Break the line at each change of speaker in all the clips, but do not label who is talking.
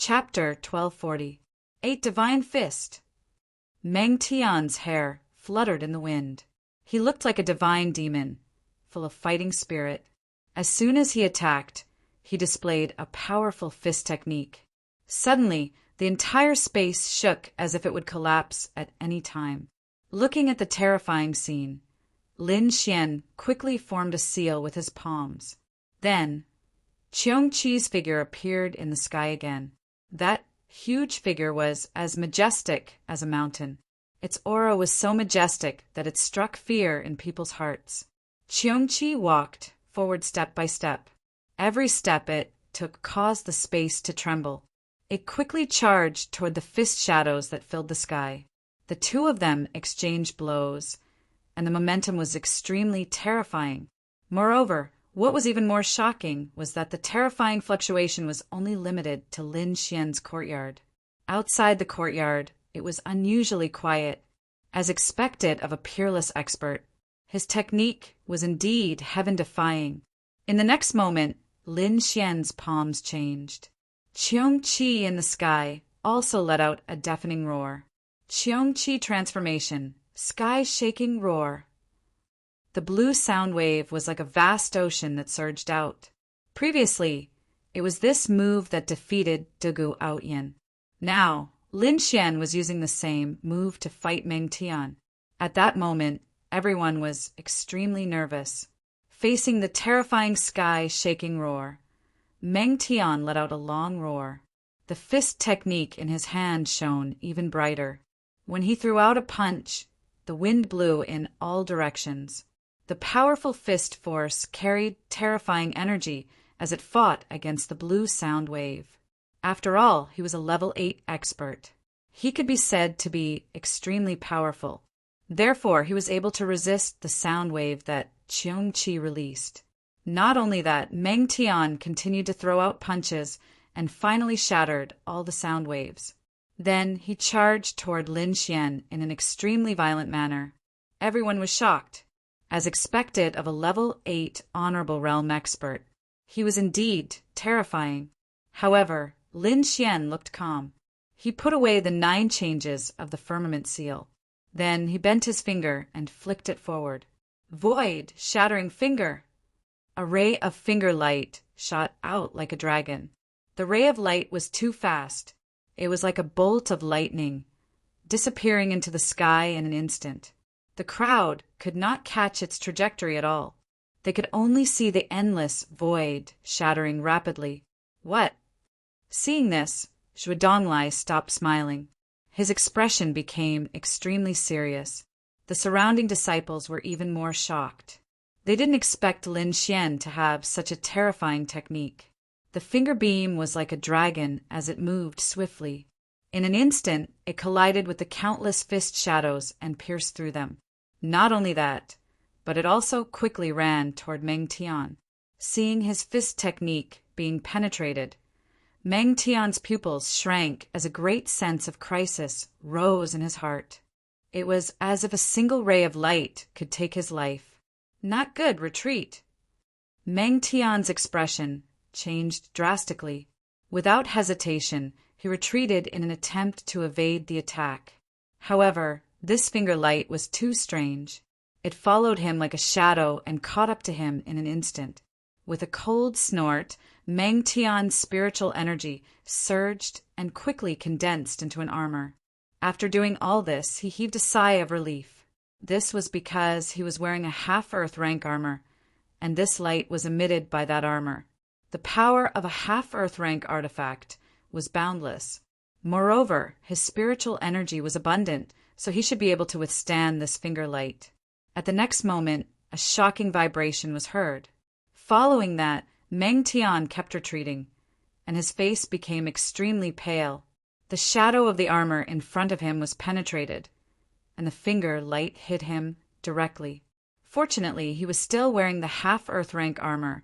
Chapter 1240. Eight Divine Fist. Meng Tian's hair fluttered in the wind. He looked like a divine demon, full of fighting spirit. As soon as he attacked, he displayed a powerful fist technique. Suddenly, the entire space shook as if it would collapse at any time. Looking at the terrifying scene, Lin Xian quickly formed a seal with his palms. Then, Qi's figure appeared in the sky again. That huge figure was as majestic as a mountain. Its aura was so majestic that it struck fear in people's hearts. Qi walked forward step by step. Every step it took caused the space to tremble. It quickly charged toward the fist shadows that filled the sky. The two of them exchanged blows, and the momentum was extremely terrifying. Moreover, what was even more shocking was that the terrifying fluctuation was only limited to Lin Xian's courtyard. Outside the courtyard, it was unusually quiet, as expected of a peerless expert. His technique was indeed heaven-defying. In the next moment, Lin Xian's palms changed. Qi in the sky also let out a deafening roar. Qi transformation, sky-shaking roar. The blue sound wave was like a vast ocean that surged out. Previously, it was this move that defeated Degu Outyin. Now, Lin Xian was using the same move to fight Meng Tian. At that moment, everyone was extremely nervous. Facing the terrifying sky-shaking roar, Meng Tian let out a long roar. The fist technique in his hand shone even brighter. When he threw out a punch, the wind blew in all directions. The powerful fist force carried terrifying energy as it fought against the blue sound wave. After all, he was a level 8 expert. He could be said to be extremely powerful. Therefore, he was able to resist the sound wave that Qi released. Not only that, Meng Tian continued to throw out punches and finally shattered all the sound waves. Then he charged toward Lin Xian in an extremely violent manner. Everyone was shocked. As expected of a level 8 honorable realm expert, he was indeed terrifying. However, Lin Xian looked calm. He put away the 9 changes of the firmament seal. Then he bent his finger and flicked it forward. Void, shattering finger! A ray of finger light shot out like a dragon. The ray of light was too fast. It was like a bolt of lightning, disappearing into the sky in an instant. The crowd could not catch its trajectory at all. They could only see the endless void shattering rapidly. What? Seeing this, Zhuo Donglai stopped smiling. His expression became extremely serious. The surrounding disciples were even more shocked. They didn't expect Lin Xian to have such a terrifying technique. The finger beam was like a dragon as it moved swiftly. In an instant, it collided with the countless fist shadows and pierced through them. Not only that, but it also quickly ran toward Meng Tian. Seeing his fist technique being penetrated, Meng Tian's pupils shrank as a great sense of crisis rose in his heart. It was as if a single ray of light could take his life. Not good, retreat. Meng Tian's expression changed drastically. Without hesitation, he retreated in an attempt to evade the attack. However, this finger light was too strange. It followed him like a shadow and caught up to him in an instant. With a cold snort, Meng Tian's spiritual energy surged and quickly condensed into an armor. After doing all this, he heaved a sigh of relief. This was because he was wearing a half-earth rank armor, and this light was emitted by that armor. The power of a half-earth rank artifact was boundless. Moreover, his spiritual energy was abundant, so he should be able to withstand this finger light. At the next moment, a shocking vibration was heard. Following that, Meng Tian kept retreating, and his face became extremely pale. The shadow of the armor in front of him was penetrated, and the finger light hit him directly. Fortunately, he was still wearing the half-earth rank armor,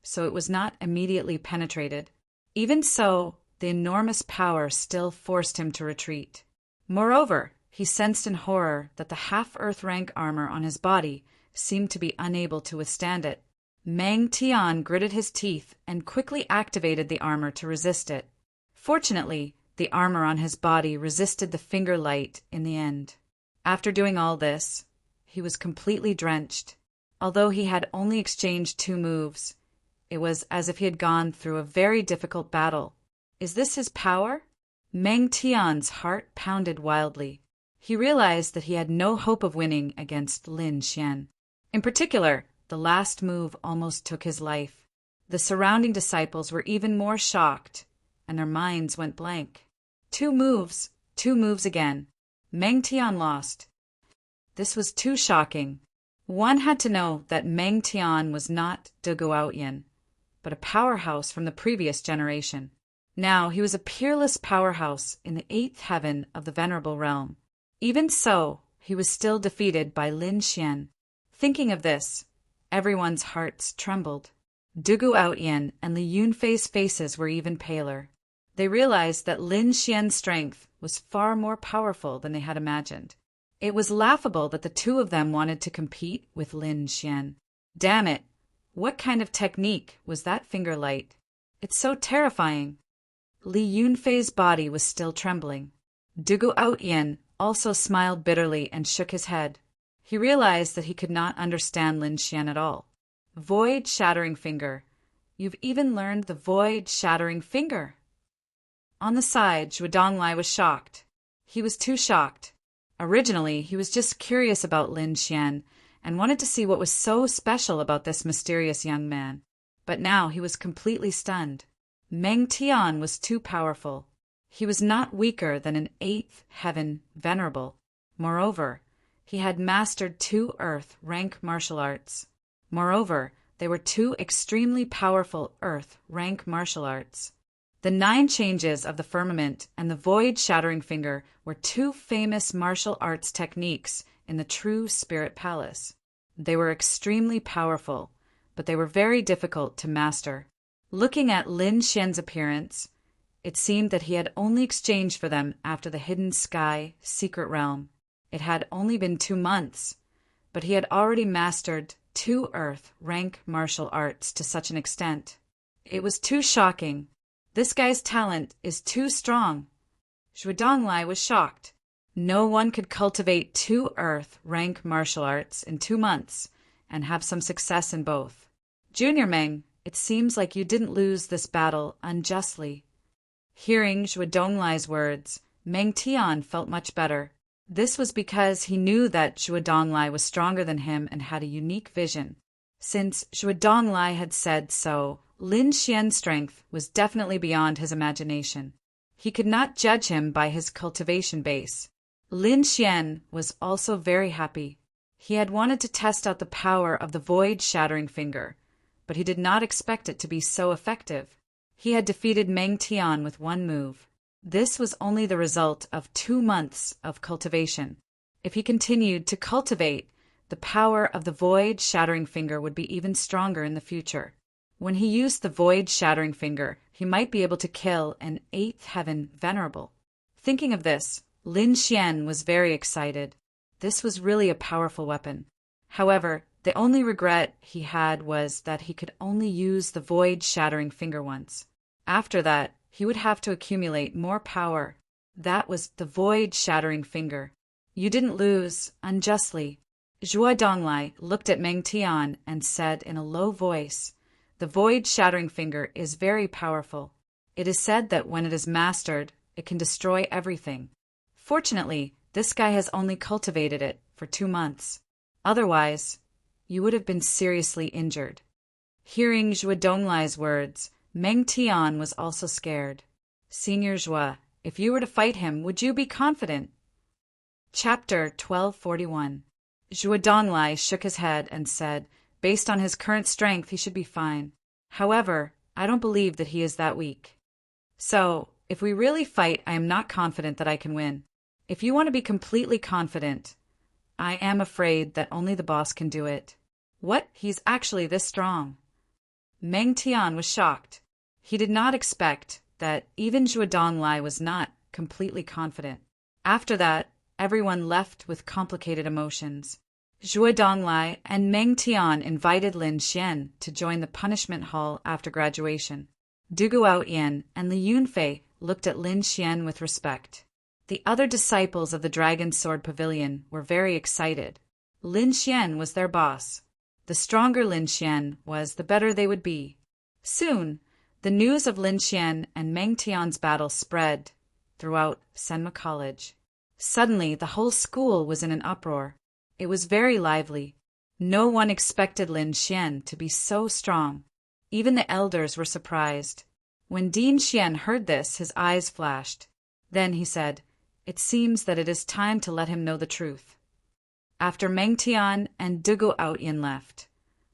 so it was not immediately penetrated. Even so, the enormous power still forced him to retreat. Moreover, he sensed in horror that the half-earth rank armor on his body seemed to be unable to withstand it. Meng Tian gritted his teeth and quickly activated the armor to resist it. Fortunately, the armor on his body resisted the finger light in the end. After doing all this, he was completely drenched. Although he had only exchanged 2 moves, it was as if he had gone through a very difficult battle. Is this his power? Meng Tian's heart pounded wildly. He realized that he had no hope of winning against Lin Xian. In particular, the last move almost took his life. The surrounding disciples were even more shocked, and their minds went blank. 2 moves again. Meng Tian lost. This was too shocking. One had to know that Meng Tian was not De Guotian, but a powerhouse from the previous generation. Now he was a peerless powerhouse in the 8th heaven of the Venerable Realm. Even so, he was still defeated by Lin Xian. Thinking of this, everyone's hearts trembled. De Guotian and Li Yunfei's faces were even paler. They realized that Lin Xian's strength was far more powerful than they had imagined. It was laughable that the 2 of them wanted to compete with Lin Xian. Damn it! What kind of technique was that finger light? It's so terrifying. Li Yunfei's body was still trembling. De Guotian also smiled bitterly and shook his head. He realized that he could not understand Lin Xian at all. Void Shattering Finger. You've even learned the Void Shattering Finger. On the side, Zhuo Donglai was shocked. He was too shocked. Originally, he was just curious about Lin Xian and wanted to see what was so special about this mysterious young man. But now he was completely stunned. Meng Tian was too powerful. He was not weaker than an 8th heaven venerable. Moreover, he had mastered 2 earth rank martial arts. Moreover, they were 2 extremely powerful earth rank martial arts. The 9 changes of the firmament and the void shattering finger were 2 famous martial arts techniques in the true spirit palace. They were extremely powerful, but they were very difficult to master. Looking at Lin Xian's appearance, it seemed that he had only exchanged for them after the Hidden Sky secret realm. It had only been 2 months, but he had already mastered 2 earth rank martial arts to such an extent. It was too shocking. This guy's talent is too strong. Zhuo Donglai was shocked. No one could cultivate 2 earth rank martial arts in 2 months and have some success in both. Junior Meng, it seems like you didn't lose this battle unjustly. Hearing Zhuo Donglai's words, Meng Tian felt much better. This was because he knew that Zhuo Donglai was stronger than him and had a unique vision. Since Zhuo Donglai had said so, Lin Xian's strength was definitely beyond his imagination. He could not judge him by his cultivation base. Lin Xian was also very happy. He had wanted to test out the power of the void shattering finger, but he did not expect it to be so effective. He had defeated Meng Tian with 1 move. This was only the result of 2 months of cultivation. If he continued to cultivate, the power of the void shattering finger would be even stronger in the future. When he used the void shattering finger, he might be able to kill an 8th heaven venerable. Thinking of this, Lin Xian was very excited. This was really a powerful weapon. However, the only regret he had was that he could only use the void shattering finger once. After that, he would have to accumulate more power. That was the void shattering finger. You didn't lose unjustly. Zhuo Donglai looked at Meng Tian and said in a low voice, "The void shattering finger is very powerful. It is said that when it is mastered, it can destroy everything. Fortunately, this guy has only cultivated it for 2 months. Otherwise, you would have been seriously injured." Hearing Zhuo Donglai's words, Meng Tian was also scared. "Senior Zhuo, if you were to fight him, would you be confident?" Chapter 1241. Zhuo Donglai shook his head and said, based on his current strength, he should be fine. However, I don't believe that he is that weak. So, if we really fight, I am not confident that I can win. If you want to be completely confident, I am afraid that only the boss can do it. What? He's actually this strong? Meng Tian was shocked. He did not expect that even Zhuo Donglai was not completely confident. After that, everyone left with complicated emotions. Zhuo Donglai and Meng Tian invited Lin Xian to join the punishment hall after graduation. Du Guotian and Li Yunfei looked at Lin Xian with respect. The other disciples of the Dragon Sword Pavilion were very excited. Lin Xian was their boss. The stronger Lin Xian was, the better they would be. Soon, the news of Lin Xian and Meng Tian's battle spread throughout Senma College. Suddenly, the whole school was in an uproar. It was very lively. No one expected Lin Xian to be so strong. Even the elders were surprised. When Dean Xian heard this, his eyes flashed. Then he said, "It seems that it is time to let him know the truth." After Meng Tian and Dugu Outyin left,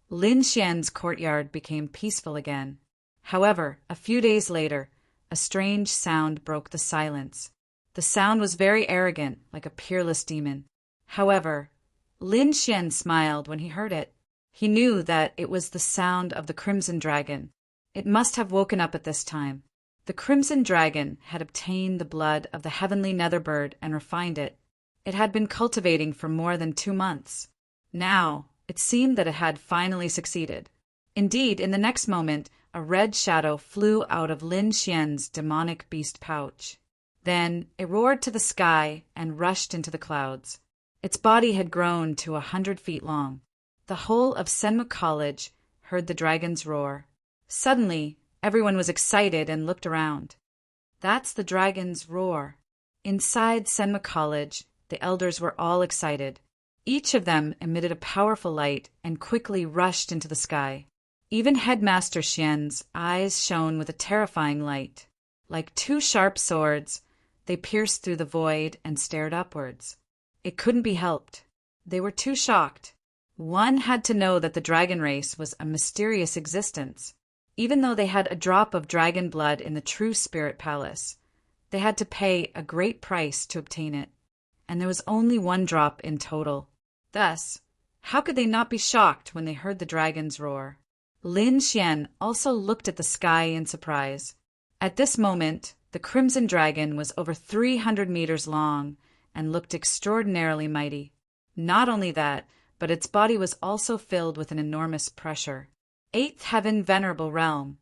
Lin Xian's courtyard became peaceful again. However, a few days later, a strange sound broke the silence. The sound was very arrogant, like a peerless demon. However, Lin Xian smiled when he heard it. He knew that it was the sound of the Crimson Dragon. It must have woken up at this time. The Crimson Dragon had obtained the blood of the heavenly nether bird and refined it. It had been cultivating for more than 2 months. Now, it seemed that it had finally succeeded. Indeed, in the next moment, a red shadow flew out of Lin Xian's demonic beast pouch. Then it roared to the sky and rushed into the clouds. Its body had grown to 100 feet long. The whole of Senmu College heard the dragon's roar. Suddenly, everyone was excited and looked around. That's the dragon's roar. Inside Senmu College, the elders were all excited. Each of them emitted a powerful light and quickly rushed into the sky. Even Headmaster Xian's eyes shone with a terrifying light. Like 2 sharp swords, they pierced through the void and stared upwards. It couldn't be helped. They were too shocked. One had to know that the dragon race was a mysterious existence. Even though they had a drop of dragon blood in the true spirit palace, they had to pay a great price to obtain it. And there was only 1 drop in total. Thus, how could they not be shocked when they heard the dragon's roar? Lin Xian also looked at the sky in surprise. At this moment, the Crimson Dragon was over 300 meters long and looked extraordinarily mighty. Not only that, but its body was also filled with an enormous pressure. 8th Heaven Venerable Realm.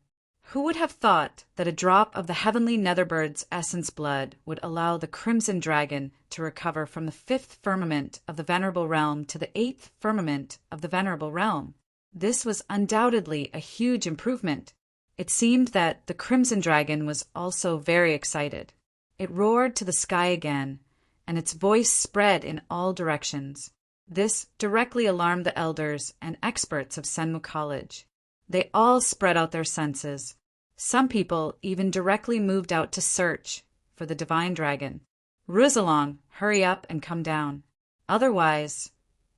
Who would have thought that a drop of the heavenly netherbird's essence blood would allow the Crimson Dragon to recover from the 5th firmament of the Venerable Realm to the 8th firmament of the Venerable Realm? This was undoubtedly a huge improvement. It seemed that the Crimson Dragon was also very excited. It roared to the sky again, and its voice spread in all directions. This directly alarmed the elders and experts of Senmu College. They all spread out their senses. Some people even directly moved out to search for the divine dragon. Ruzalong, hurry up and come down. Otherwise,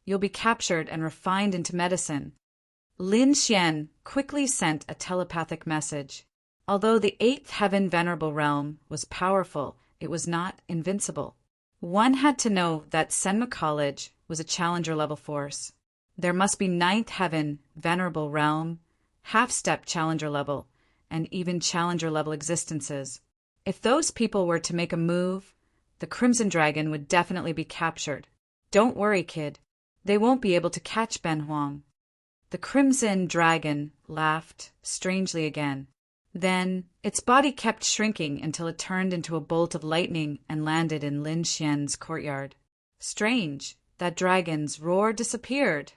you'll be captured and refined into medicine. Lin Xian quickly sent a telepathic message. Although the 8th Heaven Venerable Realm was powerful, it was not invincible. One had to know that Senmu College was a challenger-level force. There must be 9th Heaven Venerable Realm, half-step challenger level, and even challenger-level existences. If those people were to make a move, the Crimson Dragon would definitely be captured. Don't worry, kid. They won't be able to catch Ben Huang. The Crimson Dragon laughed strangely again. Then its body kept shrinking until it turned into a bolt of lightning and landed in Lin Xian's courtyard. Strange, that dragon's roar disappeared.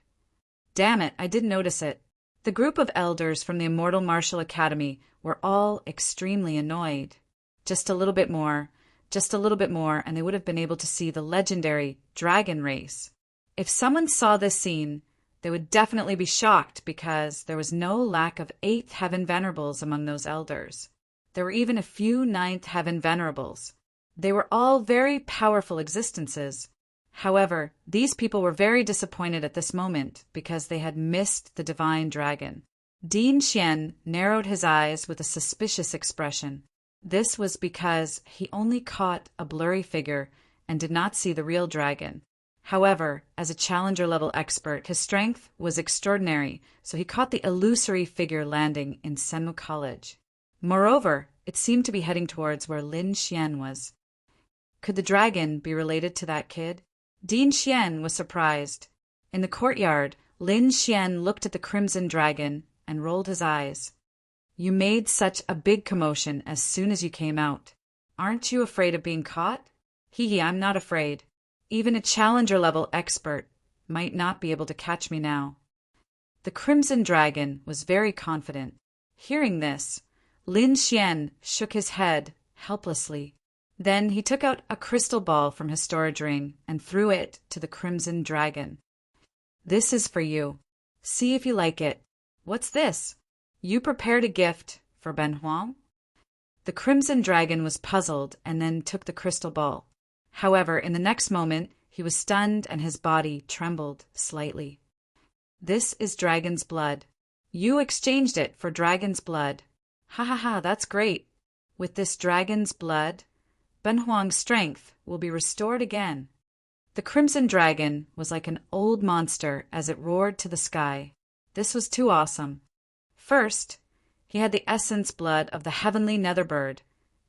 Damn it, I didn't notice it. The group of elders from the Immortal Martial Academy were all extremely annoyed. Just a little bit more, and they would have been able to see the legendary dragon race. If someone saw this scene, they would definitely be shocked because there was no lack of 8th Heaven Venerables among those elders. There were even a few 9th Heaven Venerables. They were all very powerful existences. However, these people were very disappointed at this moment because they had missed the divine dragon. Dean Xian narrowed his eyes with a suspicious expression. This was because he only caught a blurry figure and did not see the real dragon. However, as a challenger-level expert, his strength was extraordinary, so he caught the illusory figure landing in Senmu College. Moreover, it seemed to be heading towards where Lin Xian was. Could the dragon be related to that kid? Dean Xian was surprised. In the courtyard, Lin Xian looked at the Crimson Dragon and rolled his eyes. You made such a big commotion as soon as you came out. Aren't you afraid of being caught? Hee, I'm not afraid. Even a challenger-level expert might not be able to catch me now. The Crimson Dragon was very confident. Hearing this, Lin Xian shook his head helplessly. Then he took out a crystal ball from his storage ring and threw it to the Crimson Dragon. This is for you. See if you like it. What's this? You prepared a gift for Ben Huang? The Crimson Dragon was puzzled and then took the crystal ball. However, in the next moment, he was stunned and his body trembled slightly. This is dragon's blood. You exchanged it for dragon's blood. Ha ha ha, that's great. With this dragon's blood, Ben Huang's strength will be restored again. The Crimson Dragon was like an old monster as it roared to the sky. This was too awesome. First, he had the essence blood of the heavenly Netherbird,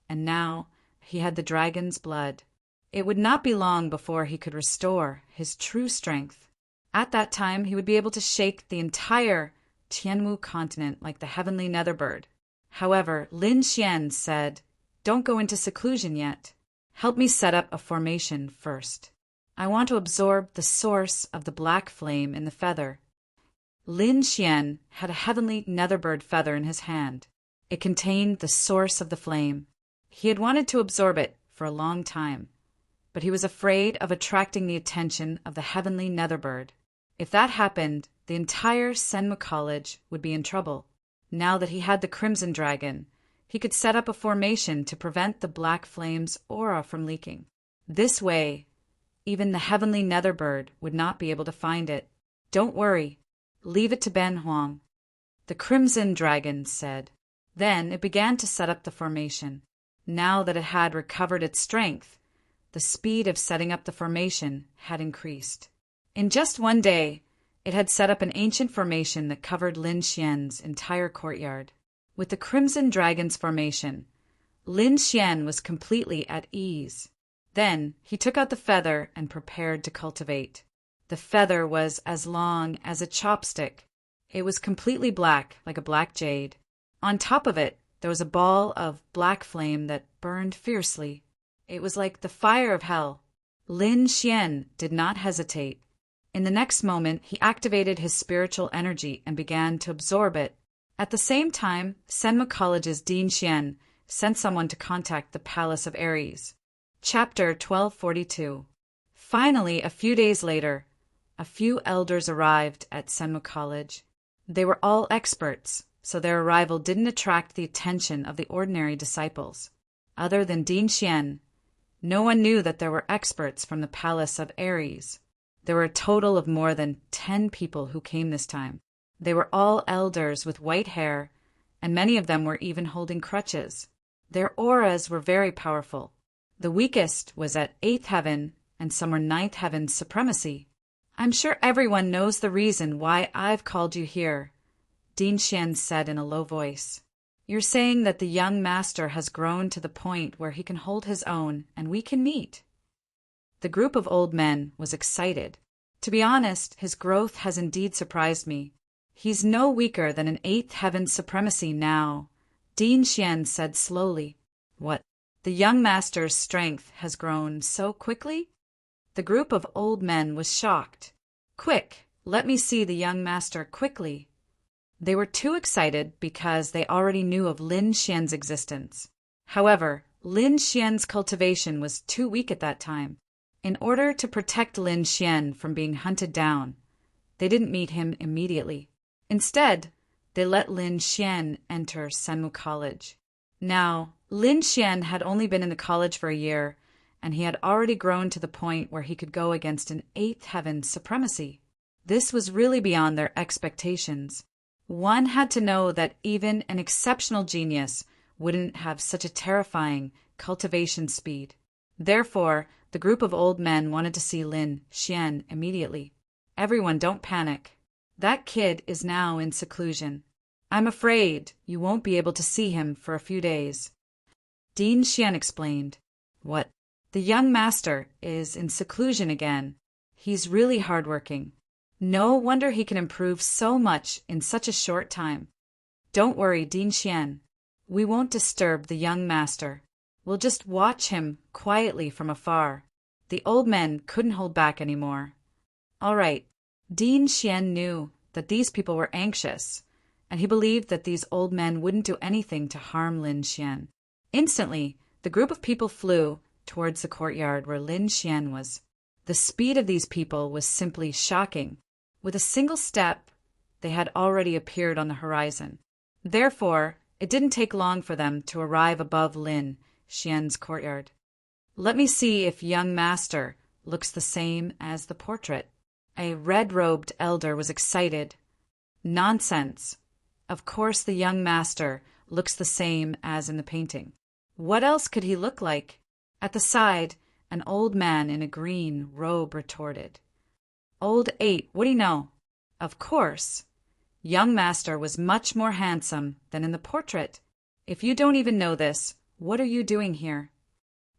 and now he had the dragon's blood. It would not be long before he could restore his true strength. At that time, he would be able to shake the entire Tianmu continent like the heavenly Netherbird. However, Lin Xian said, "Don't go into seclusion yet. Help me set up a formation first. I want to absorb the source of the black flame in the feather." Lin Xian had a heavenly Netherbird feather in his hand. It contained the source of the flame. He had wanted to absorb it for a long time, but he was afraid of attracting the attention of the heavenly Netherbird. If that happened, the entire Senmu College would be in trouble. Now that he had the Crimson Dragon, he could set up a formation to prevent the black flame's aura from leaking. This way, even the heavenly Netherbird would not be able to find it. Don't worry. Leave it to Ben Huang, the Crimson Dragon said. Then it began to set up the formation. Now that it had recovered its strength, the speed of setting up the formation had increased. In just one day, it had set up an ancient formation that covered Lin Xian's entire courtyard. With the Crimson Dragon's formation, Lin Xian was completely at ease. Then he took out the feather and prepared to cultivate. The feather was as long as a chopstick. It was completely black, like a black jade. On top of it, there was a ball of black flame that burned fiercely. It was like the fire of hell. Lin Xian did not hesitate. In the next moment, he activated his spiritual energy and began to absorb it. At the same time, Senmu College's Dean Xian sent someone to contact the Palace of Ares. Chapter 1242. Finally, a few days later, a few elders arrived at Senmu College. They were all experts, so their arrival didn't attract the attention of the ordinary disciples. Other than Dean Xian, no one knew that there were experts from the Palace of Ares. There were a total of more than 10 people who came this time. They were all elders with white hair, and many of them were even holding crutches. Their auras were very powerful. The weakest was at 8th heaven, and some were 9th heaven's supremacy. "I'm sure everyone knows the reason why I've called you here," Dean Xian said in a low voice. "You're saying that the young master has grown to the point where he can hold his own and we can meet." The group of old men was excited. To be honest, his growth has indeed surprised me. He's no weaker than an 8th heaven supremacy now, Dean Xian said slowly. "What? The young master's strength has grown so quickly?" The group of old men was shocked. "Quick, let me see the young master quickly." They were too excited because they already knew of Lin Xian's existence. However, Lin Xian's cultivation was too weak at that time. In order to protect Lin Xian from being hunted down, they didn't meet him immediately. Instead, they let Lin Xian enter Senmu College. Now, Lin Xian had only been in the college for a year, and he had already grown to the point where he could go against an 8th heaven supremacy. This was really beyond their expectations. One had to know that even an exceptional genius wouldn't have such a terrifying cultivation speed. Therefore, the group of old men wanted to see Lin Xian immediately. "Everyone, don't panic. That kid is now in seclusion. I'm afraid you won't be able to see him for a few days." Dean Xian explained. "What? The young master is in seclusion again. He's really hardworking. No wonder he can improve so much in such a short time." "Don't worry, Dean Xian. We won't disturb the young master. We'll just watch him quietly from afar. The old men couldn't hold back anymore. All right. Dean Xian knew that these people were anxious, and he believed that these old men wouldn't do anything to harm Lin Xian. Instantly, the group of people flew towards the courtyard where Lin Xian was. The speed of these people was simply shocking. With a single step, they had already appeared on the horizon. Therefore, it didn't take long for them to arrive above Lin Xian's courtyard. Let me see if young master looks the same as the portrait. A red-robed elder was excited. Nonsense. Of course the young master looks the same as in the painting. What else could he look like? At the side, an old man in a green robe retorted. Old 8, what do you know? Of course. Young master was much more handsome than in the portrait. If you don't even know this, what are you doing here?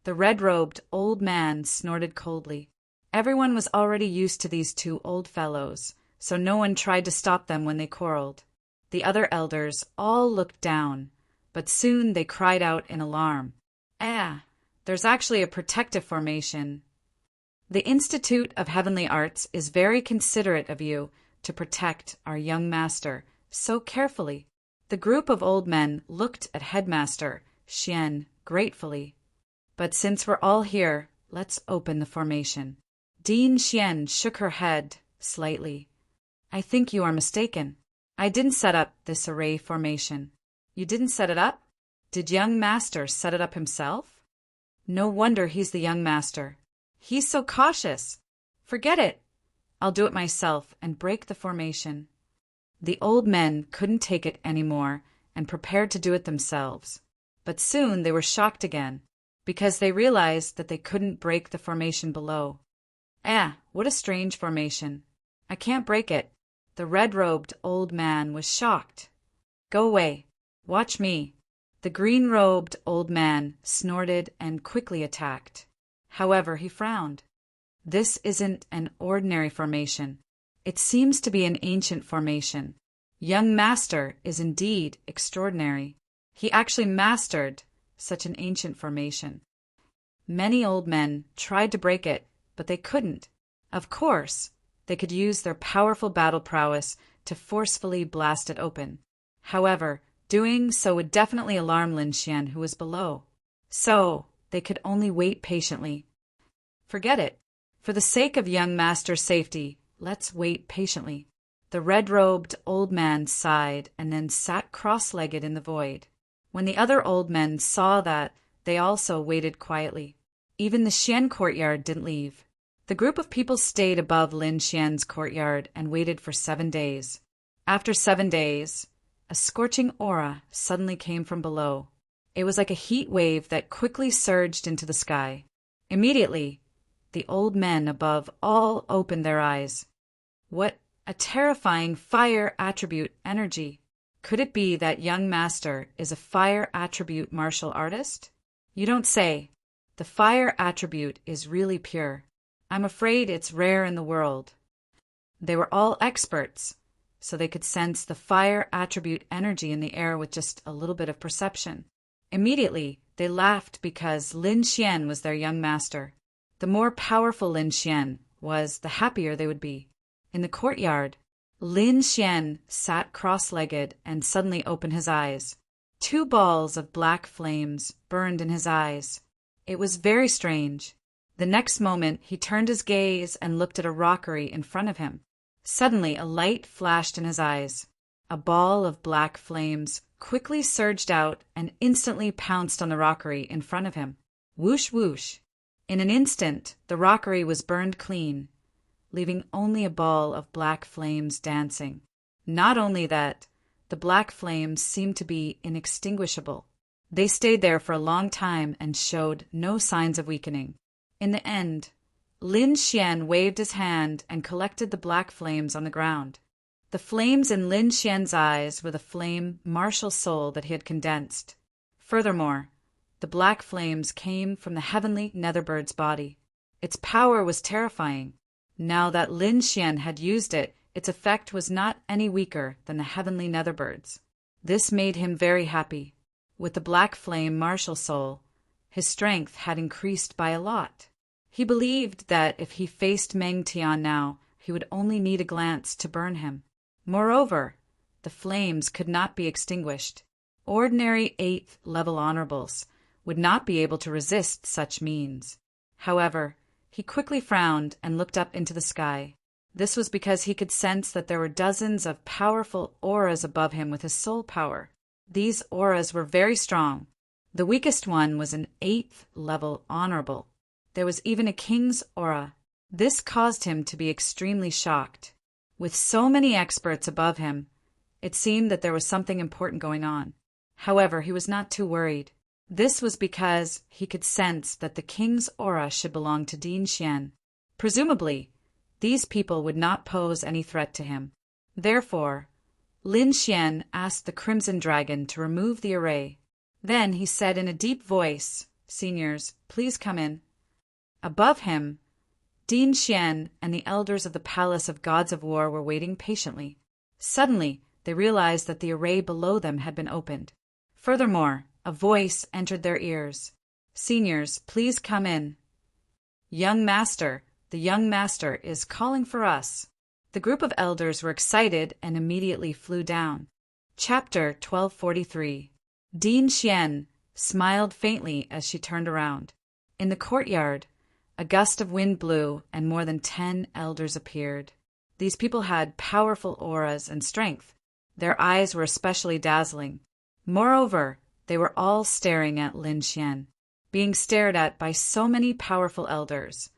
The red-robed old man snorted coldly. Everyone was already used to these two old fellows, so no one tried to stop them when they quarreled. The other elders all looked down, but soon they cried out in alarm. There's actually a protective formation. The Institute of Heavenly Arts is very considerate of you to protect our young master so carefully. The group of old men looked at Headmaster Xian gratefully. But since we're all here, let's open the formation. Dean Xian shook her head slightly. I think you are mistaken. I didn't set up this array formation. You didn't set it up? Did young master set it up himself? No wonder he's the young master. He's so cautious. Forget it. I'll do it myself and break the formation. The old men couldn't take it anymore and prepared to do it themselves. But soon they were shocked again, because they realized that they couldn't break the formation below. What a strange formation. I can't break it. The red-robed old man was shocked. Go away. Watch me. The green-robed old man snorted and quickly attacked. However, he frowned. This isn't an ordinary formation. It seems to be an ancient formation. Young master is indeed extraordinary. He actually mastered such an ancient formation. Many old men tried to break it, but they couldn't. Of course, they could use their powerful battle prowess to forcefully blast it open. However, doing so would definitely alarm Lin Xian, who was below. So, they could only wait patiently. Forget it. For the sake of young master's safety, let's wait patiently. The red-robed old man sighed and then sat cross-legged in the void. When the other old men saw that, they also waited quietly. Even the Xian courtyard didn't leave. The group of people stayed above Lin Xian's courtyard and waited for 7 days. After 7 days, a scorching aura suddenly came from below. It was like a heat wave that quickly surged into the sky. Immediately, the old men above all opened their eyes. What a terrifying fire attribute energy! Could it be that young master is a fire attribute martial artist? You don't say. The fire attribute is really pure. I'm afraid it's rare in the world. They were all experts, so they could sense the fire attribute energy in the air with just a little bit of perception. Immediately, they laughed because Lin Xian was their young master. The more powerful Lin Xian was, the happier they would be. In the courtyard, Lin Xian sat cross-legged and suddenly opened his eyes. 2 balls of black flames burned in his eyes. It was very strange. The next moment, he turned his gaze and looked at a rockery in front of him. Suddenly, a light flashed in his eyes. A ball of black flames quickly surged out and instantly pounced on the rockery in front of him. Whoosh, whoosh. In an instant, the rockery was burned clean, leaving only a ball of black flames dancing. Not only that, the black flames seemed to be inextinguishable. They stayed there for a long time and showed no signs of weakening. In the end, Lin Xian waved his hand and collected the black flames on the ground. The flames in Lin Xian's eyes were the flame martial soul that he had condensed. Furthermore, the black flames came from the heavenly netherbird's body. Its power was terrifying. Now that Lin Xian had used it, its effect was not any weaker than the heavenly netherbird's. This made him very happy. With the black flame martial soul, His strength had increased by a lot. He believed that if he faced Meng Tian now, he would only need a glance to burn him. Moreover, the flames could not be extinguished. Ordinary 8th level honorables would not be able to resist such means. However, he quickly frowned and looked up into the sky. This was because he could sense that there were dozens of powerful auras above him with his soul power. These auras were very strong. The weakest one was an 8th level honorable. There was even a king's aura. This caused him to be extremely shocked. With so many experts above him, it seemed that there was something important going on. However, he was not too worried. This was because he could sense that the king's aura should belong to Din Xian. Presumably, these people would not pose any threat to him. Therefore, Lin Xian asked the Crimson Dragon to remove the array. Then he said in a deep voice, "Seniors, please come in." Above him, Din Xian and the elders of the Palace of Gods of War were waiting patiently. Suddenly, they realized that the array below them had been opened. Furthermore, a voice entered their ears. "Seniors, please come in. Young Master, the young master is calling for us." The group of elders were excited and immediately flew down. Chapter 1243. Din Xian smiled faintly as she turned around. In the courtyard, a gust of wind blew and more than 10 elders appeared. These people had powerful auras and strength. Their eyes were especially dazzling. Moreover, they were all staring at Lin Xian, being stared at by so many powerful elders.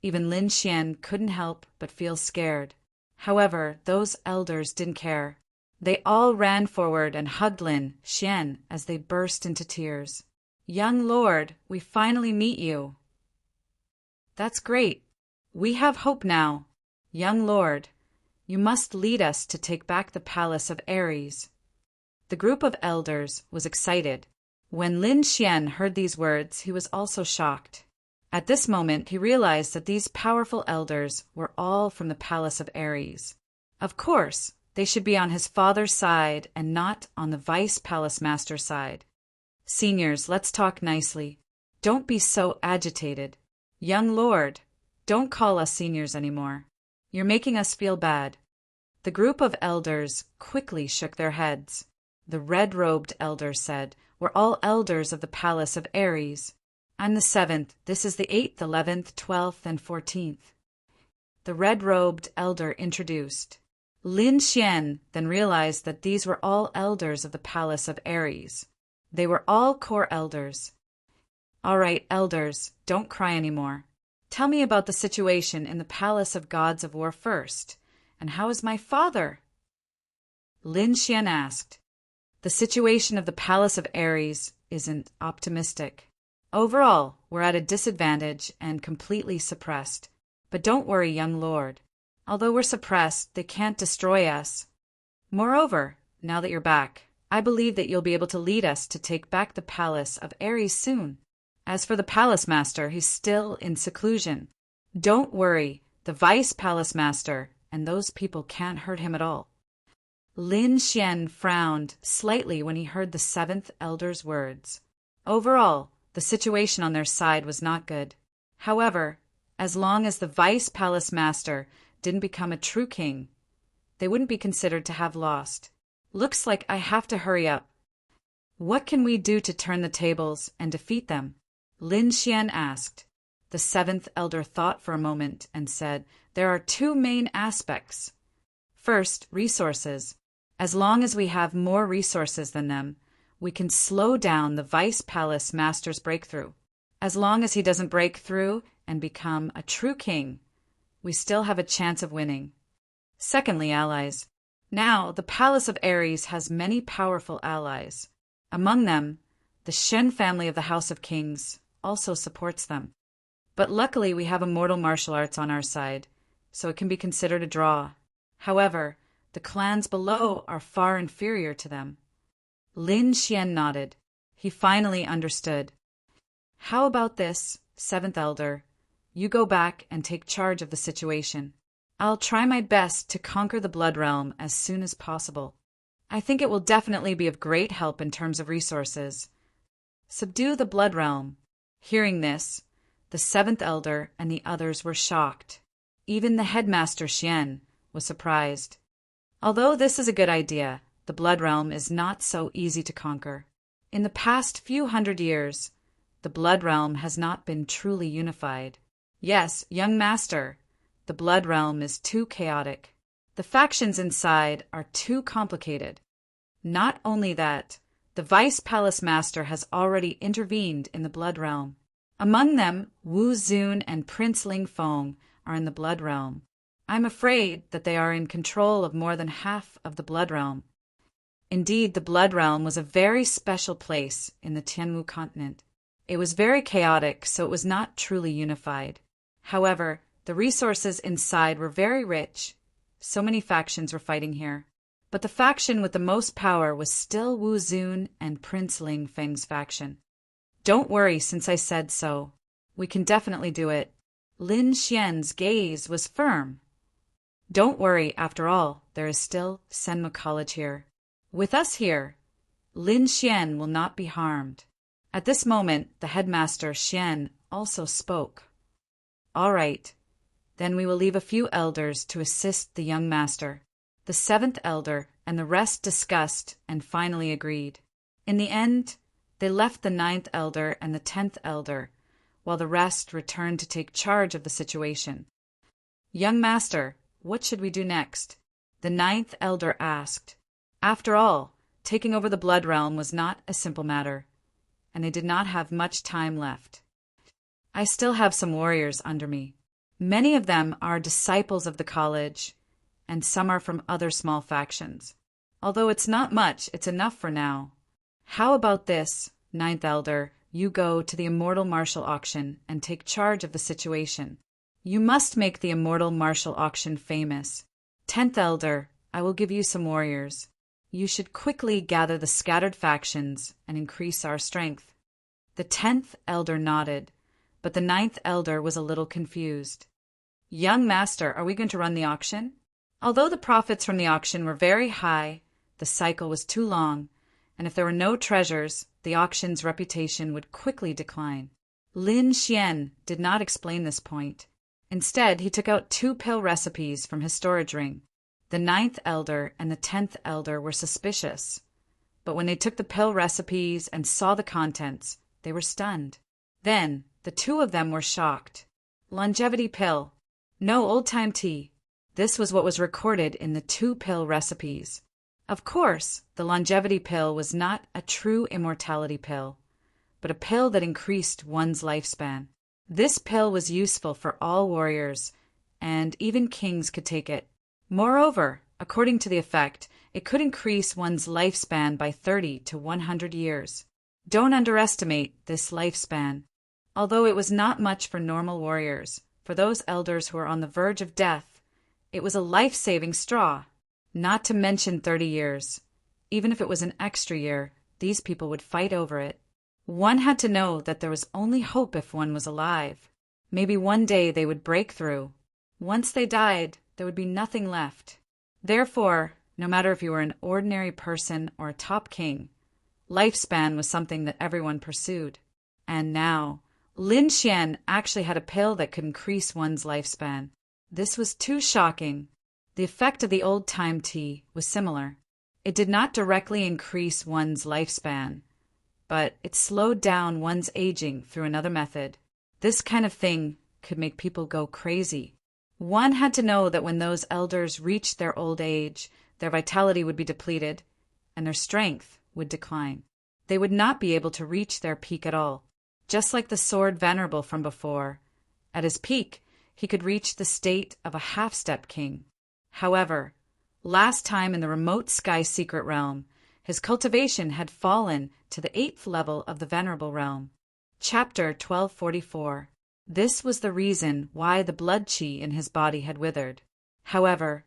Even Lin Xian couldn't help but feel scared. However, those elders didn't care. They all ran forward and hugged Lin Xian as they burst into tears. "Young lord, we finally meet you." "That's great. We have hope now. Young lord, you must lead us to take back the palace of Ares." The group of elders was excited. When Lin Xian heard these words, he was also shocked. At this moment, he realized that these powerful elders were all from the palace of Ares. Of course, they should be on his father's side and not on the vice palace master's side. "Seniors, let's talk nicely. Don't be so agitated. Young lord, don't call us seniors anymore. You're making us feel bad." The group of elders quickly shook their heads. The red-robed elder said, "We're all elders of the palace of Ares. I'm the 7th. This is the 8th, 11th, 12th, and 14th. The red-robed elder introduced. Lin Xian then realized that these were all elders of the palace of Ares. They were all core elders. "All right, elders, don't cry anymore. Tell me about the situation in the palace of Gods of War first. And how is my father?" Lin Xian asked. "The situation of the palace of Ares isn't optimistic. Overall, we're at a disadvantage and completely suppressed. But don't worry, young lord. Although we're suppressed, they can't destroy us. Moreover, now that you're back, I believe that you'll be able to lead us to take back the palace of Ares soon. As for the palace master, he's still in seclusion. Don't worry, the vice palace master and those people can't hurt him at all." Lin Xian frowned slightly when he heard the 7th elder's words. Overall, the situation on their side was not good. However, as long as the vice palace master didn't become a true king, they wouldn't be considered to have lost. "Looks like I have to hurry up. What can we do to turn the tables and defeat them?" Lin Xian asked. The 7th elder thought for a moment and said, "There are 2 main aspects. First, resources. As long as we have more resources than them, we can slow down the vice palace master's breakthrough. As long as he doesn't break through and become a true king, we still have a chance of winning. Secondly, allies. Now, the palace of Ares has many powerful allies. Among them, the Shen family of the House of Kings also supports them. But luckily we have immortal martial arts on our side, so it can be considered a draw. However, the clans below are far inferior to them." Lin Xian nodded. He finally understood. "How about this, 7th elder? You go back and take charge of the situation. I'll try my best to conquer the Blood Realm as soon as possible. I think it will definitely be of great help in terms of resources. Subdue the Blood Realm. Hearing this, the seventh elder and the others were shocked. Even the headmaster Xian was surprised. Although this is a good idea, the Blood Realm is not so easy to conquer. In the past few hundred years, the Blood Realm has not been truly unified. Yes, young master, the Blood Realm is too chaotic. The factions inside are too complicated. Not only that, the Vice Palace Master has already intervened in the Blood Realm. Among them, Wu Zun and Prince Ling Feng are in the Blood Realm. I'm afraid that they are in control of more than half of the Blood Realm. Indeed, the Blood Realm was a very special place in the Tianwu continent. It was very chaotic, so it was not truly unified. However, the resources inside were very rich. So many factions were fighting here. But the faction with the most power was still Wu Zun and Prince Ling Feng's faction. Don't worry since I said so. We can definitely do it. Lin Xian's gaze was firm. Don't worry, after all, there is still Senmu College here. With us here, Lin Xian will not be harmed. At this moment, the headmaster Xian also spoke. All right, then we will leave a few elders to assist the young master. The seventh elder and the rest discussed and finally agreed. In the end, they left the ninth elder and the 10th elder, while the rest returned to take charge of the situation. Young master, what should we do next? The ninth elder asked. After all, taking over the Blood Realm was not a simple matter, and they did not have much time left. I still have some warriors under me. Many of them are disciples of the college, and some are from other small factions. Although it's not much, it's enough for now. How about this, ninth elder, you go to the Immortal Martial Auction and take charge of the situation. You must make the Immortal Martial Auction famous. 10th elder, I will give you some warriors. You should quickly gather the scattered factions and increase our strength. The 10th elder nodded, but the 9th elder was a little confused. Young master, are we going to run the auction? Although the profits from the auction were very high, the cycle was too long, and if there were no treasures, the auction's reputation would quickly decline. Lin Xian did not explain this point. Instead, he took out 2 pill recipes from his storage ring. The 9th elder and the 10th elder were suspicious, but when they took the pill recipes and saw the contents, they were stunned. Then, the 2 of them were shocked. Longevity pill. No old-time tea. This was what was recorded in the 2 pill recipes. Of course, the longevity pill was not a true immortality pill, but a pill that increased one's lifespan. This pill was useful for all warriors, and even kings could take it. Moreover, according to the effect, it could increase one's lifespan by 30 to 100 years. Don't underestimate this lifespan. Although it was not much for normal warriors, for those elders who are on the verge of death, it was a life-saving straw. Not to mention 30 years. Even if it was an extra year, these people would fight over it. One had to know that there was only hope if one was alive. Maybe one day they would break through. Once they died, there would be nothing left. Therefore, no matter if you were an ordinary person or a top king, lifespan was something that everyone pursued. And now, Lin Xian actually had a pill that could increase one's lifespan. This was too shocking. The effect of the old-time tea was similar. It did not directly increase one's lifespan, but it slowed down one's aging through another method. This kind of thing could make people go crazy. One had to know that when those elders reached their old age, their vitality would be depleted, and their strength would decline. They would not be able to reach their peak at all. Just like the sword venerable from before, at his peak, he could reach the state of a half-step king. However, last time in the remote sky secret realm, his cultivation had fallen to the 8th level of the venerable realm. Chapter 1244. This was the reason why the blood chi in his body had withered. However,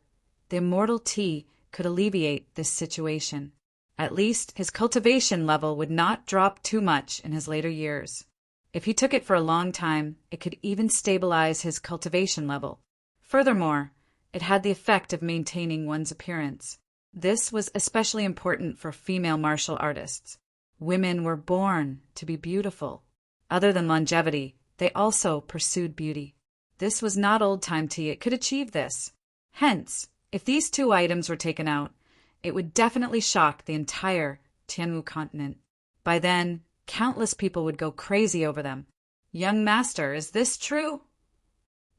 the immortal tea could alleviate this situation. At least his cultivation level would not drop too much in his later years. If he took it for a long time, it could even stabilize his cultivation level. Furthermore, it had the effect of maintaining one's appearance. This was especially important for female martial artists. Women were born to be beautiful. Other than longevity, they also pursued beauty. This was not old-time tea. It could achieve this. Hence, if these two items were taken out, it would definitely shock the entire Tianwu continent. By then, countless people would go crazy over them. Young master, is this true?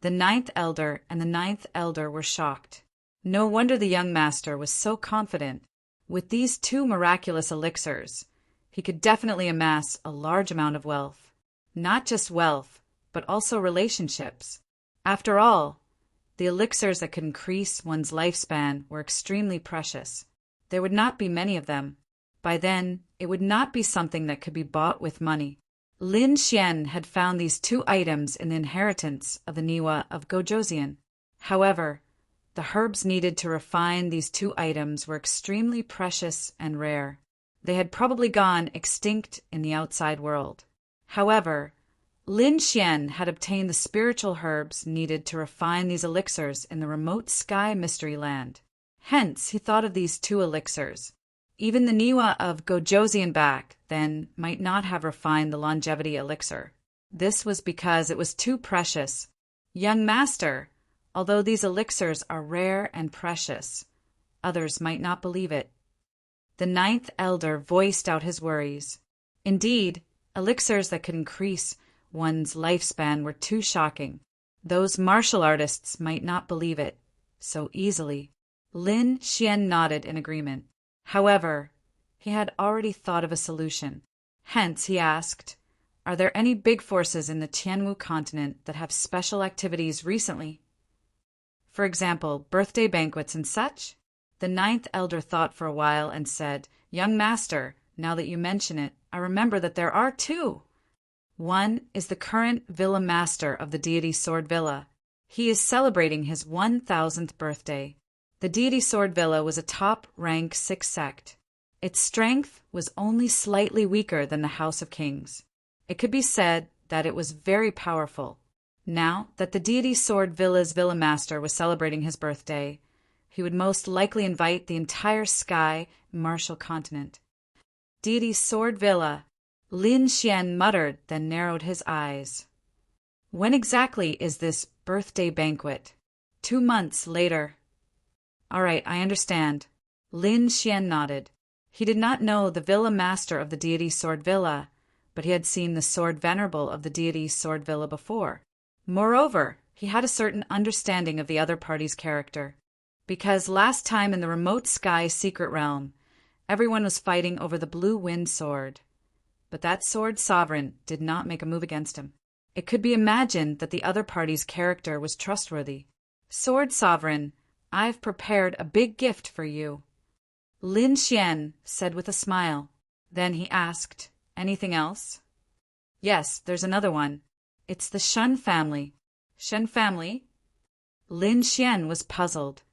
The ninth elder and the ninth elder were shocked. No wonder the young master was so confident. With these two miraculous elixirs, he could definitely amass a large amount of wealth. Not just wealth, but also relationships. After all, the elixirs that could increase one's lifespan were extremely precious. There would not be many of them. By then, it would not be something that could be bought with money. Lin Xian had found these two items in the inheritance of the Niwa of Gojoseon. However, the herbs needed to refine these two items were extremely precious and rare. They had probably gone extinct in the outside world. However, Lin Xian had obtained the spiritual herbs needed to refine these elixirs in the remote sky mystery land. Hence, he thought of these two elixirs. Even the Niwa of Gojoseon back then might not have refined the longevity elixir. This was because it was too precious. Young master, although these elixirs are rare and precious, others might not believe it. The ninth elder voiced out his worries. Indeed, elixirs that could increase one's lifespan were too shocking. Those martial artists might not believe it so easily. Lin Xian nodded in agreement. However, he had already thought of a solution. Hence, he asked, "Are there any big forces in the Tianwu continent that have special activities recently? For example, birthday banquets and such?" The ninth elder thought for a while and said, "Young master, now that you mention it, I remember that there are two. One is the current villa master of the Deity Sword Villa. He is celebrating his 1000th birthday. The Deity Sword Villa was a top-rank 6 sect. Its strength was only slightly weaker than the House of Kings. It could be said that it was very powerful. Now that the Deity Sword Villa's villa master was celebrating his birthday, he would most likely invite the entire sky martial continent. Deity Sword Villa, Lin Xian muttered, then narrowed his eyes. When exactly is this birthday banquet? 2 months later. All right, I understand. Lin Xian nodded. He did not know the villa master of the Deity Sword Villa, but he had seen the Sword Venerable of the Deity Sword Villa before. Moreover, he had a certain understanding of the other party's character, because last time in the remote sky secret realm, everyone was fighting over the blue wind sword. But that sword sovereign did not make a move against him. It could be imagined that the other party's character was trustworthy. "Sword sovereign, I've prepared a big gift for you," Lin Xian said with a smile. Then he asked, "Anything else?" "Yes, there's another one. It's the Shen family." "Shen family?" Lin Xian was puzzled.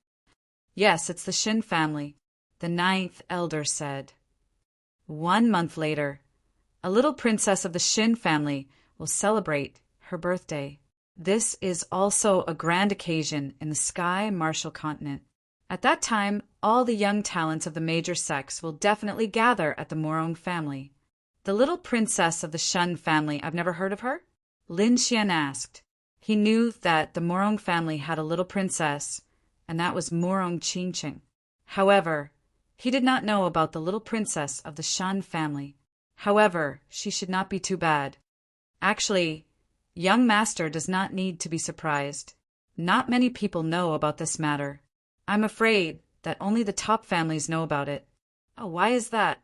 "Yes, it's the Shen family," the ninth elder said. 1 month later, a little princess of the Shen family will celebrate her birthday. This is also a grand occasion in the sky martial continent. At that time, all the young talents of the major sects will definitely gather at the Morong family. "The little princess of the Shun family, I've never heard of her?" Lin Xian asked. He knew that the Morong family had a little princess, and that was Morong Qingqing. However, he did not know about the little princess of the Shan family. However, she should not be too bad. Actually, young master does not need to be surprised. Not many people know about this matter. I'm afraid that only the top families know about it. Oh, why is that?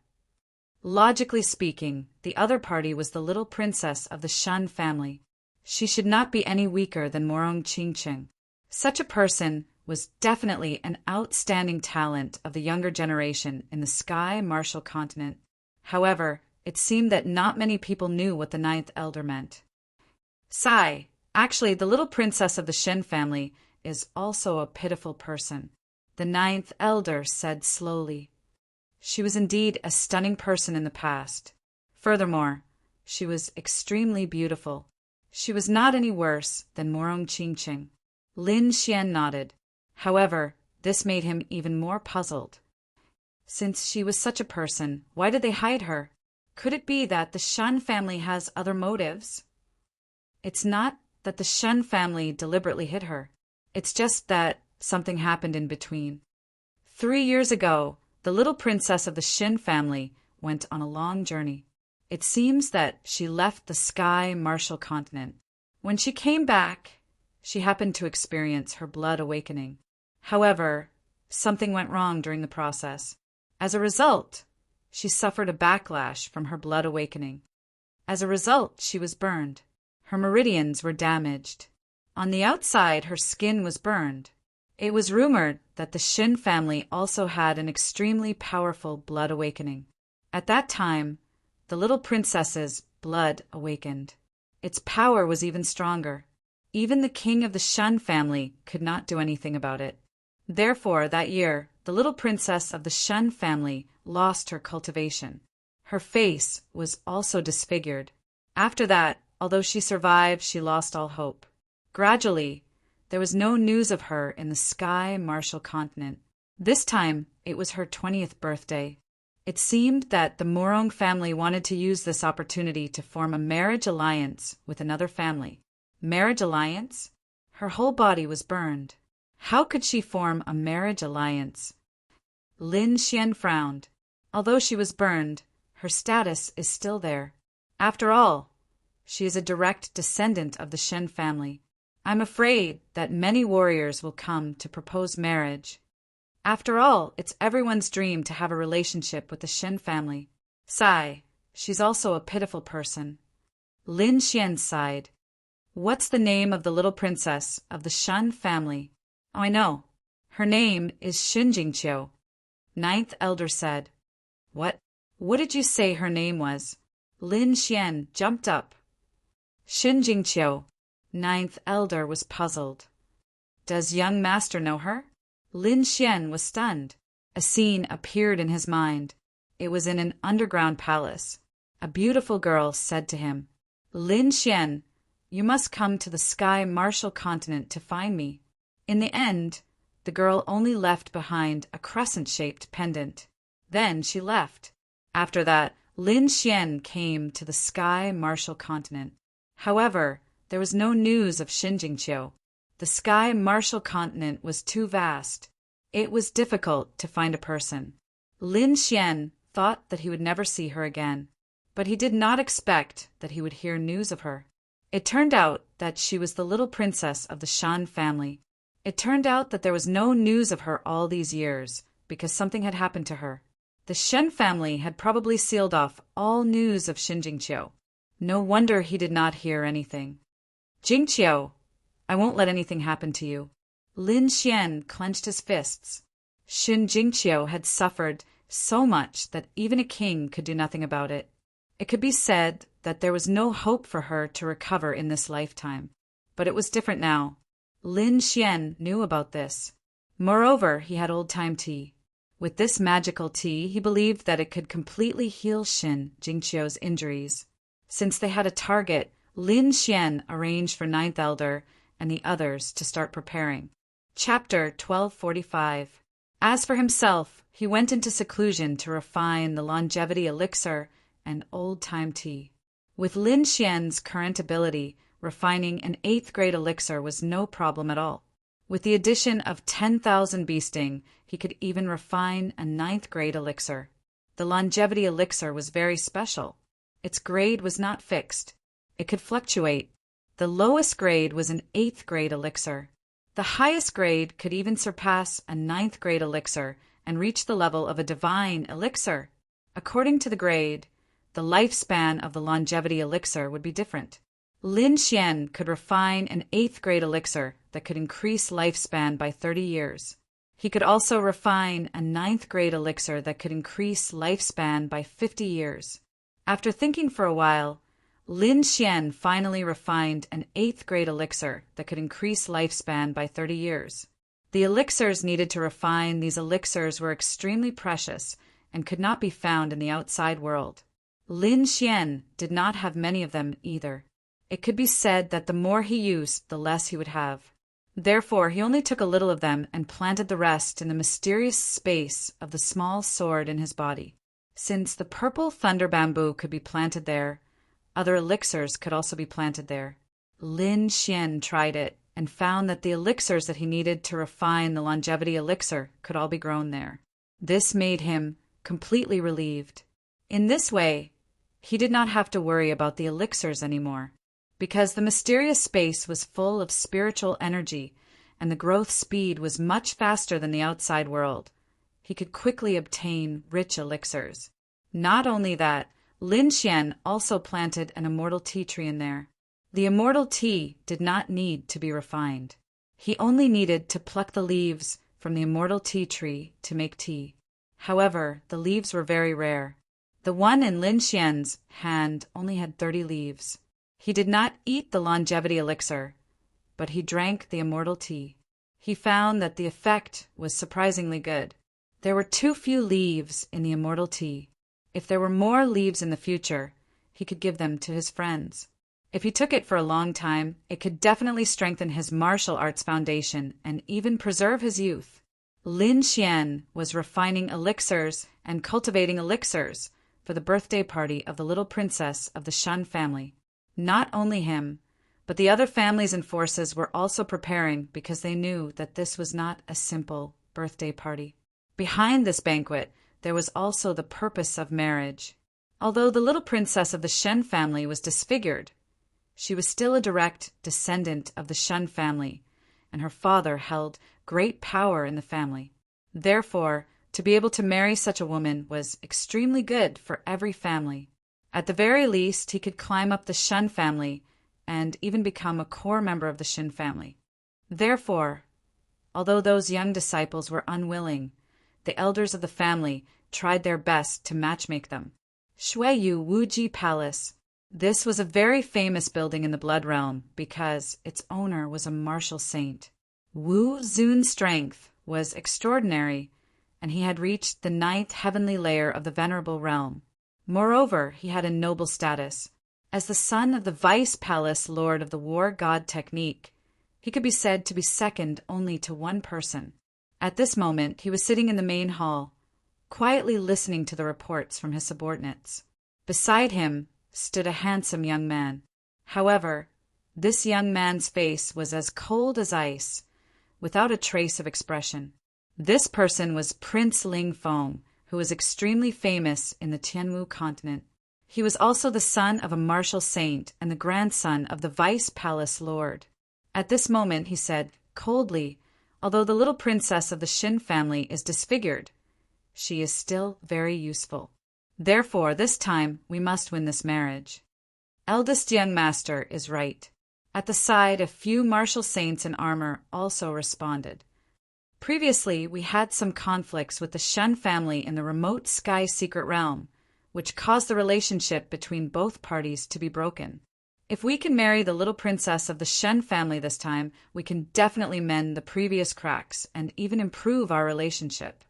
Logically speaking, the other party was the little princess of the Shan family. She should not be any weaker than Morong Qingqing. Such a person was definitely an outstanding talent of the younger generation in the sky martial continent. However, it seemed that not many people knew what the ninth elder meant. Sigh. Actually, the little princess of the Shen family is also a pitiful person, the ninth elder said slowly. She was indeed a stunning person in the past. Furthermore, she was extremely beautiful. She was not any worse than Morong Qingqing. Lin Xian nodded. However, this made him even more puzzled. Since she was such a person, why did they hide her? Could it be that the Shun family has other motives? It's not that the Shun family deliberately hit her. It's just that something happened in between. 3 years ago, the little princess of the Shin family went on a long journey. It seems that she left the Sky Martial continent. When she came back, she happened to experience her blood awakening. However, something went wrong during the process. As a result, she suffered a backlash from her blood awakening. As a result, she was burned. Her meridians were damaged. On the outside, her skin was burned. It was rumored that the Shin family also had an extremely powerful blood awakening. At that time, the little princess's blood awakened. Its power was even stronger. Even the king of the Shun family could not do anything about it. Therefore, that year, the little princess of the Shun family lost her cultivation. Her face was also disfigured. After that, although she survived, she lost all hope. Gradually, there was no news of her in the Sky Martial continent. This time, it was her 20th birthday. It seemed that the Morong family wanted to use this opportunity to form a marriage alliance with another family. Marriage alliance? Her whole body was burned. How could she form a marriage alliance? Lin Xian frowned. Although she was burned, her status is still there. After all, she is a direct descendant of the Shen family. I'm afraid that many warriors will come to propose marriage. After all, it's everyone's dream to have a relationship with the Shen family. Sigh, she's also a pitiful person. Lin Xian sighed. What's the name of the little princess of the Shun family? Oh, I know. Her name is Shinjingqiu. Ninth elder said. What? What did you say her name was? Lin Xian jumped up. Shinjingqiu. Ninth elder was puzzled. Does young master know her? Lin Xian was stunned. A scene appeared in his mind. It was in an underground palace. A beautiful girl said to him, Lin Xian, you must come to the Sky Martial continent to find me. In the end, the girl only left behind a crescent-shaped pendant. Then she left. After that, Lin Xian came to the Sky Martial continent. However, there was no news of Shinjingqiu. The Sky Martial continent was too vast. It was difficult to find a person. Lin Xian thought that he would never see her again, but he did not expect that he would hear news of her. It turned out that she was the little princess of the Shan family. It turned out that there was no news of her all these years, because something had happened to her. The Shen family had probably sealed off all news of Shinjingqiu. No wonder he did not hear anything. Jingqiu, I won't let anything happen to you. Lin Xian clenched his fists. Shinjingqiu had suffered so much that even a king could do nothing about it. It could be said that there was no hope for her to recover in this lifetime. But it was different now. Lin Xian knew about this. Moreover, he had old-time tea. With this magical tea, he believed that it could completely heal Shinjingqiu's injuries. Since they had a target, Lin Xian arranged for Ninth Elder and the others to start preparing. Chapter 1245. As for himself, he went into seclusion to refine the longevity elixir and old-time tea. With Lin Xian's current ability, refining an 8th grade elixir was no problem at all. With the addition of 10,000 beasting, he could even refine a 9th grade elixir. The longevity elixir was very special. Its grade was not fixed. It could fluctuate. The lowest grade was an 8th grade elixir. The highest grade could even surpass a 9th grade elixir and reach the level of a divine elixir. According to the grade, the lifespan of the longevity elixir would be different. Lin Xian could refine an 8th grade elixir that could increase lifespan by 30 years. He could also refine a 9th grade elixir that could increase lifespan by 50 years. After thinking for a while, Lin Xian finally refined an 8th grade elixir that could increase lifespan by 30 years. The elixirs needed to refine these elixirs were extremely precious and could not be found in the outside world. Lin Xian did not have many of them either. It could be said that the more he used, the less he would have. Therefore, he only took a little of them and planted the rest in the mysterious space of the small sword in his body. Since the purple thunder bamboo could be planted there, other elixirs could also be planted there. Lin Xian tried it and found that the elixirs that he needed to refine the longevity elixir could all be grown there. This made him completely relieved. In this way, he did not have to worry about the elixirs anymore, because the mysterious space was full of spiritual energy and the growth speed was much faster than the outside world. He could quickly obtain rich elixirs. Not only that, Lin Xian also planted an immortal tea tree in there. The immortal tea did not need to be refined. He only needed to pluck the leaves from the immortal tea tree to make tea. However, the leaves were very rare. The one in Lin Xian's hand only had 30 leaves. He did not eat the longevity elixir, but he drank the immortal tea. He found that the effect was surprisingly good. There were too few leaves in the immortal tea. If there were more leaves in the future, he could give them to his friends. If he took it for a long time, it could definitely strengthen his martial arts foundation and even preserve his youth. Lin Xian was refining elixirs and cultivating elixirs for the birthday party of the little princess of the Shen family. Not only him, but the other families and forces were also preparing because they knew that this was not a simple birthday party. Behind this banquet, there was also the purpose of marriage. Although the little princess of the Shen family was disfigured, she was still a direct descendant of the Shen family, and her father held great power in the family. Therefore, to be able to marry such a woman was extremely good for every family. At the very least, he could climb up the Shen family and even become a core member of the Shen family. Therefore, although those young disciples were unwilling, the elders of the family tried their best to matchmake them. Shuiyu Wuji Palace. This was a very famous building in the Blood Realm because its owner was a martial saint. Wu Zun's strength was extraordinary, and he had reached the 9th heavenly layer of the Venerable Realm. Moreover, he had a noble status. As the son of the Vice Palace Lord of the War God Technique, he could be said to be second only to one person. At this moment, he was sitting in the main hall, quietly listening to the reports from his subordinates. Beside him stood a handsome young man. However, this young man's face was as cold as ice, without a trace of expression. This person was Prince Ling Feng, who was extremely famous in the Tianwu continent. He was also the son of a martial saint and the grandson of the Vice Palace Lord. At this moment, he said, coldly, although the little princess of the Shen family is disfigured, she is still very useful. Therefore, this time, we must win this marriage. Eldest young master is right. At the side, a few martial saints in armor also responded. Previously, we had some conflicts with the Shen family in the remote sky secret realm, which caused the relationship between both parties to be broken. If we can marry the little princess of the Shen family this time, we can definitely mend the previous cracks and even improve our relationship.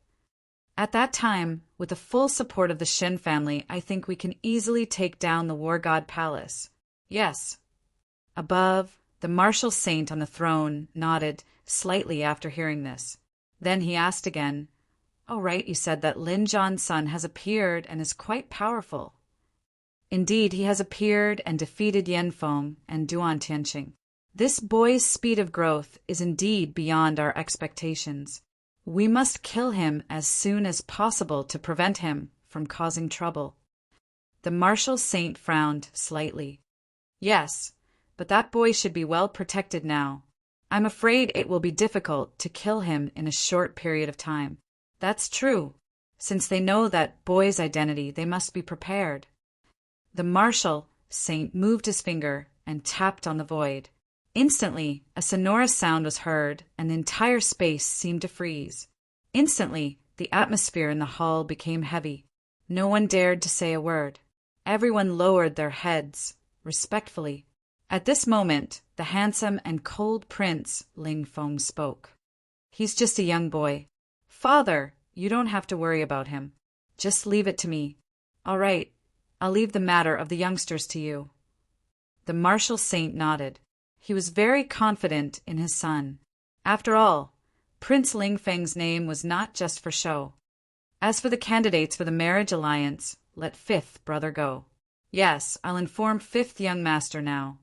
At that time, with the full support of the Shen family, I think we can easily take down the War God Palace. Yes. Above, the martial saint on the throne nodded slightly after hearing this. Then he asked again, "Oh, right, you said that Lin Zhan's son has appeared and is quite powerful." Indeed, he has appeared and defeated Yan Feng and Duan Tianqing. This boy's speed of growth is indeed beyond our expectations. We must kill him as soon as possible to prevent him from causing trouble. The martial saint frowned slightly. Yes, but that boy should be well protected now. I'm afraid it will be difficult to kill him in a short period of time. That's true. Since they know that boy's identity, they must be prepared. The martial saint moved his finger and tapped on the void. Instantly, a sonorous sound was heard, and the entire space seemed to freeze. Instantly, the atmosphere in the hall became heavy. No one dared to say a word. Everyone lowered their heads, respectfully. At this moment, the handsome and cold prince, Ling Feng, spoke. "He's just a young boy. Father, you don't have to worry about him. Just leave it to me." "All right. I'll leave the matter of the youngsters to you." The martial saint nodded. He was very confident in his son. After all, Prince Ling Feng's name was not just for show. As for the candidates for the marriage alliance, let fifth brother go. Yes, I'll inform fifth young master now.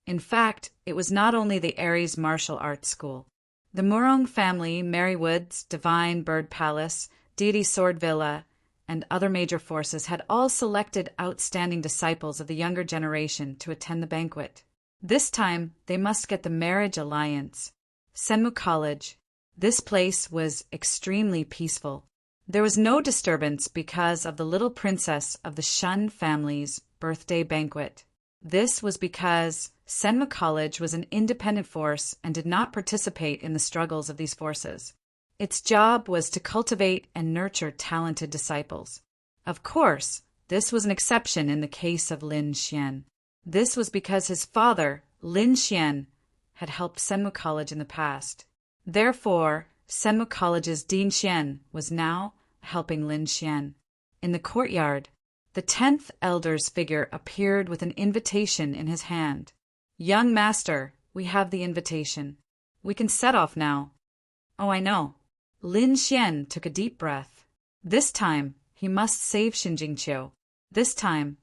In fact, it was not only the Ares martial arts school. The Murong family, Merrywoods, Divine Bird Palace, Deity Sword Villa, and other major forces had all selected outstanding disciples of the younger generation to attend the banquet. This time, they must get the marriage alliance. Senmu College. This place was extremely peaceful. There was no disturbance because of the little princess of the Shun family's birthday banquet. This was because Senmu College was an independent force and did not participate in the struggles of these forces. Its job was to cultivate and nurture talented disciples. Of course, this was an exception in the case of Lin Xian. This was because his father, Lin Xian, had helped Senmu College in the past. Therefore, Senmu College's Dean Xian was now helping Lin Xian. In the courtyard, the 10th elder's figure appeared with an invitation in his hand. Young master, we have the invitation. We can set off now. Oh, I know. Lin Xian took a deep breath. This time, he must save Xinjingqiu. This time,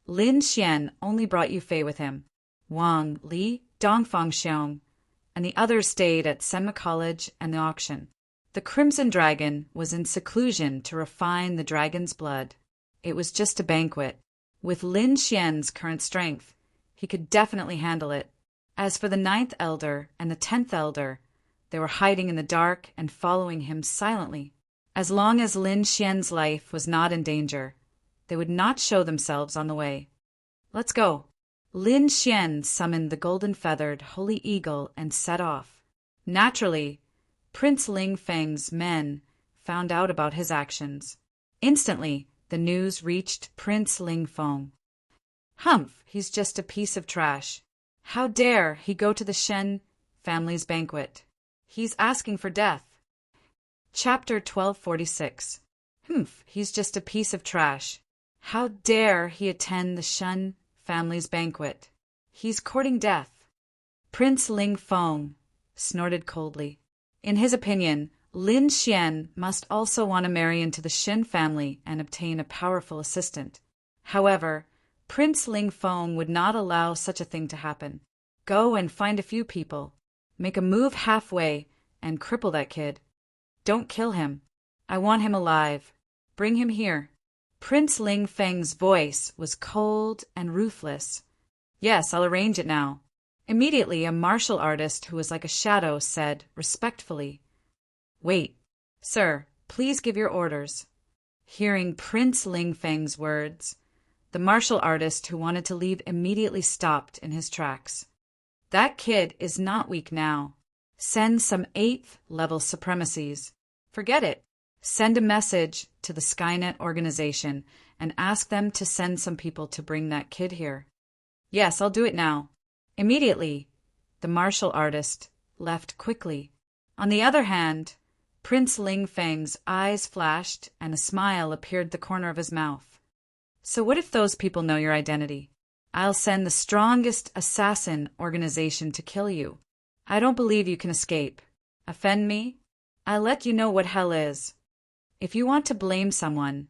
Lin Xian only brought Yu Fei with him. Wang, Li, Dongfang Xiong, and the others stayed at Senmu College and the auction. The Crimson Dragon was in seclusion to refine the dragon's blood. It was just a banquet. With Lin Xian's current strength, he could definitely handle it. As for the 9th elder and the 10th elder, they were hiding in the dark and following him silently. As long as Lin Xian's life was not in danger, they would not show themselves on the way. Let's go. Lin Xian summoned the golden-feathered holy eagle and set off. Naturally, Prince Ling Feng's men found out about his actions. Instantly, the news reached Prince Ling Feng. Humph, he's just a piece of trash. How dare he go to the Shen family's banquet? He's asking for death. Chapter 1246. Humph, he's just a piece of trash. How dare he attend the Shen family's banquet? He's courting death. Prince Ling Feng snorted coldly. In his opinion, Lin Xian must also want to marry into the Shen family and obtain a powerful assistant. However, Prince Ling Feng would not allow such a thing to happen. Go and find a few people. Make a move halfway and cripple that kid. Don't kill him. I want him alive. Bring him here. Prince Ling Feng's voice was cold and ruthless. Yes, I'll arrange it now. Immediately, a martial artist who was like a shadow said, respectfully, Wait, sir, please give your orders. Hearing Prince Ling Feng's words, the martial artist who wanted to leave immediately stopped in his tracks. That kid is not weak now. Send some 8th level supremacies. Forget it. Send a message to the Skynet organization and ask them to send some people to bring that kid here. Yes, I'll do it now. Immediately, the martial artist left quickly. On the other hand, Prince Ling Feng's eyes flashed and a smile appeared at the corner of his mouth. So what if those people know your identity? I'll send the strongest assassin organization to kill you. I don't believe you can escape. Offend me? I'll let you know what hell is. If you want to blame someone,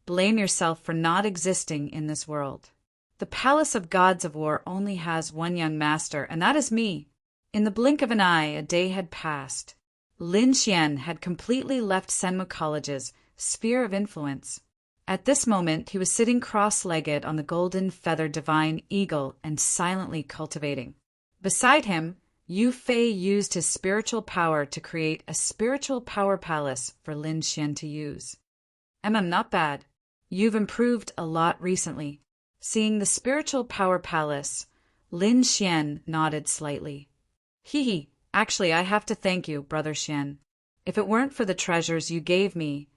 blame yourself for not existing in this world. The Palace of Gods of War only has one young master, and that is me. In the blink of an eye, a day had passed. Lin Xian had completely left Senmu College's sphere of influence. At this moment, he was sitting cross-legged on the golden-feathered divine eagle and silently cultivating. Beside him, Yu Fei used his spiritual power to create a spiritual power palace for Lin Xian to use. Not bad. You've improved a lot recently. Seeing the spiritual power palace, Lin Xian nodded slightly. Hee. Actually, I have to thank you, Brother Xian. If it weren't for the treasures you gave me,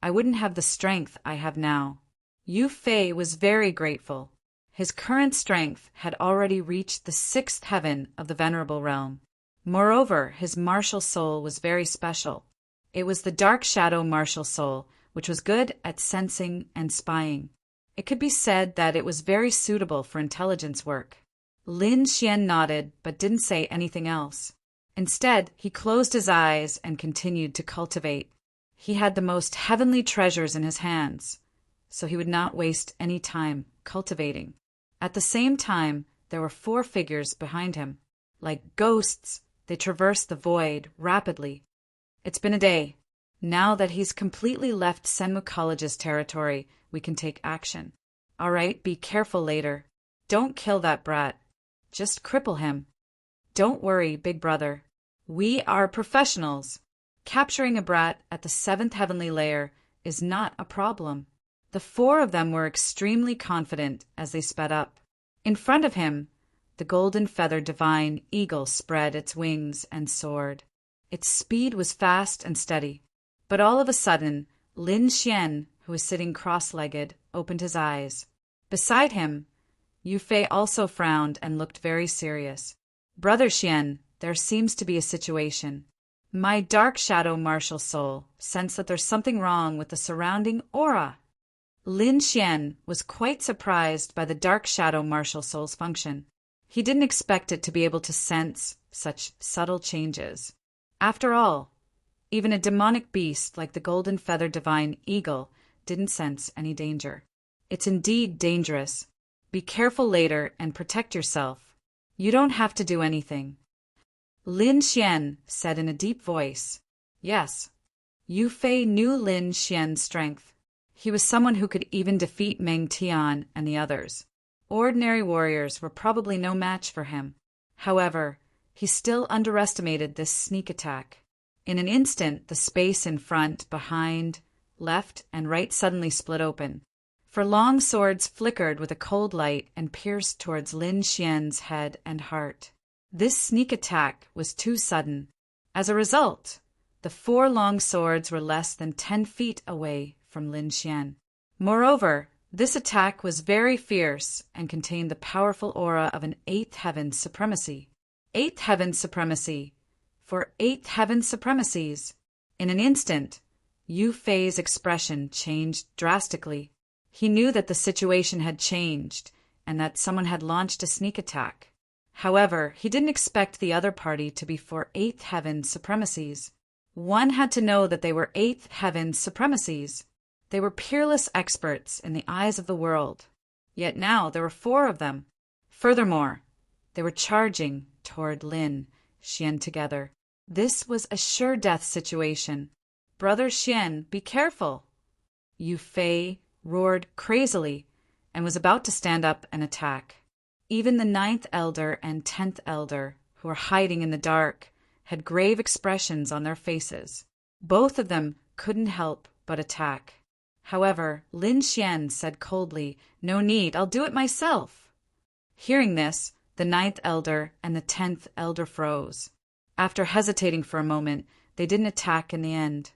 I wouldn't have the strength I have now. Yu Fei was very grateful. His current strength had already reached the 6th heaven of the Venerable Realm. Moreover, his martial soul was very special. It was the Dark Shadow martial soul, which was good at sensing and spying. It could be said that it was very suitable for intelligence work. Lin Xian nodded, but didn't say anything else. Instead, he closed his eyes and continued to cultivate. He had the most heavenly treasures in his hands, so he would not waste any time cultivating. At the same time, there were 4 figures behind him. Like ghosts, they traversed the void rapidly. It's been a day. Now that he's completely left Senmu College's territory, we can take action. All right, be careful later. Don't kill that brat. Just cripple him. Don't worry, big brother. We are professionals. Capturing a brat at the 7th heavenly layer is not a problem. The 4 of them were extremely confident as they sped up. In front of him, the golden-feathered divine eagle spread its wings and soared. Its speed was fast and steady. But all of a sudden, Lin Xian, who was sitting cross-legged, opened his eyes. Beside him, Yu Fei also frowned and looked very serious. Brother Xian, there seems to be a situation. My dark shadow martial soul sensed that there's something wrong with the surrounding aura. Lin Xian was quite surprised by the dark shadow martial soul's function. He didn't expect it to be able to sense such subtle changes. After all, even a demonic beast like the golden-feathered divine eagle didn't sense any danger. It's indeed dangerous. Be careful later and protect yourself. You don't have to do anything. Lin Xian said in a deep voice. Yes. Yu Fei knew Lin Xian's strength. He was someone who could even defeat Meng Tian and the others. Ordinary warriors were probably no match for him. However, he still underestimated this sneak attack. In an instant, the space in front, behind, left, and right suddenly split open. For long swords flickered with a cold light and pierced towards Lin Xian's head and heart. This sneak attack was too sudden. As a result, the 4 long swords were less than 10 feet away from Lin Xian. Moreover, this attack was very fierce and contained the powerful aura of an 8th heaven supremacy. 8th heaven supremacy. For 8th heaven supremacies. In an instant, Yu Fei's expression changed drastically. He knew that the situation had changed and that someone had launched a sneak attack. However, he didn't expect the other party to be for 8th heaven supremacies. One had to know that they were 8th heaven supremacies. They were peerless experts in the eyes of the world. Yet now there were 4 of them. Furthermore, they were charging toward Lin Xian together. This was a sure death situation. Brother Xian, be careful. Yu Fei roared crazily and was about to stand up and attack. Even the 9th elder and 10th elder, who were hiding in the dark, had grave expressions on their faces. Both of them couldn't help but attack. However, Lin Xian said coldly, "No need, I'll do it myself." Hearing this, the 9th elder and the 10th elder froze. After hesitating for a moment, they didn't attack in the end.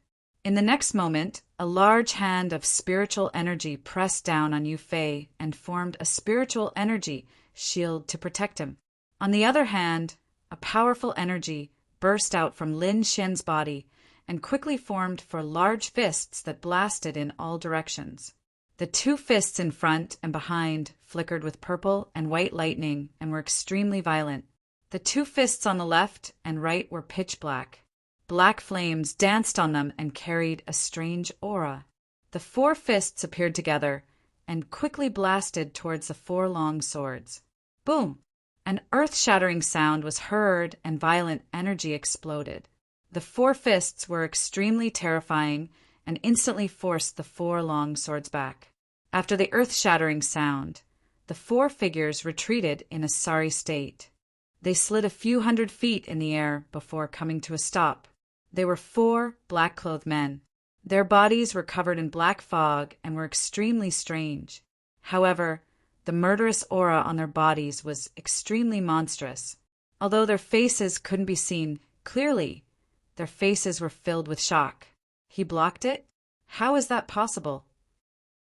In the next moment, a large hand of spiritual energy pressed down on Yu Fei and formed a spiritual energy shield to protect him. On the other hand, a powerful energy burst out from Lin Xian's body and quickly formed 4 large fists that blasted in all directions. The 2 fists in front and behind flickered with purple and white lightning and were extremely violent. The 2 fists on the left and right were pitch black. Black flames danced on them and carried a strange aura. The 4 fists appeared together and quickly blasted towards the 4 long swords. Boom! An earth-shattering sound was heard and violent energy exploded. The 4 fists were extremely terrifying and instantly forced the 4 long swords back. After the earth-shattering sound, the 4 figures retreated in a sorry state. They slid a few hundred feet in the air before coming to a stop. They were 4 black-clothed men. Their bodies were covered in black fog and were extremely strange. However, the murderous aura on their bodies was extremely monstrous. Although their faces couldn't be seen clearly, their faces were filled with shock. He blocked it? How is that possible?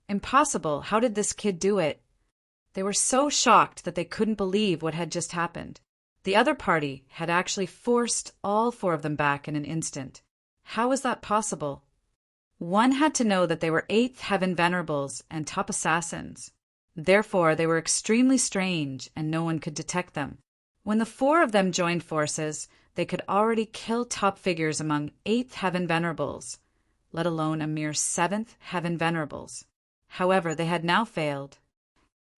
Impossible. How did this kid do it? They were so shocked that they couldn't believe what had just happened. The other party had actually forced all 4 of them back in an instant. How was that possible? One had to know that they were 8th heaven venerables and top assassins. Therefore, they were extremely strange and no one could detect them. When the 4 of them joined forces, they could already kill top figures among 8th heaven venerables. let alone a mere 7th heaven venerables. However, they had now failed.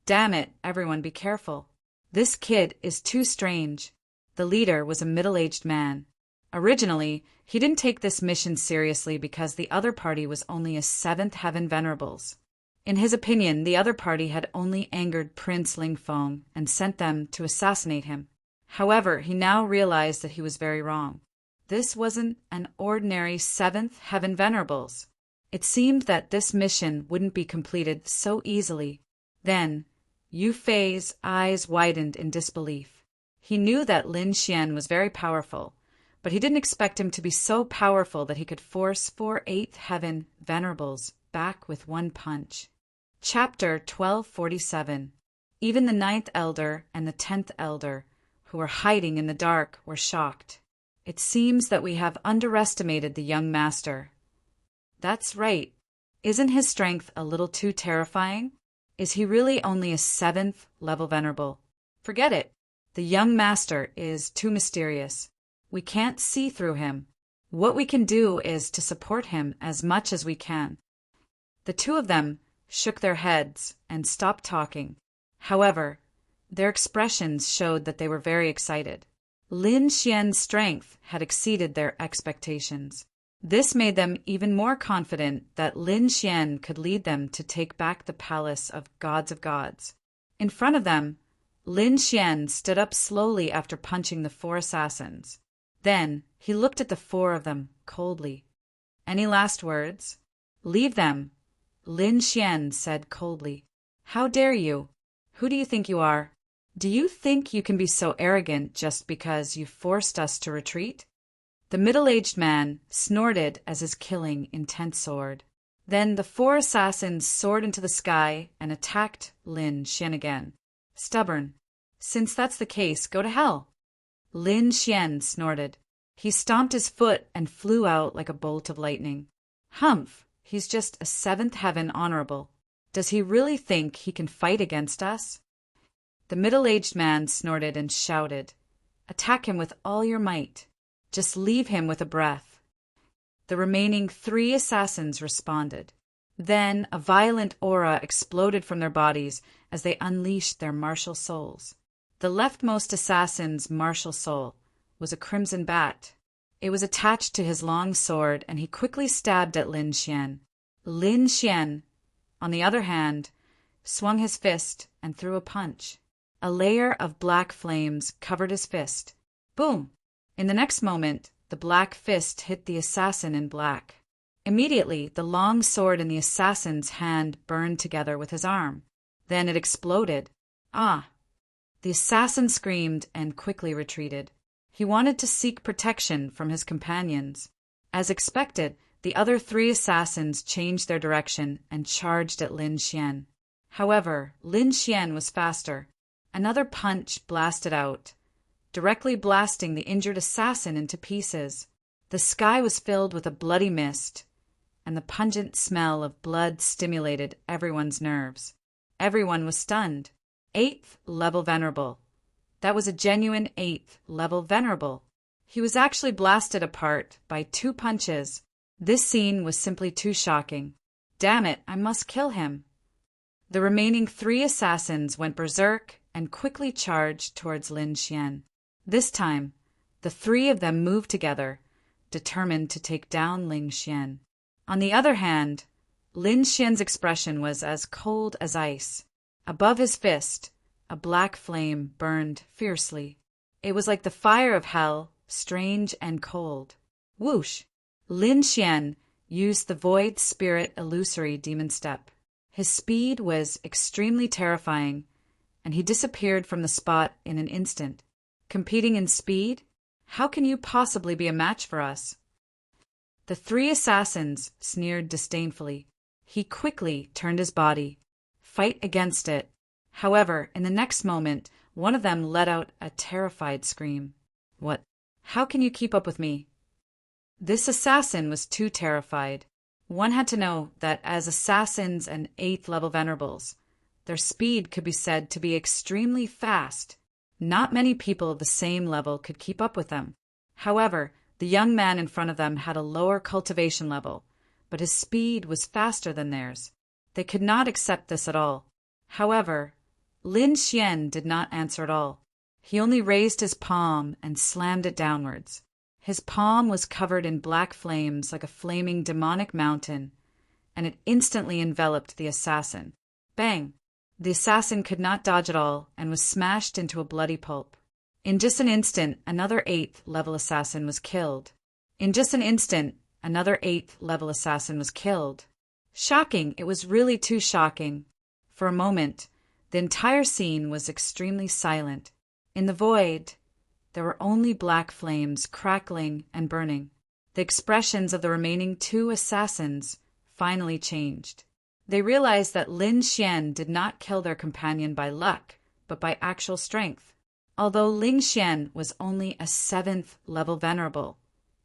Damn it, everyone be careful. This kid is too strange. The leader was a middle-aged man. Originally, he didn't take this mission seriously because the other party was only a 7th heaven venerables. In his opinion, the other party had only angered Prince Lingfeng and sent them to assassinate him. However, he now realized that he was very wrong. This wasn't an ordinary 7th heaven venerables. It seemed that this mission wouldn't be completed so easily. Then, Yu Fei's eyes widened in disbelief. He knew that Lin Xian was very powerful, but he didn't expect him to be so powerful that he could force 4 8th heaven venerables back with one punch. Chapter 1247. Even the 9th elder and the 10th elder, who were hiding in the dark, were shocked. It seems that we have underestimated the young master. That's right. Isn't his strength a little too terrifying? Is he really only a 7th level venerable? Forget it. The young master is too mysterious. We can't see through him. What we can do is to support him as much as we can. The two of them shook their heads and stopped talking. However, their expressions showed that they were very excited. Lin Xian's strength had exceeded their expectations. This made them even more confident that Lin Xian could lead them to take back the palace of gods. In front of them, Lin Xian stood up slowly after punching the 4 assassins. Then he looked at the 4 of them coldly. Any last words? Leave them, Lin Xian said coldly. How dare you? Who do you think you are? Do you think you can be so arrogant just because you forced us to retreat? The middle-aged man snorted as his killing intent soared. Then the 4 assassins soared into the sky and attacked Lin Xian again. Stubborn. Since that's the case, go to hell. Lin Xian snorted. He stomped his foot and flew out like a bolt of lightning. Humph, he's just a 7th heaven honorable. Does he really think he can fight against us? The middle-aged man snorted and shouted, Attack him with all your might. Just leave him with a breath. The remaining 3 assassins responded. Then a violent aura exploded from their bodies as they unleashed their martial souls. The leftmost assassin's martial soul was a crimson bat. It was attached to his long sword, and he quickly stabbed at Lin Xian. Lin Xian, on the other hand, swung his fist and threw a punch. A layer of black flames covered his fist. Boom! In the next moment, the black fist hit the assassin in black. Immediately, the long sword in the assassin's hand burned together with his arm. Then it exploded. Ah! The assassin screamed and quickly retreated. He wanted to seek protection from his companions. As expected, the other 3 assassins changed their direction and charged at Lin Xian. However, Lin Xian was faster. Another punch blasted out, directly blasting the injured assassin into pieces. The sky was filled with a bloody mist, and the pungent smell of blood stimulated everyone's nerves. Everyone was stunned. 8th level venerable. That was a genuine 8th level venerable. He was actually blasted apart by 2 punches. This scene was simply too shocking. Damn it, I must kill him. The remaining 3 assassins went berserk and quickly charged towards Lin Xian. This time, the 3 of them moved together, determined to take down Lin Xian. On the other hand, Lin Xian's expression was as cold as ice. Above his fist, a black flame burned fiercely. It was like the fire of hell, strange and cold. Whoosh! Lin Xian used the Void Spirit Illusory Demon Step. His speed was extremely terrifying, and he disappeared from the spot in an instant. Competing in speed? How can you possibly be a match for us? The 3 assassins sneered disdainfully. He quickly turned his body. Fight against it. However, in the next moment, one of them let out a terrified scream. What? How can you keep up with me? This assassin was too terrified. One had to know that as assassins and 8th level venerables, their speed could be said to be extremely fast. Not many people of the same level could keep up with them. However, the young man in front of them had a lower cultivation level, but his speed was faster than theirs. They could not accept this at all. However, Lin Xian did not answer at all. He only raised his palm and slammed it downwards. His palm was covered in black flames like a flaming demonic mountain, and it instantly enveloped the assassin. Bang! The assassin could not dodge at all and was smashed into a bloody pulp. In just an instant, another 8th level assassin was killed. Shocking! It was really too shocking. For a moment, the entire scene was extremely silent. In the void, there were only black flames crackling and burning. The expressions of the remaining 2 assassins finally changed. They realized that Lin Xian did not kill their companion by luck, but by actual strength. Although Ling Xian was only a 7th level venerable,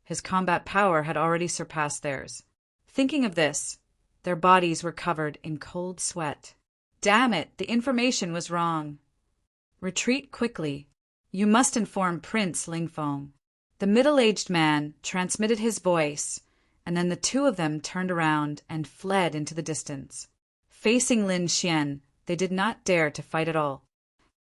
his combat power had already surpassed theirs. Thinking of this, their bodies were covered in cold sweat. Damn it, the information was wrong. Retreat quickly. You must inform Prince Lingfeng. The middle-aged man transmitted his voice, and then the 2 of them turned around and fled into the distance. Facing Lin Xian, they did not dare to fight at all.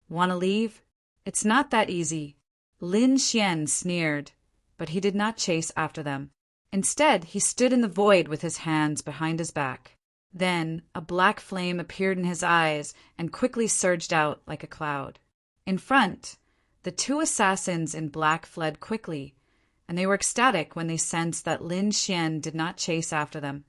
Want to leave? It's not that easy. Lin Xian sneered, but he did not chase after them. Instead, he stood in the void with his hands behind his back. Then a black flame appeared in his eyes and quickly surged out like a cloud. In front, the 2 assassins in black fled quickly, and they were ecstatic when they sensed that Lin Xian did not chase after them.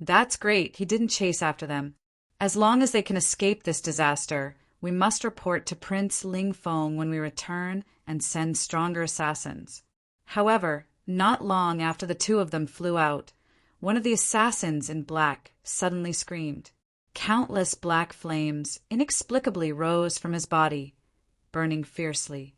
That's great, he didn't chase after them. As long as they can escape this disaster, we must report to Prince Lingfeng when we return and send stronger assassins. However, not long after the 2 of them flew out, one of the assassins in black suddenly screamed. Countless black flames inexplicably rose from his body, burning fiercely.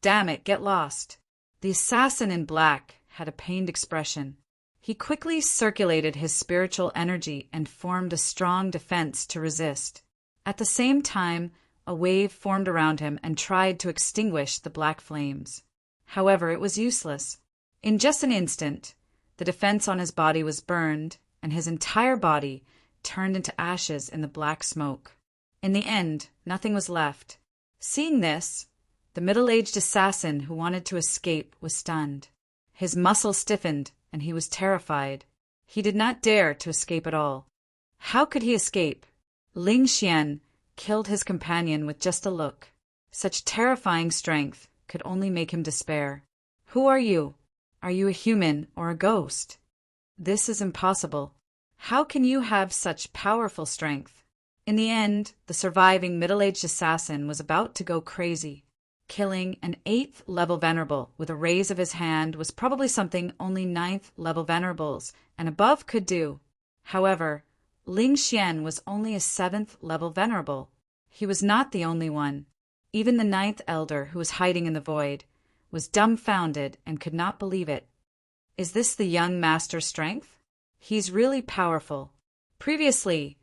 Damn it, get lost. The assassin in black had a pained expression. He quickly circulated his spiritual energy and formed a strong defense to resist. At the same time, a wave formed around him and tried to extinguish the black flames. However, it was useless. In just an instant, the defense on his body was burned, and his entire body turned into ashes in the black smoke. In the end, nothing was left. Seeing this, the middle-aged assassin who wanted to escape was stunned. His muscles stiffened, and he was terrified. He did not dare to escape at all. How could he escape? Ling Xian killed his companion with just a look. Such terrifying strength could only make him despair. Who are you? Are you a human or a ghost? This is impossible. How can you have such powerful strength? In the end, the surviving middle-aged assassin was about to go crazy. Killing an 8th level venerable with a raise of his hand was probably something only 9th level venerables and above could do. However, Ling Xian was only a 7th level venerable. He was not the only one. Even the 9th elder, who was hiding in the void, was dumbfounded and could not believe it. Is this the young master's strength? He's really powerful. Previously,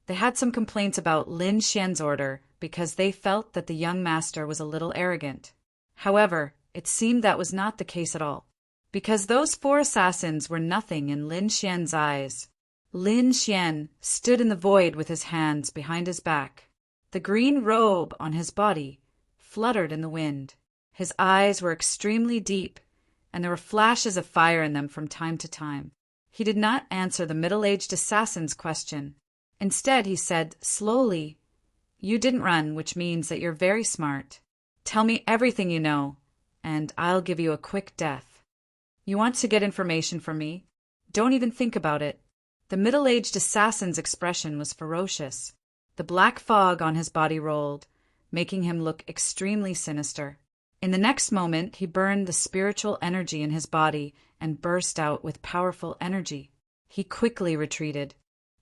they had some complaints about Lin Xian's order because they felt that the young master was a little arrogant. However, it seemed that was not the case at all. Because those 4 assassins were nothing in Lin Xian's eyes. Lin Xian stood in the void with his hands behind his back. The green robe on his body fluttered in the wind. His eyes were extremely deep, and there were flashes of fire in them from time to time. He did not answer the middle-aged assassin's question. Instead, he said slowly, "You didn't run, which means that you're very smart. Tell me everything you know, and I'll give you a quick death. You want to get information from me? Don't even think about it." The middle-aged assassin's expression was ferocious. The black fog on his body rolled, making him look extremely sinister. In the next moment, he burned the spiritual energy in his body and burst out with powerful energy. He quickly retreated.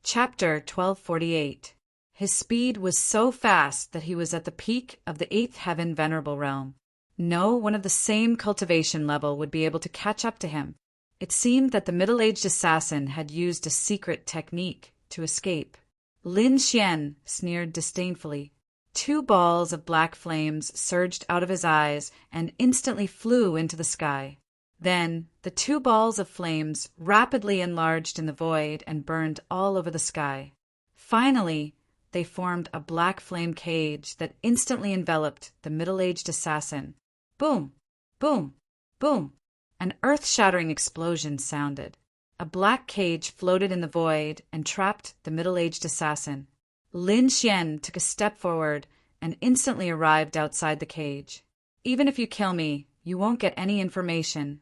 Chapter 1248. His speed was so fast that he was at the peak of the 8th heaven venerable realm. No one of the same cultivation level would be able to catch up to him. It seemed that the middle-aged assassin had used a secret technique to escape. Lin Xian sneered disdainfully. 2 balls of black flames surged out of his eyes and instantly flew into the sky. Then the two balls of flames rapidly enlarged in the void and burned all over the sky. Finally, they formed a black flame cage that instantly enveloped the middle-aged assassin. Boom! Boom! Boom! An earth-shattering explosion sounded. A black cage floated in the void and trapped the middle-aged assassin. Lin Xian took a step forward and instantly arrived outside the cage. Even if you kill me, you won't get any information.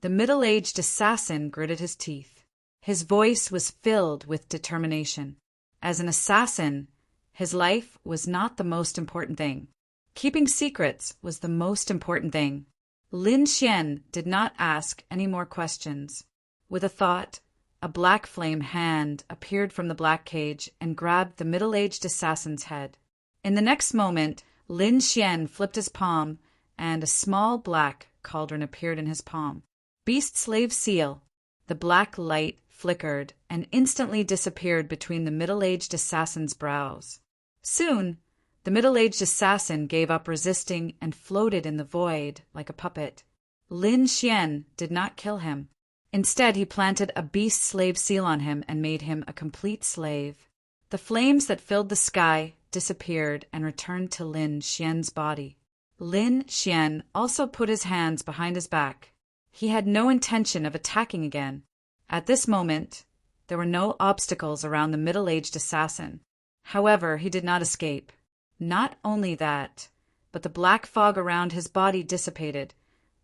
The middle-aged assassin gritted his teeth. His voice was filled with determination. As an assassin, his life was not the most important thing. Keeping secrets was the most important thing. Lin Xian did not ask any more questions. With a thought, a black flame hand appeared from the black cage and grabbed the middle-aged assassin's head. In the next moment, Lin Xian flipped his palm, and a small black cauldron appeared in his palm. Beast Slave Seal. The black light flickered and instantly disappeared between the middle-aged assassin's brows. Soon, the middle-aged assassin gave up resisting and floated in the void like a puppet. Lin Xian did not kill him. Instead, he planted a beast slave seal on him and made him a complete slave. The flames that filled the sky disappeared and returned to Lin Xian's body. Lin Xian also put his hands behind his back. He had no intention of attacking again. At this moment, there were no obstacles around the middle-aged assassin. However, he did not escape. Not only that, but the black fog around his body dissipated,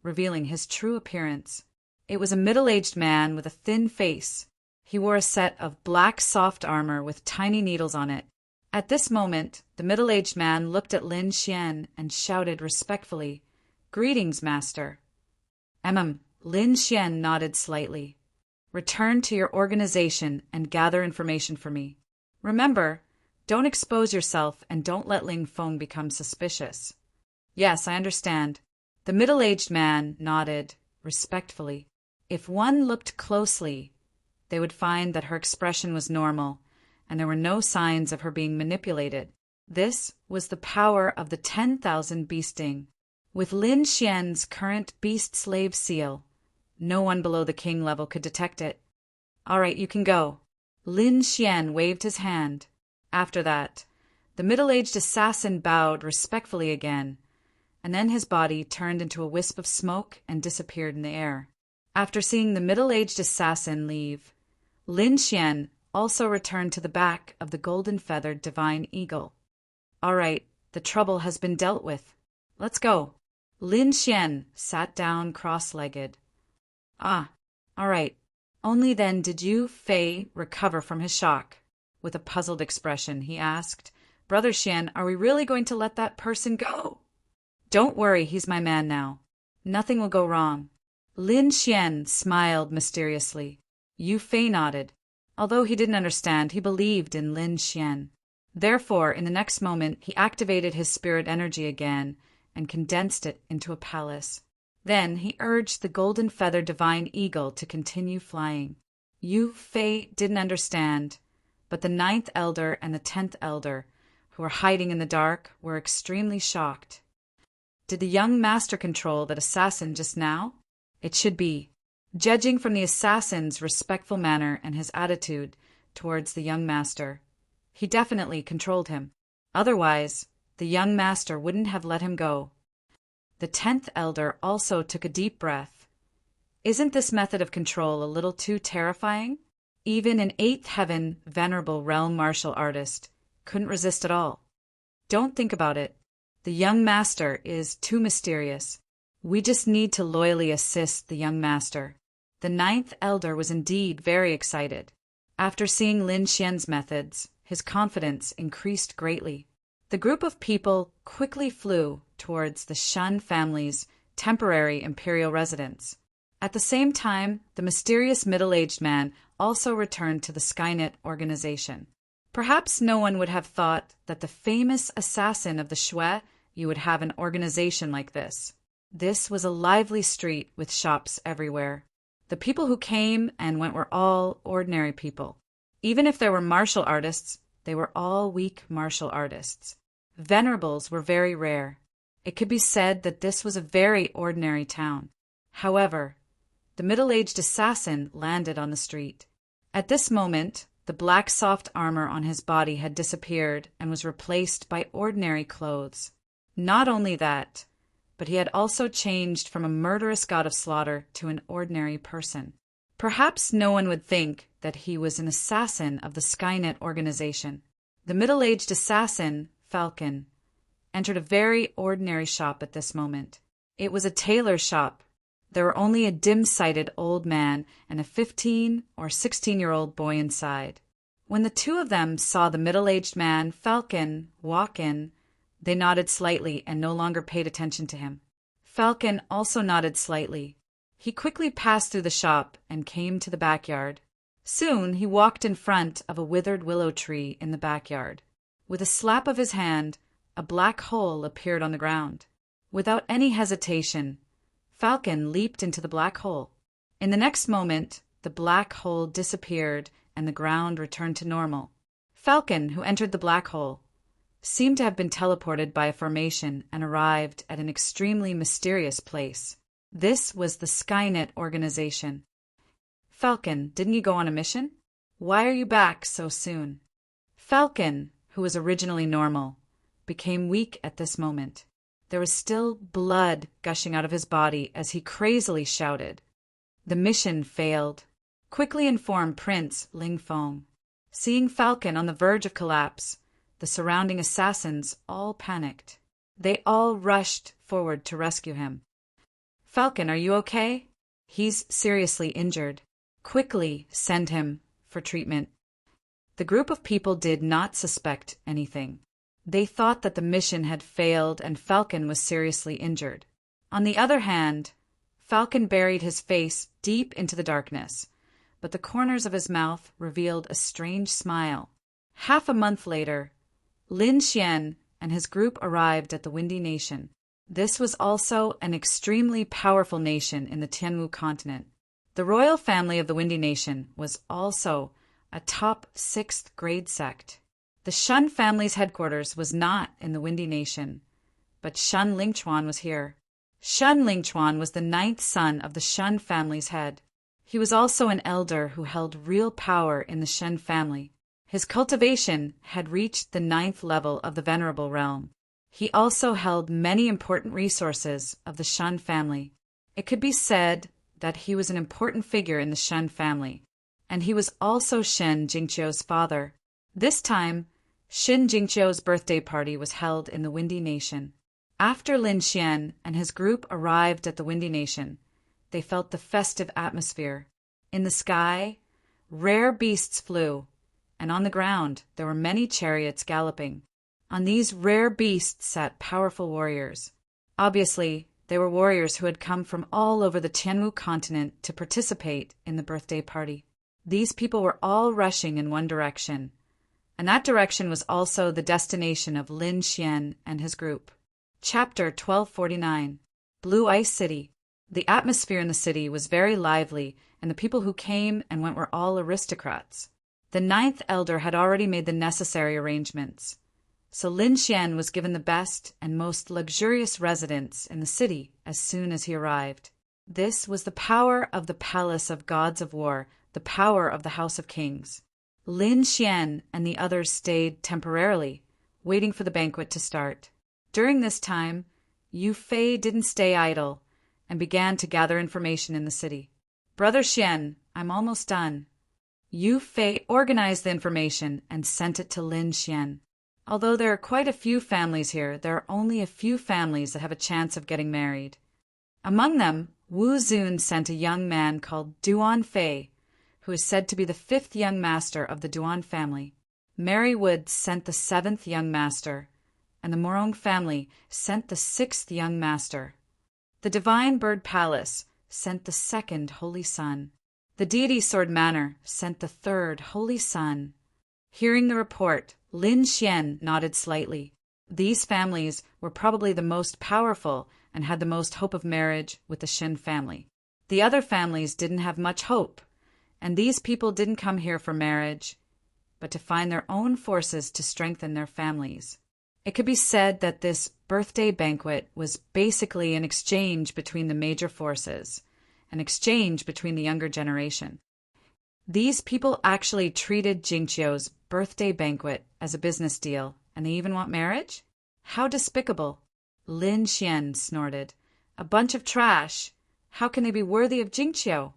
revealing his true appearance. It was a middle-aged man with a thin face. He wore a set of black soft armor with tiny needles on it. At this moment, the middle-aged man looked at Lin Xian and shouted respectfully, "Greetings, master." Lin Xian nodded slightly. "Return to your organization and gather information for me. Remember, don't expose yourself and don't let Ling Feng become suspicious." "Yes, I understand." The middle-aged man nodded respectfully. If one looked closely, they would find that her expression was normal, and there were no signs of her being manipulated. This was the power of the 10,000 beasting. With Lin Xian's current beast slave seal, no one below the king level could detect it. "All right, you can go." Lin Xian waved his hand. After that, the middle-aged assassin bowed respectfully again, and then his body turned into a wisp of smoke and disappeared in the air. After seeing the middle-aged assassin leave, Lin Xian also returned to the back of the golden-feathered divine eagle. "All right, the trouble has been dealt with. Let's go." Lin Xian sat down cross-legged. "Ah, all right. Only then did Yu Fei recover from his shock." With a puzzled expression, he asked, "Brother Xian, are we really going to let that person go?" "Don't worry, he's my man now. Nothing will go wrong." Lin Xian smiled mysteriously. Yu Fei nodded. Although he didn't understand, he believed in Lin Xian. Therefore, in the next moment, he activated his spirit energy again and condensed it into a palace. Then he urged the golden-feathered divine eagle to continue flying. Yu Fei didn't understand, but the 9th elder and the 10th elder, who were hiding in the dark, were extremely shocked. Did the young master control that assassin just now? It should be. Judging from the assassin's respectful manner and his attitude towards the young master, he definitely controlled him. Otherwise, the young master wouldn't have let him go. The 10th elder also took a deep breath. Isn't this method of control a little too terrifying? Even an 8th heaven venerable realm martial artist couldn't resist at all. Don't think about it. The young master is too mysterious. We just need to loyally assist the young master. The 9th elder was indeed very excited. After seeing Lin Xian's methods, his confidence increased greatly. The group of people quickly flew towards the Shan family's temporary imperial residence. At the same time, the mysterious middle-aged man also returned to the Skynet organization. Perhaps no one would have thought that the famous assassin of the Shui you would have an organization like this. This was a lively street with shops everywhere. The people who came and went were all ordinary people. Even if there were martial artists, they were all weak martial artists. Venerables were very rare. It could be said that this was a very ordinary town. However, the middle-aged assassin landed on the street. At this moment, the black soft armor on his body had disappeared and was replaced by ordinary clothes. Not only that, but he had also changed from a murderous god of slaughter to an ordinary person. Perhaps no one would think that he was an assassin of the Skynet organization. The middle-aged assassin, Falcon, entered a very ordinary shop at this moment. It was a tailor's shop. There were only a dim-sighted old man and a 15- or 16-year-old boy inside. When the two of them saw the middle-aged man, Falcon, walk in, they nodded slightly and no longer paid attention to him. Falcon also nodded slightly. He quickly passed through the shop and came to the backyard. Soon he walked in front of a withered willow tree in the backyard. With a slap of his hand, a black hole appeared on the ground. Without any hesitation, Falcon leaped into the black hole. In the next moment, the black hole disappeared and the ground returned to normal. Falcon, who entered the black hole, seemed to have been teleported by a formation and arrived at an extremely mysterious place. This was the Skynet organization. Falcon, didn't you go on a mission? Why are you back so soon? Falcon, who was originally normal, became weak at this moment. There was still blood gushing out of his body as he crazily shouted. The mission failed. Quickly informed Prince Ling Feng. Seeing Falcon on the verge of collapse, the surrounding assassins all panicked. They all rushed forward to rescue him. Falcon, are you okay? He's seriously injured. Quickly send him for treatment. The group of people did not suspect anything. They thought that the mission had failed and Falcon was seriously injured. On the other hand, Falcon buried his face deep into the darkness, but the corners of his mouth revealed a strange smile. Half a month later, Lin Xian and his group arrived at the Windy Nation. This was also an extremely powerful nation in the Tianwu continent. The royal family of the Windy Nation was also a top 6th grade sect. The Shun family's headquarters was not in the Windy Nation, but Shun Lingchuan was here. Shun Lingchuan was the 9th son of the Shun family's head. He was also an elder who held real power in the Shun family. His cultivation had reached the 9th level of the Venerable Realm. He also held many important resources of the Shun family. It could be said that he was an important figure in the Shun family, and he was also Shen Jingqiu's father. This time, Shen Jingqiu's birthday party was held in the Windy Nation. After Lin Xian and his group arrived at the Windy Nation, they felt the festive atmosphere. In the sky, rare beasts flew, and on the ground there were many chariots galloping. On these rare beasts sat powerful warriors. Obviously, they were warriors who had come from all over the Tianwu continent to participate in the birthday party. These people were all rushing in one direction, and that direction was also the destination of Lin Xian and his group. Chapter 1249. Blue Ice City. The atmosphere in the city was very lively, and the people who came and went were all aristocrats. The 9th elder had already made the necessary arrangements, so Lin Xian was given the best and most luxurious residence in the city as soon as he arrived. This was the power of the Palace of Gods of War, the power of the House of Kings. Lin Xian and the others stayed temporarily, waiting for the banquet to start. During this time, Yu Fei didn't stay idle and began to gather information in the city. Brother Xian, I'm almost done. Yu Fei organized the information and sent it to Lin Xian. Although there are quite a few families here, there are only a few families that have a chance of getting married. Among them, Wu Zun sent a young man called Duan Fei, who is said to be the 5th young master of the Duan family. Mary Wood sent the 7th young master, and the Morong family sent the 6th young master. The Divine Bird Palace sent the 2nd holy son. The Deity Sword Manor sent the 3rd holy son. Hearing the report, Lin Xian nodded slightly. These families were probably the most powerful and had the most hope of marriage with the Shen family. The other families didn't have much hope, and these people didn't come here for marriage, but to find their own forces to strengthen their families. It could be said that this birthday banquet was basically an exchange between the major forces, an exchange between the younger generation. These people actually treated Jingqiu's birthday banquet as a business deal, and they even want marriage? How despicable! Lin Xian snorted. A bunch of trash. How can they be worthy of Jingqiu?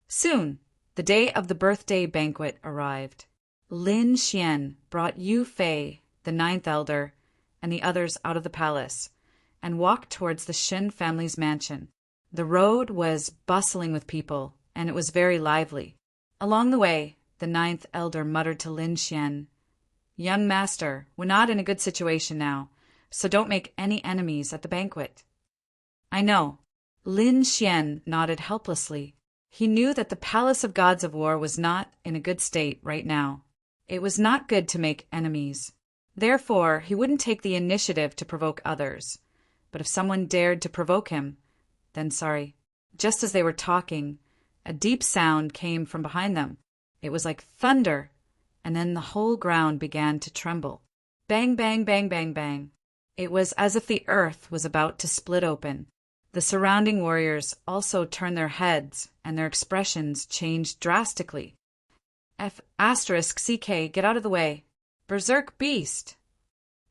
Soon, the day of the birthday banquet arrived. Lin Xian brought Yu Fei, the ninth elder, and the others out of the palace, and walked towards the Shen family's mansion. The road was bustling with people, and it was very lively. Along the way, the ninth elder muttered to Lin Xian, "Young master, we're not in a good situation now, so don't make any enemies at the banquet." "I know." Lin Xian nodded helplessly. He knew that the Palace of Gods of War was not in a good state right now. It was not good to make enemies. Therefore, he wouldn't take the initiative to provoke others. But if someone dared to provoke him, then sorry. Just as they were talking, a deep sound came from behind them. It was like thunder, and then the whole ground began to tremble. Bang, bang, bang, bang, bang. It was as if the earth was about to split open. The surrounding warriors also turned their heads, and their expressions changed drastically. *CK, get out of the way. Berserk beast!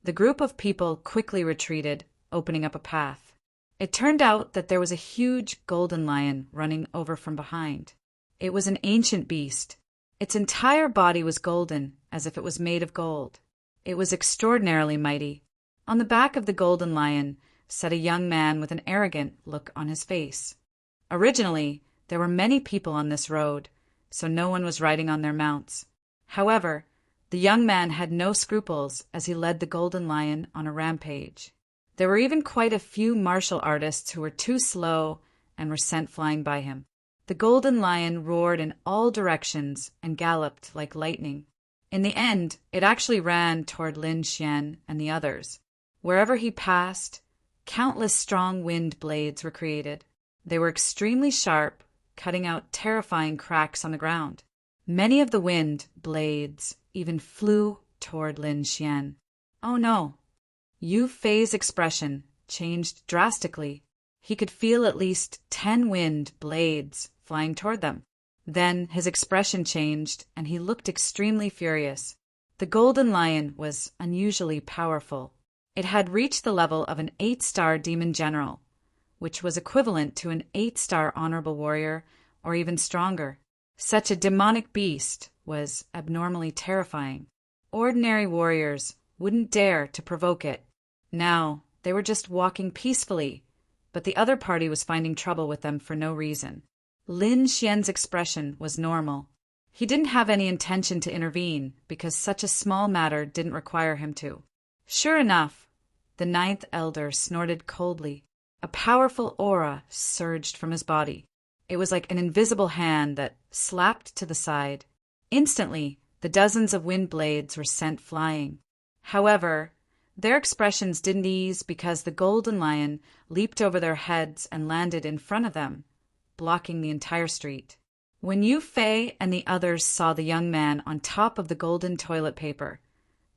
The group of people quickly retreated, opening up a path. It turned out that there was a huge golden lion running over from behind. It was an ancient beast. Its entire body was golden, as if it was made of gold. It was extraordinarily mighty. On the back of the golden lion sat a young man with an arrogant look on his face. Originally, there were many people on this road, so no one was riding on their mounts. However, the young man had no scruples as he led the golden lion on a rampage. There were even quite a few martial artists who were too slow and were sent flying by him. The golden lion roared in all directions and galloped like lightning. In the end, it actually ran toward Lin Xian and the others. Wherever he passed, countless strong wind blades were created. They were extremely sharp, cutting out terrifying cracks on the ground. Many of the wind blades even flew toward Lin Xian. Oh no! Yu Fei's expression changed drastically. He could feel at least 10 wind blades flying toward them. Then his expression changed, and he looked extremely furious. The golden lion was unusually powerful. It had reached the level of an 8-star demon general, which was equivalent to an 8-star honorable warrior, or even stronger. Such a demonic beast was abnormally terrifying. Ordinary warriors wouldn't dare to provoke it. Now, they were just walking peacefully, but the other party was finding trouble with them for no reason. Lin Xian's expression was normal. He didn't have any intention to intervene because such a small matter didn't require him to. Sure enough, the ninth elder snorted coldly. A powerful aura surged from his body. It was like an invisible hand that slapped to the side. Instantly, the dozens of wind blades were sent flying. However, their expressions didn't ease because the golden lion leaped over their heads and landed in front of them, blocking the entire street. When Yu Fei and the others saw the young man on top of the golden toilet paper,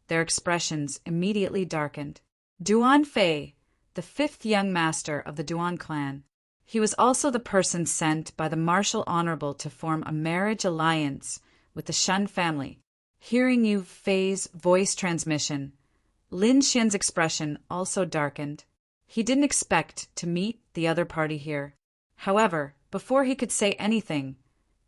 their expressions immediately darkened. Duan Fei, the 5th young master of the Duan clan. He was also the person sent by the Martial Honorable to form a marriage alliance with the Shen family. Hearing Yu Fei's voice transmission, Lin Xian's expression also darkened. He didn't expect to meet the other party here. However, before he could say anything,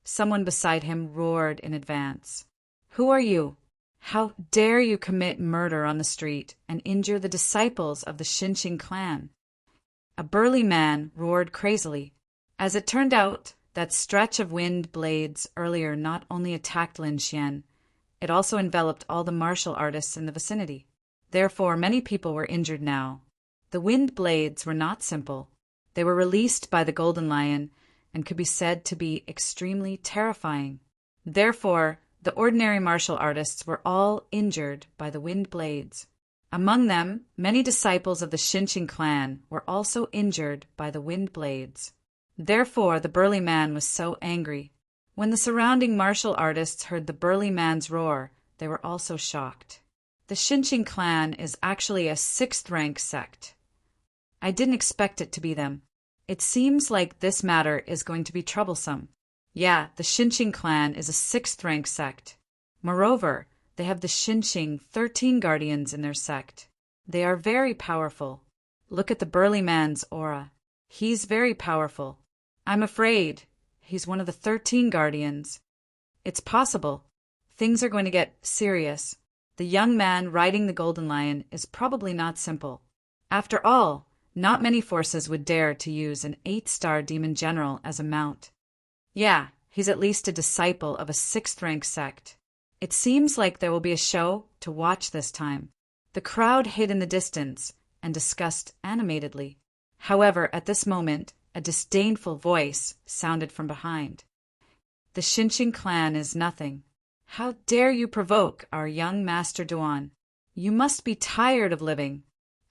someone beside him roared in advance. "Who are you? How dare you commit murder on the street and injure the disciples of the Xinqing clan?" A burly man roared crazily. As it turned out, that stretch of wind blades earlier not only attacked Lin Xian, it also enveloped all the martial artists in the vicinity. Therefore, many people were injured now. The wind blades were not simple. They were released by the golden lion and could be said to be extremely terrifying. Therefore, the ordinary martial artists were all injured by the wind blades. Among them, many disciples of the Xinqing clan were also injured by the wind blades. Therefore, the burly man was so angry. When the surrounding martial artists heard the burly man's roar, they were also shocked. The The Shinshing clan is actually a 6th-rank sect. I didn't expect it to be them. It seems like this matter is going to be troublesome. Yeah, the Shinshing clan is a 6th-rank sect. Moreover, they have the Shinshing 13 guardians in their sect. They are very powerful. Look at the burly man's aura. He's very powerful. I'm afraid he's one of the 13 guardians. It's possible. Things are going to get serious. The young man riding the golden lion is probably not simple. After all, not many forces would dare to use an 8-star demon general as a mount. Yeah, he's at least a disciple of a 6th-rank sect. It seems like there will be a show to watch this time. The crowd hid in the distance and discussed animatedly. However, at this moment, a disdainful voice sounded from behind. The Shinshing clan is nothing. How dare you provoke our young Master Duan? You must be tired of living.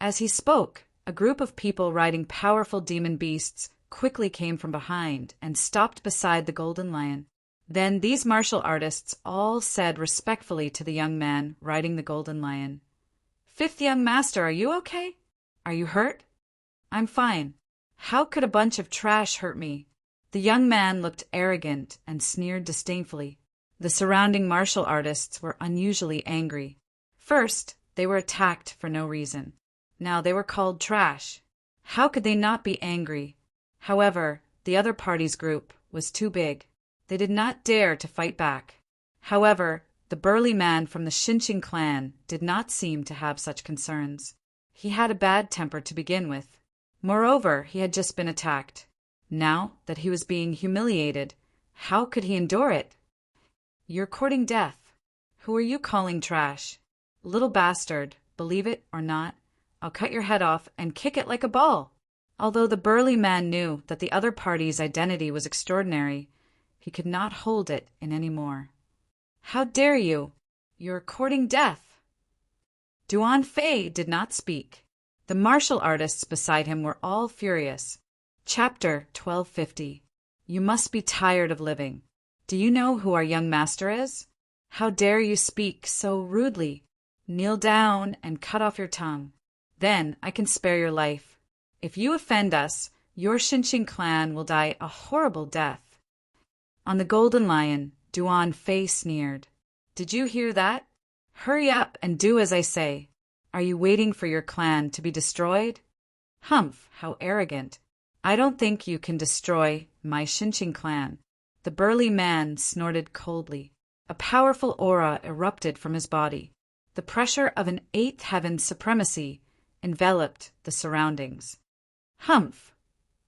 As he spoke, a group of people riding powerful demon beasts quickly came from behind and stopped beside the golden lion. Then these martial artists all said respectfully to the young man riding the golden lion, "Fifth young master, are you okay? Are you hurt?" "I'm fine. How could a bunch of trash hurt me?" The young man looked arrogant and sneered disdainfully. The surrounding martial artists were unusually angry. First, they were attacked for no reason. Now they were called trash. How could they not be angry? However, the other party's group was too big. They did not dare to fight back. However, the burly man from the Shinshing clan did not seem to have such concerns. He had a bad temper to begin with. Moreover, he had just been attacked. Now that he was being humiliated, how could he endure it? "You're courting death. Who are you calling trash? Little bastard, believe it or not, I'll cut your head off and kick it like a ball." Although the burly man knew that the other party's identity was extraordinary, he could not hold it in any more. "How dare you? You're courting death." Duan Fei did not speak. The martial artists beside him were all furious. Chapter 1250. You must be tired of living. Do you know who our young master is? How dare you speak so rudely? Kneel down and cut off your tongue. Then I can spare your life. If you offend us, your Shinshing clan will die a horrible death. On the golden lion, Duan Fei sneered. "Did you hear that? Hurry up and do as I say. Are you waiting for your clan to be destroyed? Humph, how arrogant. I don't think you can destroy my Shinshing clan." The burly man snorted coldly. A powerful aura erupted from his body. The pressure of an 8th heaven supremacy enveloped the surroundings. "Humph!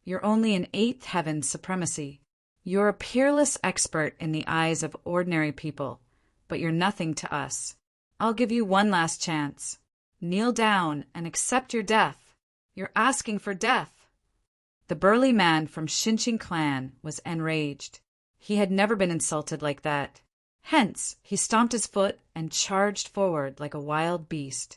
You're only an 8th heaven supremacy. You're a peerless expert in the eyes of ordinary people, but you're nothing to us. I'll give you one last chance. Kneel down and accept your death. You're asking for death." The burly man from Shinshing clan was enraged. He had never been insulted like that. Hence, he stomped his foot and charged forward like a wild beast.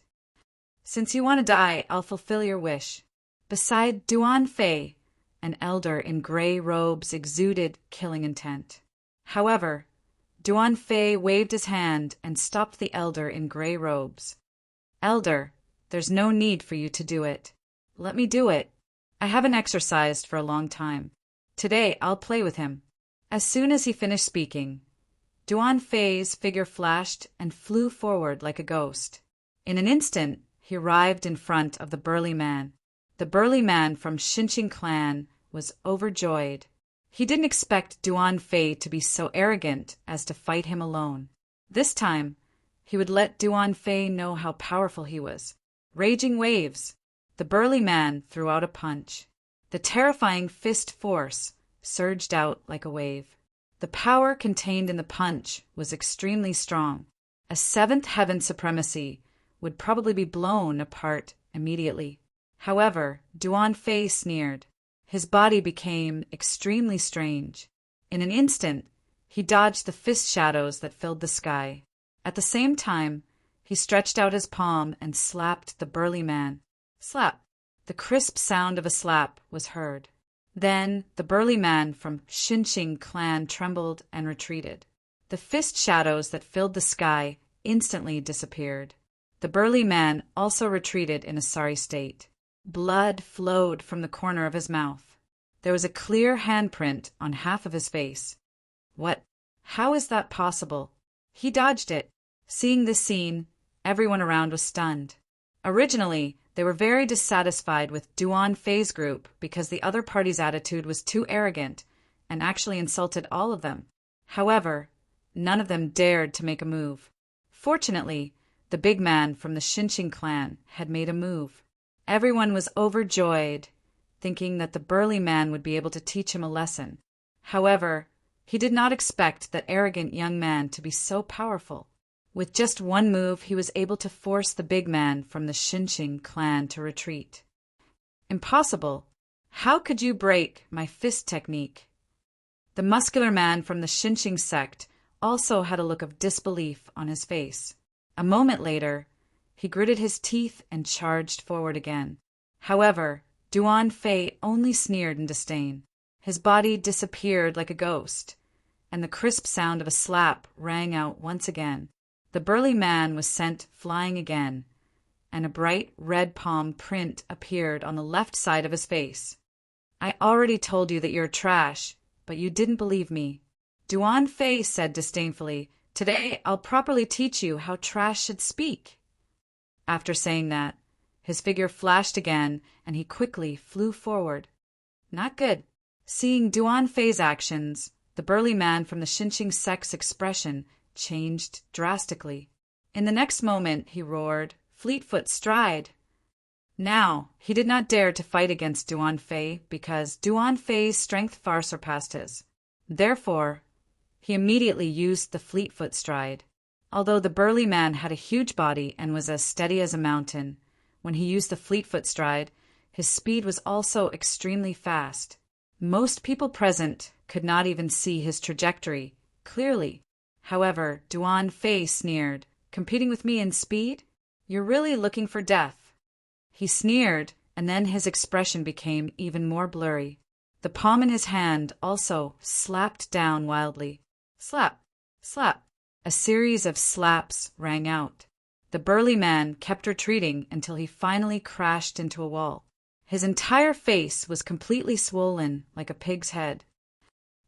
"Since you want to die, I'll fulfill your wish." Beside Duan Fei, an elder in gray robes exuded killing intent. However, Duan Fei waved his hand and stopped the elder in gray robes. "Elder, there's no need for you to do it. Let me do it. I haven't exercised for a long time. Today I'll play with him." As soon as he finished speaking, Duan Fei's figure flashed and flew forward like a ghost. In an instant, he arrived in front of the burly man. The burly man from Shinshing clan was overjoyed. He didn't expect Duan Fei to be so arrogant as to fight him alone. This time, he would let Duan Fei know how powerful he was. Raging waves. The burly man threw out a punch. The terrifying fist force surged out like a wave. The power contained in the punch was extremely strong. A 7th heaven supremacy would probably be blown apart immediately. However, Duan Fei sneered. His body became extremely strange. In an instant, he dodged the fist shadows that filled the sky. At the same time, he stretched out his palm and slapped the burly man. Slap. The crisp sound of a slap was heard. Then the burly man from Shinshing clan trembled and retreated. The fist shadows that filled the sky instantly disappeared. The burly man also retreated in a sorry state. Blood flowed from the corner of his mouth. There was a clear handprint on half of his face. What? How is that possible? He dodged it. Seeing this scene, everyone around was stunned. Originally, they were very dissatisfied with Duan Fei's group because the other party's attitude was too arrogant and actually insulted all of them. However, none of them dared to make a move. Fortunately, the big man from the Xinqing clan had made a move. Everyone was overjoyed, thinking that the burly man would be able to teach him a lesson. However, he did not expect that arrogant young man to be so powerful. With just one move, he was able to force the big man from the Xinqing clan to retreat. Impossible! How could you break my fist technique? The muscular man from the Xinqing sect also had a look of disbelief on his face. A moment later, he gritted his teeth and charged forward again. However, Duan Fei only sneered in disdain. His body disappeared like a ghost, and the crisp sound of a slap rang out once again. The burly man was sent flying again, and a bright red palm print appeared on the left side of his face. I already told you that you're trash, but you didn't believe me. Duan Fei said disdainfully, "Today I'll properly teach you how trash should speak." After saying that, his figure flashed again, and he quickly flew forward. Not good. Seeing Duan Fei's actions, the burly man from the Xinqing sect's expression changed drastically. In the next moment, he roared, "Fleetfoot stride!" Now, he did not dare to fight against Duan Fei because Duan Fei's strength far surpassed his. Therefore, he immediately used the Fleetfoot stride. Although the burly man had a huge body and was as steady as a mountain, when he used the Fleetfoot stride, his speed was also extremely fast. Most people present could not even see his trajectory clearly. However, Duan Fei sneered, "Competing with me in speed? You're really looking for death." He sneered, and then his expression became even more blurry. The palm in his hand also slapped down wildly. Slap, slap. A series of slaps rang out. The burly man kept retreating until he finally crashed into a wall. His entire face was completely swollen like a pig's head.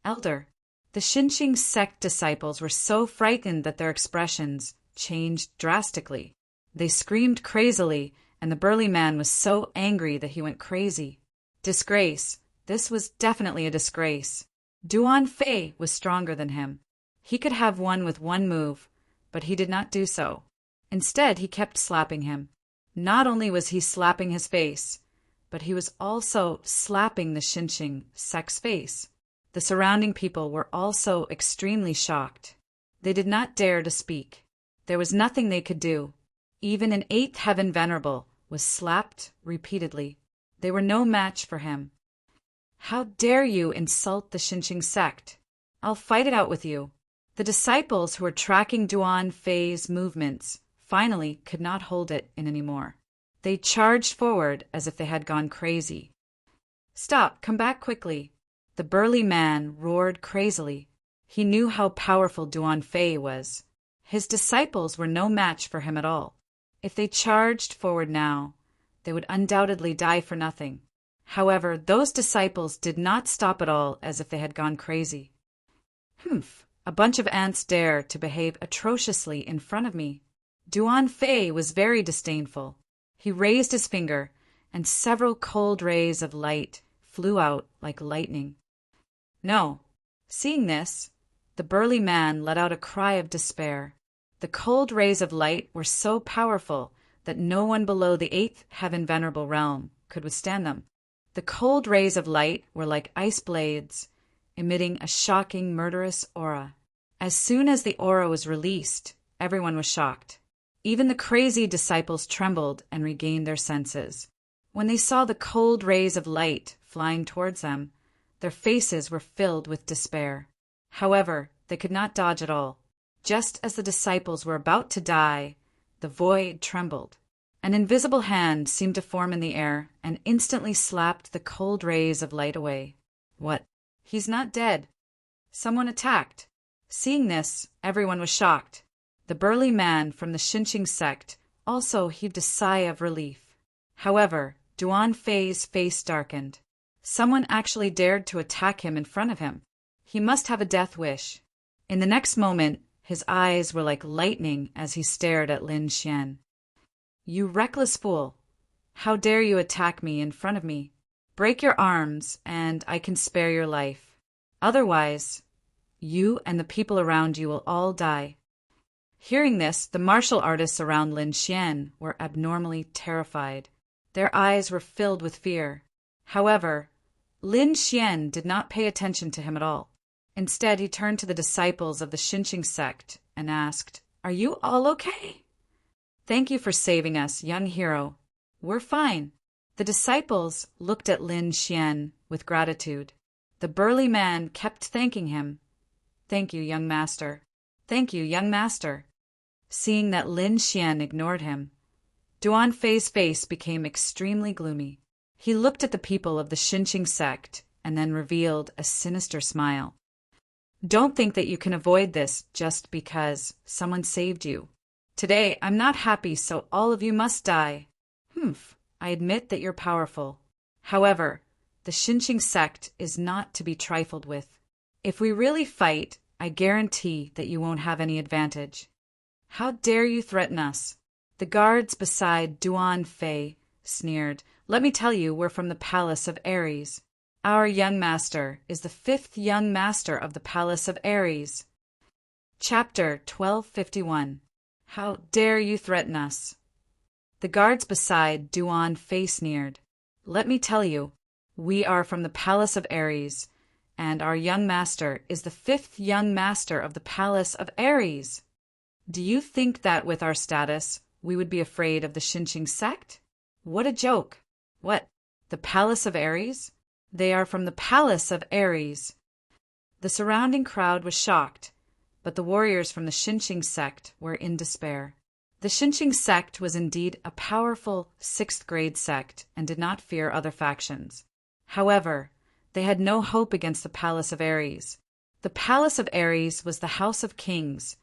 Elder, the Xinqing sect disciples were so frightened that their expressions changed drastically. They screamed crazily, and the burly man was so angry that he went crazy. Disgrace. This was definitely a disgrace. Duan Fei was stronger than him. He could have won with one move, but he did not do so. Instead, he kept slapping him. Not only was he slapping his face, but he was also slapping the Xinqing sect's face. The surrounding people were also extremely shocked. They did not dare to speak. There was nothing they could do. Even an 8th heaven venerable was slapped repeatedly. They were no match for him. How dare you insult the Xinqing sect? I'll fight it out with you. The disciples who were tracking Duan Fei's movements finally could not hold it in anymore. They charged forward as if they had gone crazy. Stop, come back quickly. The burly man roared crazily. He knew how powerful Duan Fei was. His disciples were no match for him at all. If they charged forward now, they would undoubtedly die for nothing. However, those disciples did not stop at all as if they had gone crazy. Humph, a bunch of ants dare to behave atrociously in front of me. Duan Fei was very disdainful. He raised his finger, and several cold rays of light flew out like lightning. No. Seeing this, the burly man let out a cry of despair. The cold rays of light were so powerful that no one below the 8th heaven venerable realm could withstand them. The cold rays of light were like ice blades, emitting a shocking, murderous aura. As soon as the aura was released, everyone was shocked. Even the crazy disciples trembled and regained their senses. When they saw the cold rays of light flying towards them, their faces were filled with despair. However, they could not dodge at all. Just as the disciples were about to die, the void trembled. An invisible hand seemed to form in the air and instantly slapped the cold rays of light away. What? He's not dead. Someone attacked. Seeing this, everyone was shocked. The burly man from the Xinqing sect also heaved a sigh of relief. However, Duan Fei's face darkened. Someone actually dared to attack him in front of him. He must have a death wish. In the next moment, his eyes were like lightning as he stared at Lin Xian. "You reckless fool! How dare you attack me in front of me? Break your arms, and I can spare your life. Otherwise, you and the people around you will all die." Hearing this, the martial artists around Lin Xian were abnormally terrified. Their eyes were filled with fear. However, Lin Xian did not pay attention to him at all. Instead, he turned to the disciples of the Xinqing sect and asked, "Are you all okay?" "Thank you for saving us, young hero. We're fine." The disciples looked at Lin Xian with gratitude. The burly man kept thanking him. "Thank you, young master. Thank you, young master." Seeing that Lin Xian ignored him, Duan Fei's face became extremely gloomy. He looked at the people of the Xinqing sect and then revealed a sinister smile. "Don't think that you can avoid this just because someone saved you. Today, I'm not happy, so all of you must die. I admit that you're powerful. However, the Xinqing sect is not to be trifled with. If we really fight, I guarantee that you won't have any advantage. How dare you threaten us?" The guards beside Duan Fei sneered. "Let me tell you, we're from the palace of Ares. Our young master is the 5th young master of the palace of Ares." Chapter 1251. How dare you threaten us? The guards beside Duan Fei sneered. "Let me tell you, we are from the palace of Ares, and our young master is the 5th young master of the palace of Ares. Do you think that with our status, we would be afraid of the Xinqing sect? What a joke! What? The palace of Ares? They are from the palace of Ares." The surrounding crowd was shocked, but the warriors from the Xinqing sect were in despair. The Xinqing sect was indeed a powerful 6th-grade sect and did not fear other factions. However, they had no hope against the palace of Ares. The palace of Ares was the house of kings,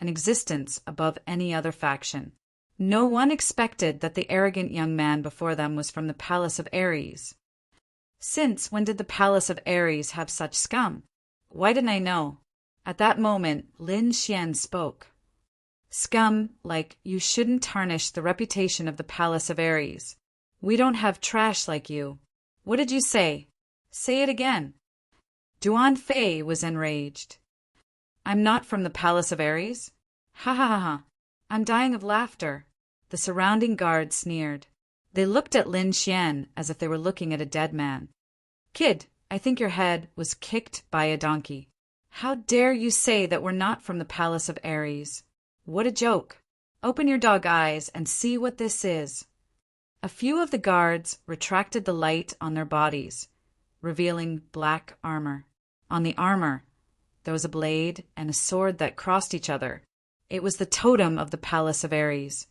an existence above any other faction. No one expected that the arrogant young man before them was from the palace of Ares. Since when did the palace of Ares have such scum? Why didn't I know? At that moment, Lin Xian spoke. "Scum, like you shouldn't tarnish the reputation of the palace of Ares. We don't have trash like you. What did you say? Say it again." Duan Fei was enraged. "I'm not from the palace of Ares? Ha ha ha ha. I'm dying of laughter." The surrounding guards sneered. They looked at Lin Xian as if they were looking at a dead man. "Kid, I think your head was kicked by a donkey. How dare you say that we're not from the palace of Ares? What a joke. Open your dog eyes and see what this is." A few of the guards retracted the light on their bodies, revealing black armor. On the armor, there was a blade and a sword that crossed each other. It was the totem of the palace of Ares.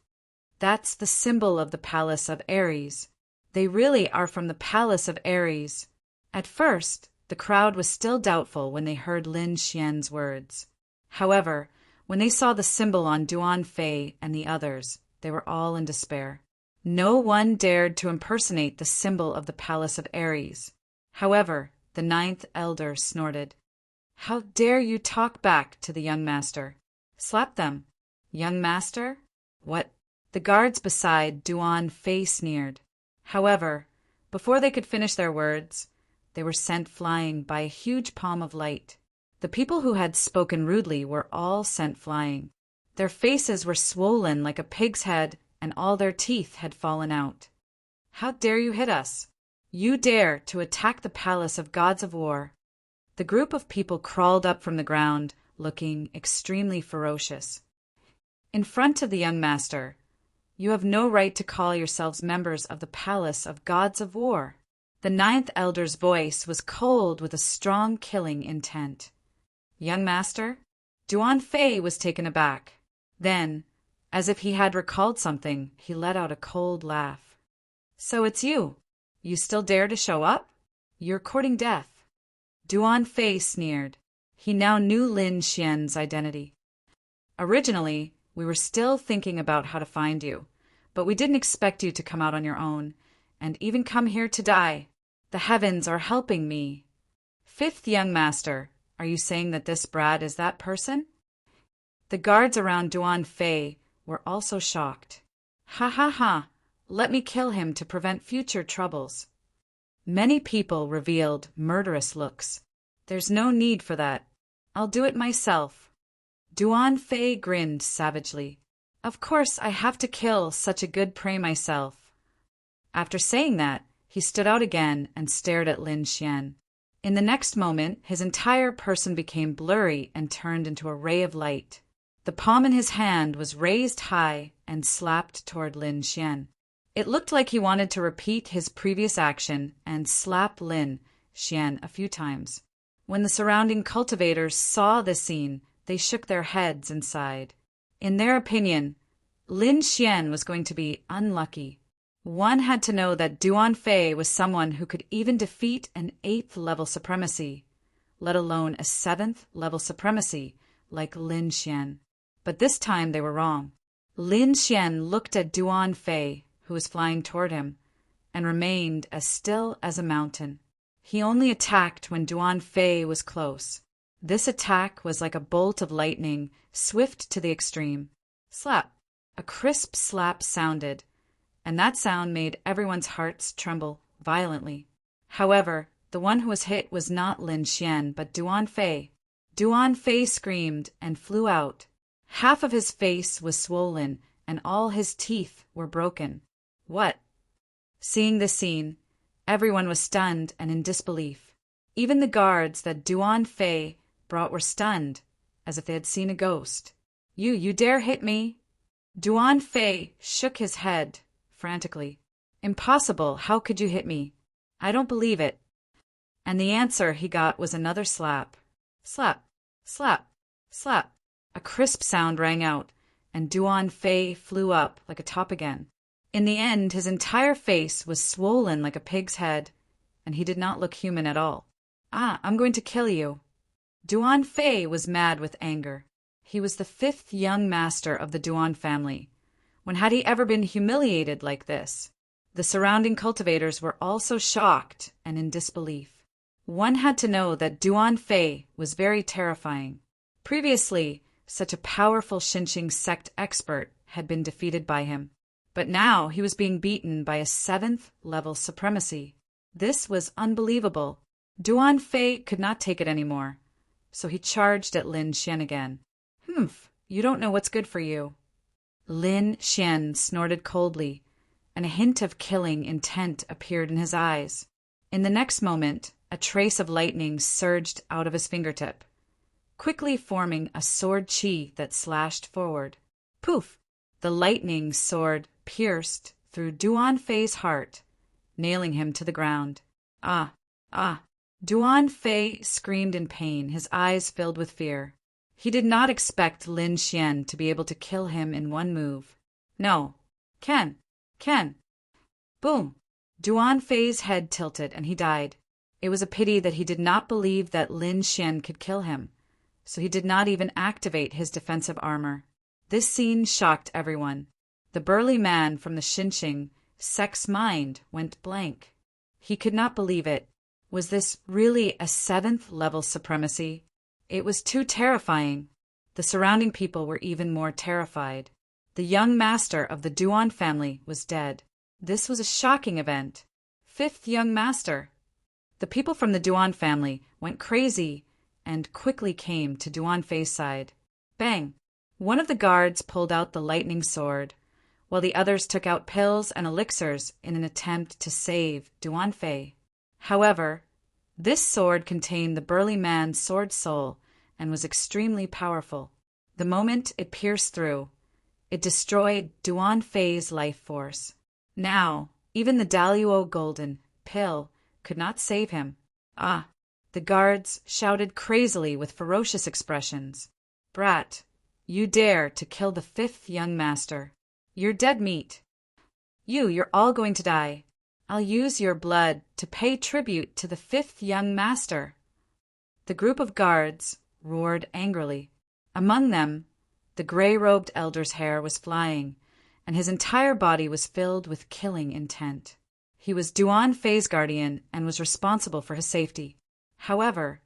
That's the symbol of the palace of Ares. They really are from the palace of Ares. At first, the crowd was still doubtful when they heard Lin Xian's words. However, when they saw the symbol on Duan Fei and the others, they were all in despair. No one dared to impersonate the symbol of the palace of Ares. However, the 9th elder snorted. "How dare you talk back to the young master? Slap them." "Young master? What?" The guards beside Duan Fei sneered. However, before they could finish their words, they were sent flying by a huge palm of light. The people who had spoken rudely were all sent flying. Their faces were swollen like a pig's head, and all their teeth had fallen out. "How dare you hit us? You dare to attack the palace of gods of war." The group of people crawled up from the ground, looking extremely ferocious. In front of the young master, "You have no right to call yourselves members of the palace of gods of war." The 9th elder's voice was cold with a strong killing intent. "Young master?" Duan Fei was taken aback. Then, as if he had recalled something, he let out a cold laugh. "So it's you. You still dare to show up? You're courting death." Duan Fei sneered. He now knew Lin Xian's identity. "Originally, we were still thinking about how to find you. but we didn't expect you to come out on your own, and even come here to die. The heavens are helping me. Fifth young master, are you saying that this brat is that person? The guards around Duan Fei were also shocked. Ha ha ha, let me kill him to prevent future troubles. Many people revealed murderous looks. There's no need for that. I'll do it myself. Duan Fei grinned savagely. Of course I have to kill such a good prey myself. After saying that, he stood out again and stared at Lin Xian. In the next moment, his entire person became blurry and turned into a ray of light. The palm in his hand was raised high and slapped toward Lin Xian. It looked like he wanted to repeat his previous action and slap Lin Xian a few times. When the surrounding cultivators saw this scene, they shook their heads and sighed. In their opinion, Lin Xian was going to be unlucky. One had to know that Duan Fei was someone who could even defeat an 8th level supremacy, let alone a 7th level supremacy like Lin Xian. But this time they were wrong. Lin Xian looked at Duan Fei, who was flying toward him, and remained as still as a mountain. He only attacked when Duan Fei was close. This attack was like a bolt of lightning, swift to the extreme. Slap! A crisp slap sounded, and that sound made everyone's hearts tremble violently. However, the one who was hit was not Lin Xian, but Duan Fei. Duan Fei screamed and flew out. Half of his face was swollen, and all his teeth were broken. What? Seeing this scene, everyone was stunned and in disbelief. Even the guards that Duan Fei brought were stunned, as if they had seen a ghost. You dare hit me? Duan Fei shook his head frantically. Impossible, how could you hit me? I don't believe it. And the answer he got was another slap. Slap, slap, slap. A crisp sound rang out, and Duan Fei flew up like a top again. In the end, his entire face was swollen like a pig's head, and he did not look human at all. I'm going to kill you. Duan Fei was mad with anger. He was the 5th young master of the Duan family. When had he ever been humiliated like this? The surrounding cultivators were also shocked and in disbelief. One had to know that Duan Fei was very terrifying. Previously, such a powerful Xinqing sect expert had been defeated by him. But now he was being beaten by a 7th level supremacy. This was unbelievable. Duan Fei could not take it anymore, so he charged at Lin Xian again. You don't know what's good for you. Lin Xian snorted coldly, and a hint of killing intent appeared in his eyes. In the next moment, a trace of lightning surged out of his fingertip, quickly forming a sword qi that slashed forward. Poof! The lightning sword pierced through Duan Fei's heart, nailing him to the ground. Ah! Duan Fei screamed in pain, his eyes filled with fear. He did not expect Lin Xian to be able to kill him in one move. No. Can. Boom! Duan Fei's head tilted and he died. It was a pity that he did not believe that Lin Xian could kill him, so he did not even activate his defensive armor. This scene shocked everyone. The burly man from the Xinqing sect's mind went blank. He could not believe it. Was this really a 7th level supremacy? It was too terrifying. The surrounding people were even more terrified. The young master of the Duan family was dead. This was a shocking event. 5th young master. The people from the Duan family went crazy and quickly came to Duan Fei's side. Bang! One of the guards pulled out the lightning sword, while the others took out pills and elixirs in an attempt to save Duan Fei. However, this sword contained the burly man's sword soul and was extremely powerful. The moment it pierced through, it destroyed Duan Fei's life force. Now, even the Daluo Golden Pill could not save him. The guards shouted crazily with ferocious expressions. Brat, you dare to kill the 5th young master. You're dead meat. You're all going to die. I'll use your blood to pay tribute to the 5th young master. The group of guards roared angrily. Among them, the gray-robed elder's hair was flying, and his entire body was filled with killing intent. He was Duan Fei's guardian and was responsible for his safety. However,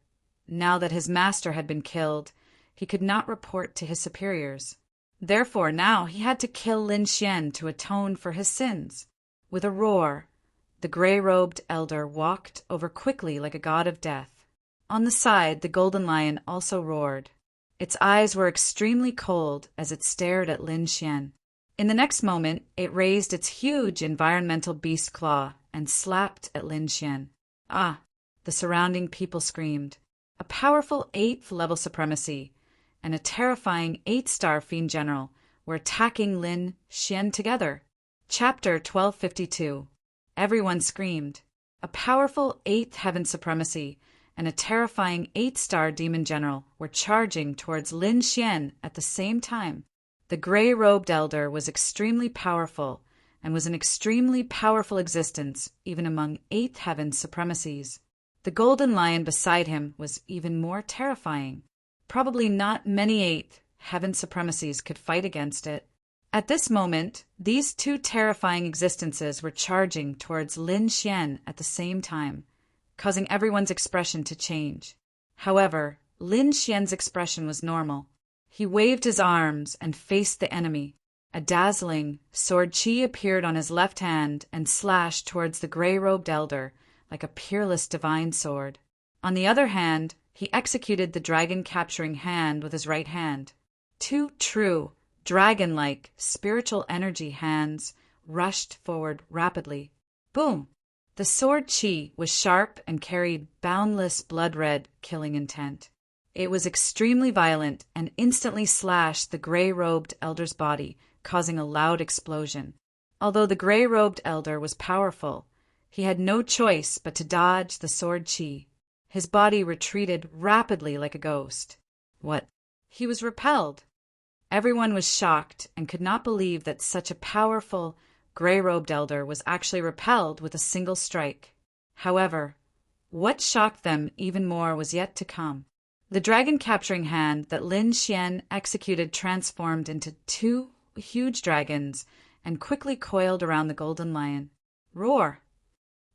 now that his master had been killed, he could not report to his superiors. Therefore, now he had to kill Lin Xian to atone for his sins. With a roar, the gray-robed elder walked over quickly like a god of death. On the side, the golden lion also roared. Its eyes were extremely cold as it stared at Lin Xian. In the next moment, it raised its huge environmental beast claw and slapped at Lin Xian. Ah! The surrounding people screamed. A powerful 8th level supremacy and a terrifying 8-star fiend general were attacking Lin Xian together. Chapter 1252. Everyone screamed. A powerful 8th heaven supremacy and a terrifying 8-star demon general were charging towards Lin Xian at the same time. The gray-robed elder was extremely powerful and was an extremely powerful existence even among 8th heaven supremacies. The golden lion beside him was even more terrifying. Probably not many 8th heaven supremacies could fight against it. At this moment, these two terrifying existences were charging towards Lin Xian at the same time, causing everyone's expression to change. However, Lin Xian's expression was normal. He waved his arms and faced the enemy. A dazzling sword chi appeared on his left hand and slashed towards the gray-robed elder like a peerless divine sword. On the other hand, he executed the dragon-capturing hand with his right hand. Two true, dragon-like, spiritual energy hands rushed forward rapidly. Boom! The sword chi was sharp and carried boundless blood-red killing intent. It was extremely violent and instantly slashed the gray-robed elder's body, causing a loud explosion. Although the gray-robed elder was powerful, he had no choice but to dodge the sword chi. His body retreated rapidly like a ghost. What? He was repelled. Everyone was shocked and could not believe that such a powerful, gray-robed elder was actually repelled with a single strike. However, what shocked them even more was yet to come. The dragon-capturing hand that Lin Xian executed transformed into two huge dragons and quickly coiled around the golden lion. Roar!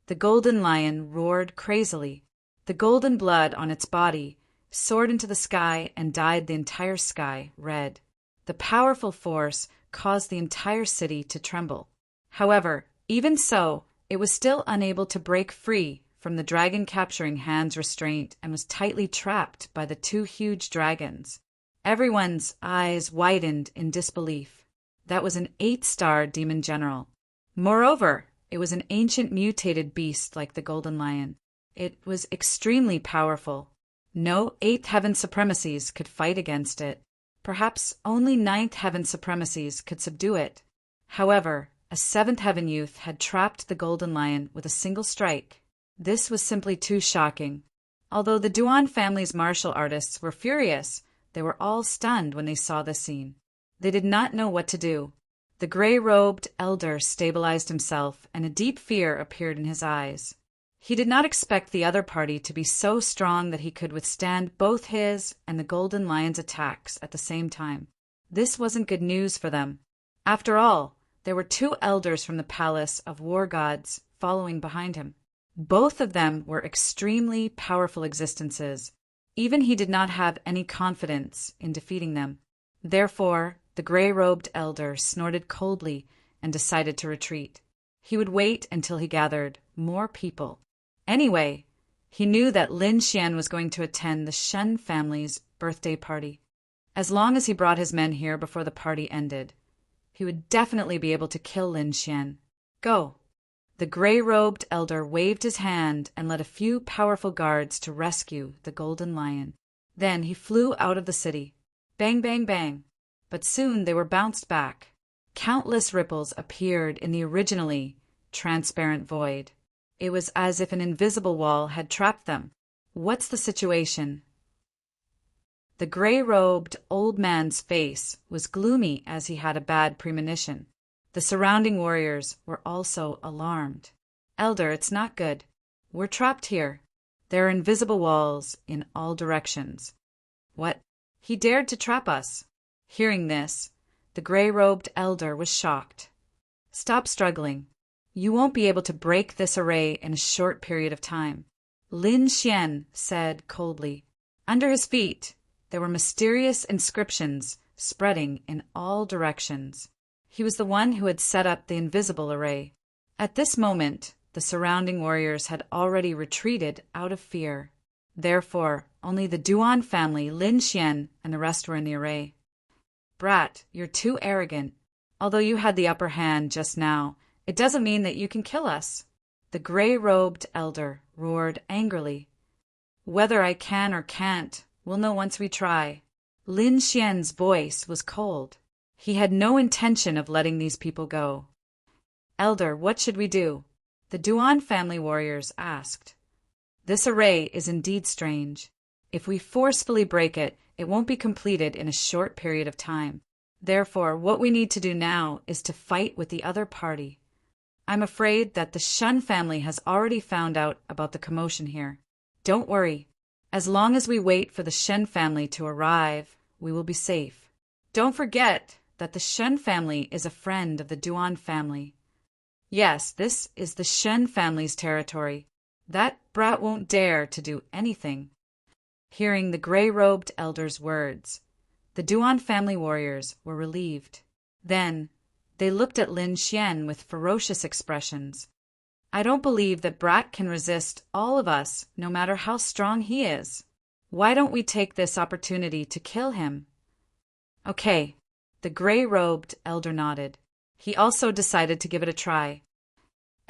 The golden lion roared crazily. The golden blood on its body soared into the sky and dyed the entire sky red. The powerful force caused the entire city to tremble. However, even so, it was still unable to break free from the dragon-capturing hand's restraint and was tightly trapped by the two huge dragons. Everyone's eyes widened in disbelief. That was an 8-star demon general. Moreover, it was an ancient mutated beast like the golden lion. It was extremely powerful. No 8th heaven supremacies could fight against it. Perhaps only 9th heaven supremacies could subdue it. However, a 7th heaven youth had trapped the golden lion with a single strike. This was simply too shocking. Although the Duan family's martial artists were furious, they were all stunned when they saw this scene. They did not know what to do. The gray-robed elder stabilized himself, and a deep fear appeared in his eyes. He did not expect the other party to be so strong that he could withstand both his and the golden lion's attacks at the same time. This wasn't good news for them. After all, there were two elders from the palace of war gods following behind him. Both of them were extremely powerful existences. Even he did not have any confidence in defeating them. Therefore, the gray-robed elder snorted coldly and decided to retreat. He would wait until he gathered more people. Anyway, he knew that Lin Xian was going to attend the Shen family's birthday party. As long as he brought his men here before the party ended, he would definitely be able to kill Lin Xian. Go! The gray-robed elder waved his hand and led a few powerful guards to rescue the golden lion. Then he flew out of the city. Bang, bang, bang. But soon they were bounced back. Countless ripples appeared in the originally transparent void. It was as if an invisible wall had trapped them. What's the situation? The gray-robed old man's face was gloomy as he had a bad premonition. The surrounding warriors were also alarmed. Elder, it's not good. We're trapped here. There are invisible walls in all directions. What? He dared to trap us. Hearing this, The gray-robed elder was shocked. "Stop struggling. You won't be able to break this array in a short period of time," Lin Xian said coldly. Under his feet, there were mysterious inscriptions spreading in all directions. He was the one who had set up the invisible array. At this moment, the surrounding warriors had already retreated out of fear. Therefore, only the Duan family, Lin Xian, and the rest were in the array. "Brat, you're too arrogant. Although you had the upper hand just now, it doesn't mean that you can kill us," the gray-robed elder roared angrily. "Whether I can or can't, we'll know once we try." Lin Xian's voice was cold. He had no intention of letting these people go. "Elder, what should we do?" the Duan family warriors asked. "This array is indeed strange. If we forcefully break it, it won't be completed in a short period of time. Therefore, what we need to do now is to fight with the other party. I'm afraid that the Shun family has already found out about the commotion here. Don't worry. As long as we wait for the Shen family to arrive, we will be safe. Don't forget that the Shen family is a friend of the Duan family. Yes, this is the Shen family's territory. That brat won't dare to do anything." Hearing the gray-robed elder's words, the Duan family warriors were relieved. Then they looked at Lin Xian with ferocious expressions. "I don't believe that brat can resist all of us, no matter how strong he is. Why don't we take this opportunity to kill him?" "Okay," the gray-robed elder nodded. He also decided to give it a try.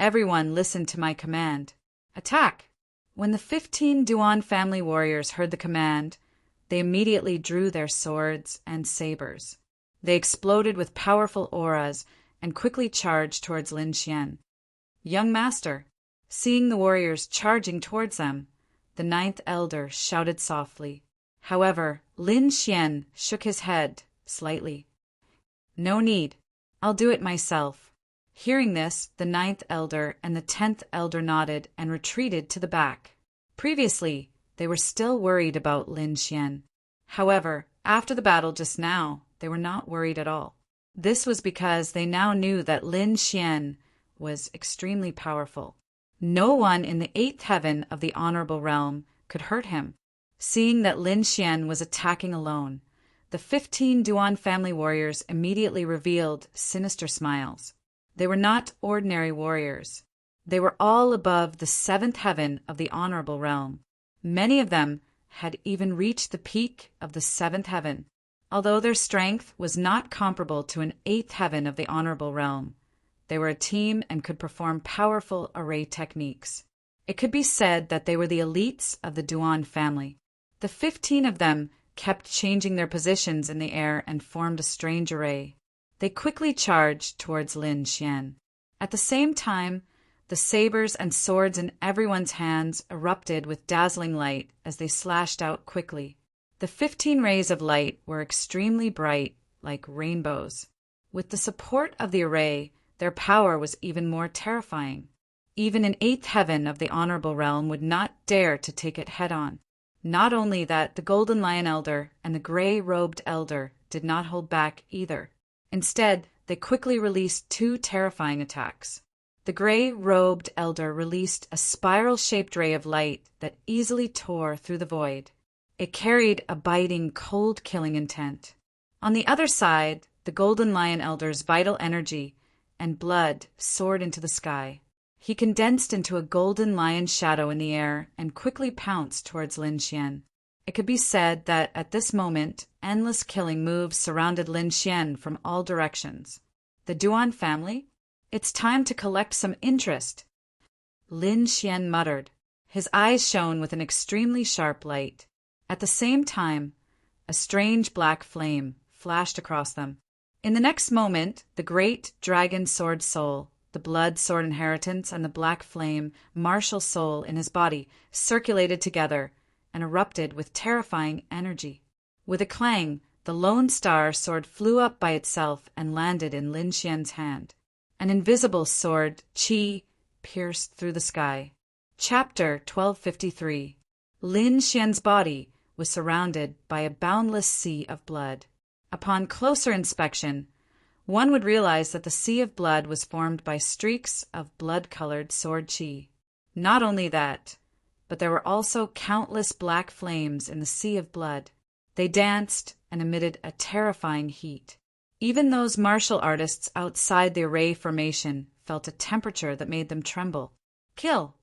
"Everyone listen to my command. Attack!" When the 15 Duan family warriors heard the command, they immediately drew their swords and sabers. They exploded with powerful auras and quickly charged towards Lin Xian. "Young master," seeing the warriors charging towards them, the 9th elder shouted softly. However, Lin Xian shook his head slightly. "No need. I'll do it myself." Hearing this, the 9th elder and the 10th elder nodded and retreated to the back. Previously, they were still worried about Lin Xian. However, after the battle just now, they were not worried at all. This was because they now knew that Lin Xian was extremely powerful. No one in the 8th heaven of the honorable realm could hurt him. Seeing that Lin Xian was attacking alone, the 15 Duan family warriors immediately revealed sinister smiles. They were not ordinary warriors. They were all above the 7th heaven of the honorable realm. Many of them had even reached the peak of the 7th heaven. Although their strength was not comparable to an 8th heaven of the honorable realm, they were a team and could perform powerful array techniques. It could be said that they were the elites of the Duan family. The 15 of them kept changing their positions in the air and formed a strange array. They quickly charged towards Lin Xian. At the same time, the sabers and swords in everyone's hands erupted with dazzling light as they slashed out quickly. The 15 rays of light were extremely bright, like rainbows. With the support of the array, their power was even more terrifying. Even an 8th heaven of the honorable realm would not dare to take it head-on. Not only that, the Golden Lion Elder and the Gray-Robed Elder did not hold back either. Instead, they quickly released 2 terrifying attacks. The Gray-Robed Elder released a spiral-shaped ray of light that easily tore through the void. It carried a biting, cold-killing intent. On the other side, the Golden Lion Elder's vital energy and blood soared into the sky. He condensed into a golden lion shadow in the air and quickly pounced towards Lin Xian. It could be said that at this moment, endless killing moves surrounded Lin Xian from all directions. The Duan family? It's time to collect some interest. Lin Xian muttered. His eyes shone with an extremely sharp light. At the same time, a strange black flame flashed across them. In the next moment, the great dragon sword soul, the blood sword inheritance, and the black flame martial soul in his body circulated together and erupted with terrifying energy. With a clang, the lone star sword flew up by itself and landed in Lin Xian's hand. An invisible sword, Qi, pierced through the sky. Chapter 1253. Lin Xian's body was surrounded by a boundless sea of blood. Upon closer inspection, one would realize that the sea of blood was formed by streaks of blood-colored sword chi. Not only that, but there were also countless black flames in the sea of blood. They danced and emitted a terrifying heat. Even those martial artists outside the array formation felt a temperature that made them tremble. Kill!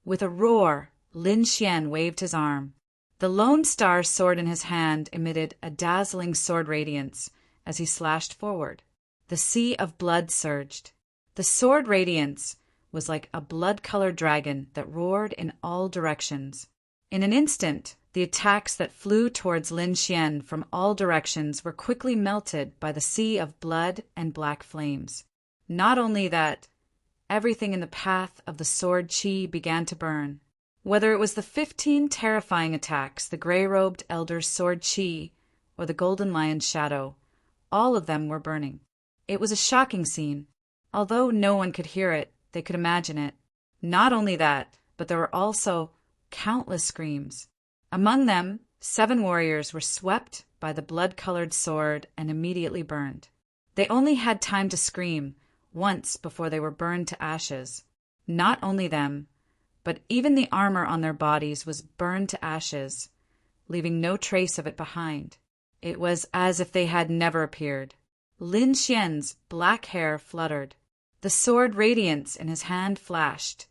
With a roar, Lin Xian waved his arm. The Lone Star sword in his hand emitted a dazzling sword radiance as he slashed forward. The sea of blood surged. The sword radiance was like a blood-colored dragon that roared in all directions. In an instant, the attacks that flew towards Lin Xian from all directions were quickly melted by the sea of blood and black flames. Not only that, everything in the path of the sword chi began to burn. Whether it was the 15 terrifying attacks, the gray-robed elder's sword chi, or the golden lion's shadow, all of them were burning. It was a shocking scene. Although no one could hear it, they could imagine it. Not only that, but there were also countless screams. Among them, 7 warriors were swept by the blood-colored sword and immediately burned. They only had time to scream once before they were burned to ashes. Not only them, but even the armor on their bodies was burned to ashes, leaving no trace of it behind. It was as if they had never appeared. Lin Xian's black hair fluttered. The sword radiance in his hand flashed,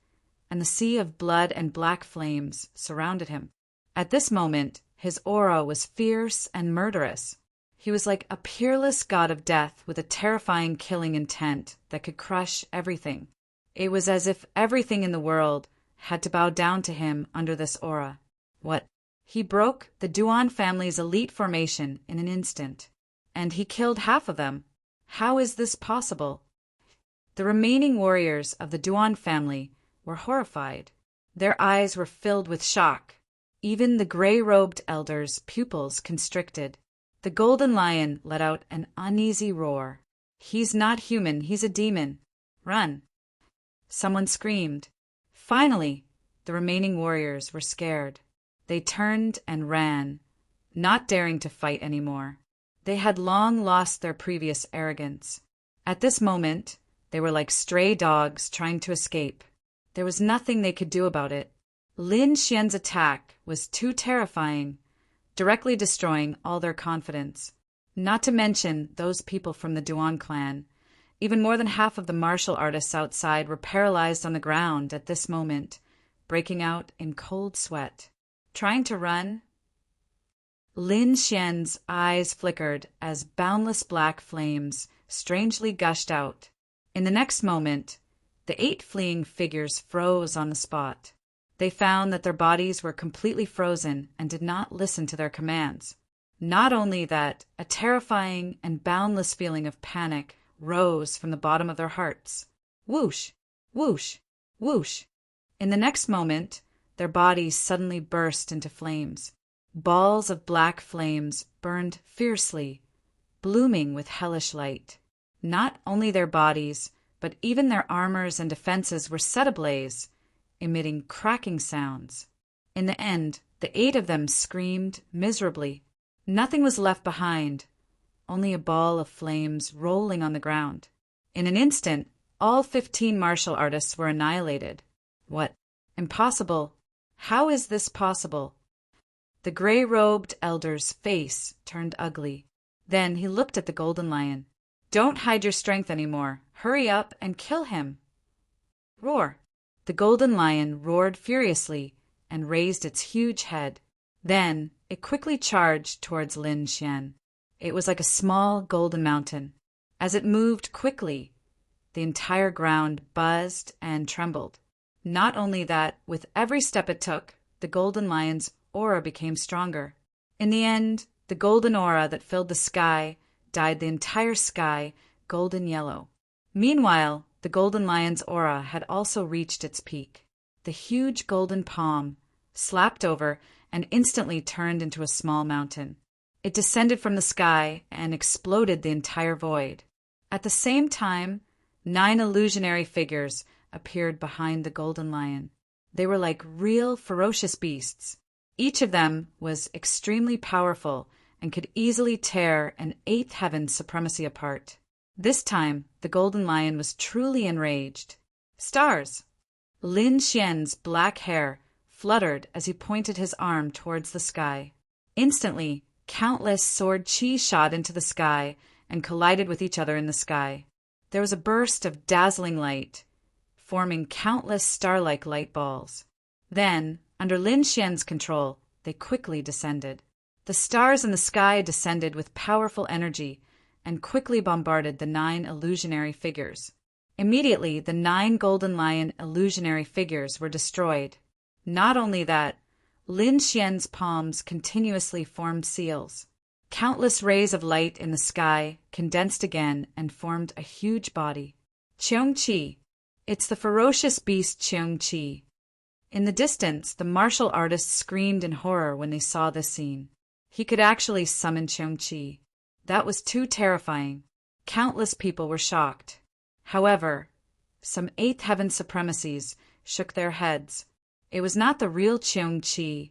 and the sea of blood and black flames surrounded him. At this moment, his aura was fierce and murderous. He was like a peerless god of death with a terrifying killing intent that could crush everything. It was as if everything in the world had to bow down to him under this aura. What? He broke the Duan family's elite formation in an instant, and he killed half of them. How is this possible? The remaining warriors of the Duan family were horrified. Their eyes were filled with shock. Even the gray-robed elder's pupils constricted. The golden lion let out an uneasy roar. He's not human, he's a demon. Run! Someone screamed. Finally, the remaining warriors were scared. They turned and ran, not daring to fight anymore. They had long lost their previous arrogance. At this moment, they were like stray dogs trying to escape. There was nothing they could do about it. Lin Xian's attack was too terrifying, directly destroying all their confidence. Not to mention those people from the Duan clan. Even more than half of the martial artists outside were paralyzed on the ground at this moment, breaking out in cold sweat. Trying to run, Lin Xian's eyes flickered as boundless black flames strangely gushed out. In the next moment, the 8 fleeing figures froze on the spot. They found that their bodies were completely frozen and did not listen to their commands. Not only that, a terrifying and boundless feeling of panic rose from the bottom of their hearts. Whoosh! Whoosh! Whoosh! In the next moment, their bodies suddenly burst into flames. Balls of black flames burned fiercely, blooming with hellish light. Not only their bodies, but even their armors and defenses were set ablaze, emitting cracking sounds. In the end, the 8 of them screamed miserably. Nothing was left behind, only a ball of flames rolling on the ground. In an instant, all 15 martial artists were annihilated. What? Impossible! How is this possible? The gray-robed elder's face turned ugly. Then he looked at the golden lion. Don't hide your strength anymore. Hurry up and kill him. Roar! The golden lion roared furiously and raised its huge head. Then it quickly charged towards Lin Xian. It was like a small golden mountain. As it moved quickly, the entire ground buzzed and trembled. Not only that, with every step it took, the golden lion's aura became stronger. In the end, the golden aura that filled the sky dyed the entire sky golden yellow. Meanwhile, the golden lion's aura had also reached its peak. The huge golden palm slapped over and instantly turned into a small mountain. It descended from the sky and exploded the entire void. At the same time, 9 illusionary figures appeared behind the golden lion. They were like real ferocious beasts. Each of them was extremely powerful and could easily tear an eighth heaven's supremacy apart. This time, the Golden Lion was truly enraged. Stars! Lin Xian's black hair fluttered as he pointed his arm towards the sky. Instantly, countless sword chi shot into the sky and collided with each other in the sky. There was a burst of dazzling light, forming countless star-like light balls. Then, under Lin Xian's control, they quickly descended. The stars in the sky descended with powerful energy and quickly bombarded the 9 illusionary figures. Immediately, the 9 Golden Lion illusionary figures were destroyed. Not only that, Lin Xian's palms continuously formed seals. Countless rays of light in the sky condensed again and formed a huge body. Qiongqi. It's the ferocious beast Qiongqi. In the distance, the martial artists screamed in horror when they saw this scene. He could actually summon Qiongqi. That was too terrifying. Countless people were shocked. However, some 8th heaven supremacies shook their heads. It was not the real Qiongqi,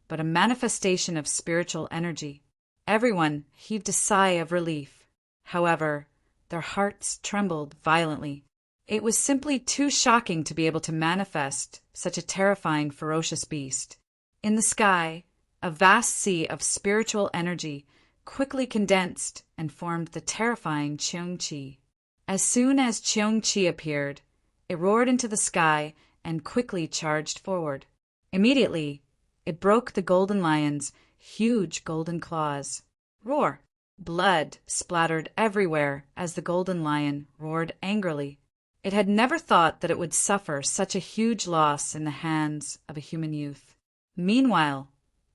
but a manifestation of spiritual energy. Everyone heaved a sigh of relief. However, their hearts trembled violently. It was simply too shocking to be able to manifest such a terrifying, ferocious beast. In the sky, a vast sea of spiritual energy quickly condensed and formed the terrifying Qiongqi. As soon as Qiongqi appeared, it roared into the sky and quickly charged forward. Immediately, it broke the Golden Lion's huge golden claws. Roar! Blood splattered everywhere as the Golden Lion roared angrily. It had never thought that it would suffer such a huge loss in the hands of a human youth. Meanwhile,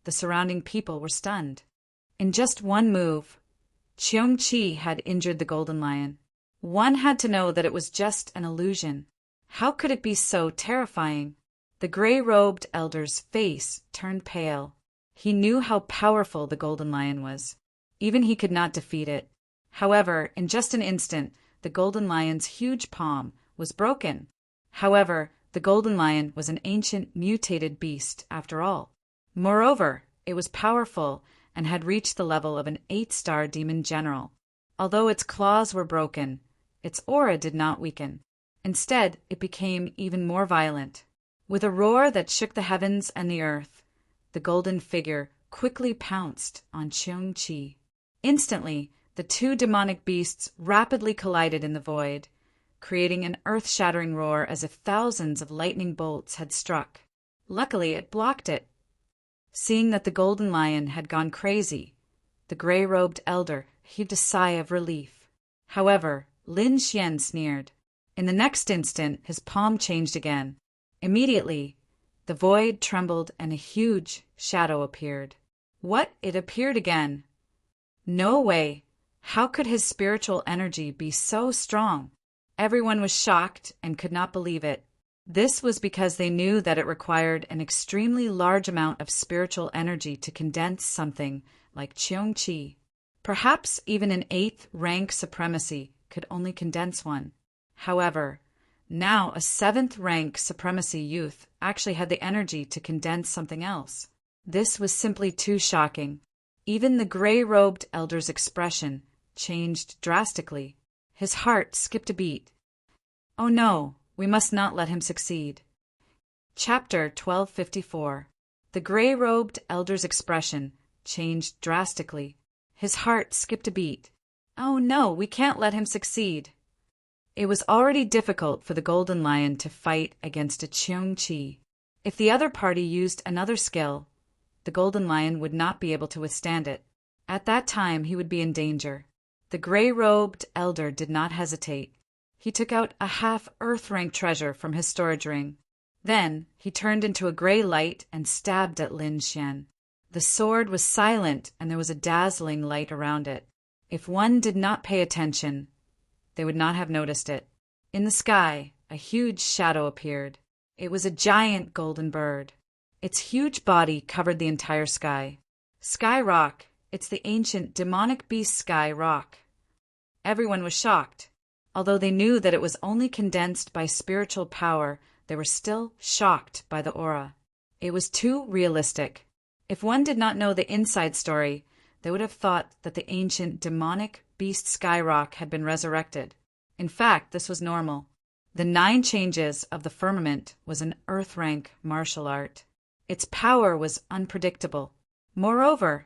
the surrounding people were stunned. In just one move, Qiongqi had injured the Golden Lion. One had to know that it was just an illusion. How could it be so terrifying? The gray-robed elder's face turned pale. He knew how powerful the Golden Lion was. Even he could not defeat it. However, in just an instant, the Golden Lion's huge palm was broken. However, the Golden Lion was an ancient, mutated beast after all. Moreover, it was powerful and had reached the level of an 8-star demon general. Although its claws were broken, its aura did not weaken. Instead, it became even more violent. With a roar that shook the heavens and the earth, the golden figure quickly pounced on Qiongqi. Instantly, the 2 demonic beasts rapidly collided in the void, creating an earth-shattering roar as if thousands of lightning bolts had struck. Luckily, it blocked it. Seeing that the Golden Lion had gone crazy, the gray-robed elder heaved a sigh of relief. However, Lin Xian sneered. In the next instant, his palm changed again. Immediately, the void trembled and a huge shadow appeared. What? It appeared again. No way. How could his spiritual energy be so strong? Everyone was shocked and could not believe it. This was because they knew that it required an extremely large amount of spiritual energy to condense something like Qiongqi. Perhaps even an 8th rank supremacy could only condense one. However, now a 7th rank supremacy youth actually had the energy to condense something else. This was simply too shocking. Even the gray-robed elder's expression changed drastically. His heart skipped a beat. Oh no, we must not let him succeed. Chapter 1254. The gray-robed elder's expression changed drastically. His heart skipped a beat. Oh no, we can't let him succeed. It was already difficult for the Golden Lion to fight against a Qiongqi. If the other party used another skill, the Golden Lion would not be able to withstand it. At that time, he would be in danger. The gray-robed elder did not hesitate. He took out a half-earth-rank treasure from his storage ring. Then, he turned into a gray light and stabbed at Lin Xian. The sword was silent and there was a dazzling light around it. If one did not pay attention, they would not have noticed it. In the sky, a huge shadow appeared. It was a giant golden bird. Its huge body covered the entire sky. Sky Rock, it's the ancient demonic beast Sky Rock. Everyone was shocked. Although they knew that it was only condensed by spiritual power, they were still shocked by the aura. It was too realistic. If one did not know the inside story, they would have thought that the ancient demonic beast Skyrock had been resurrected. In fact, this was normal. The 9 changes of the firmament was an earth-rank martial art. Its power was unpredictable. Moreover,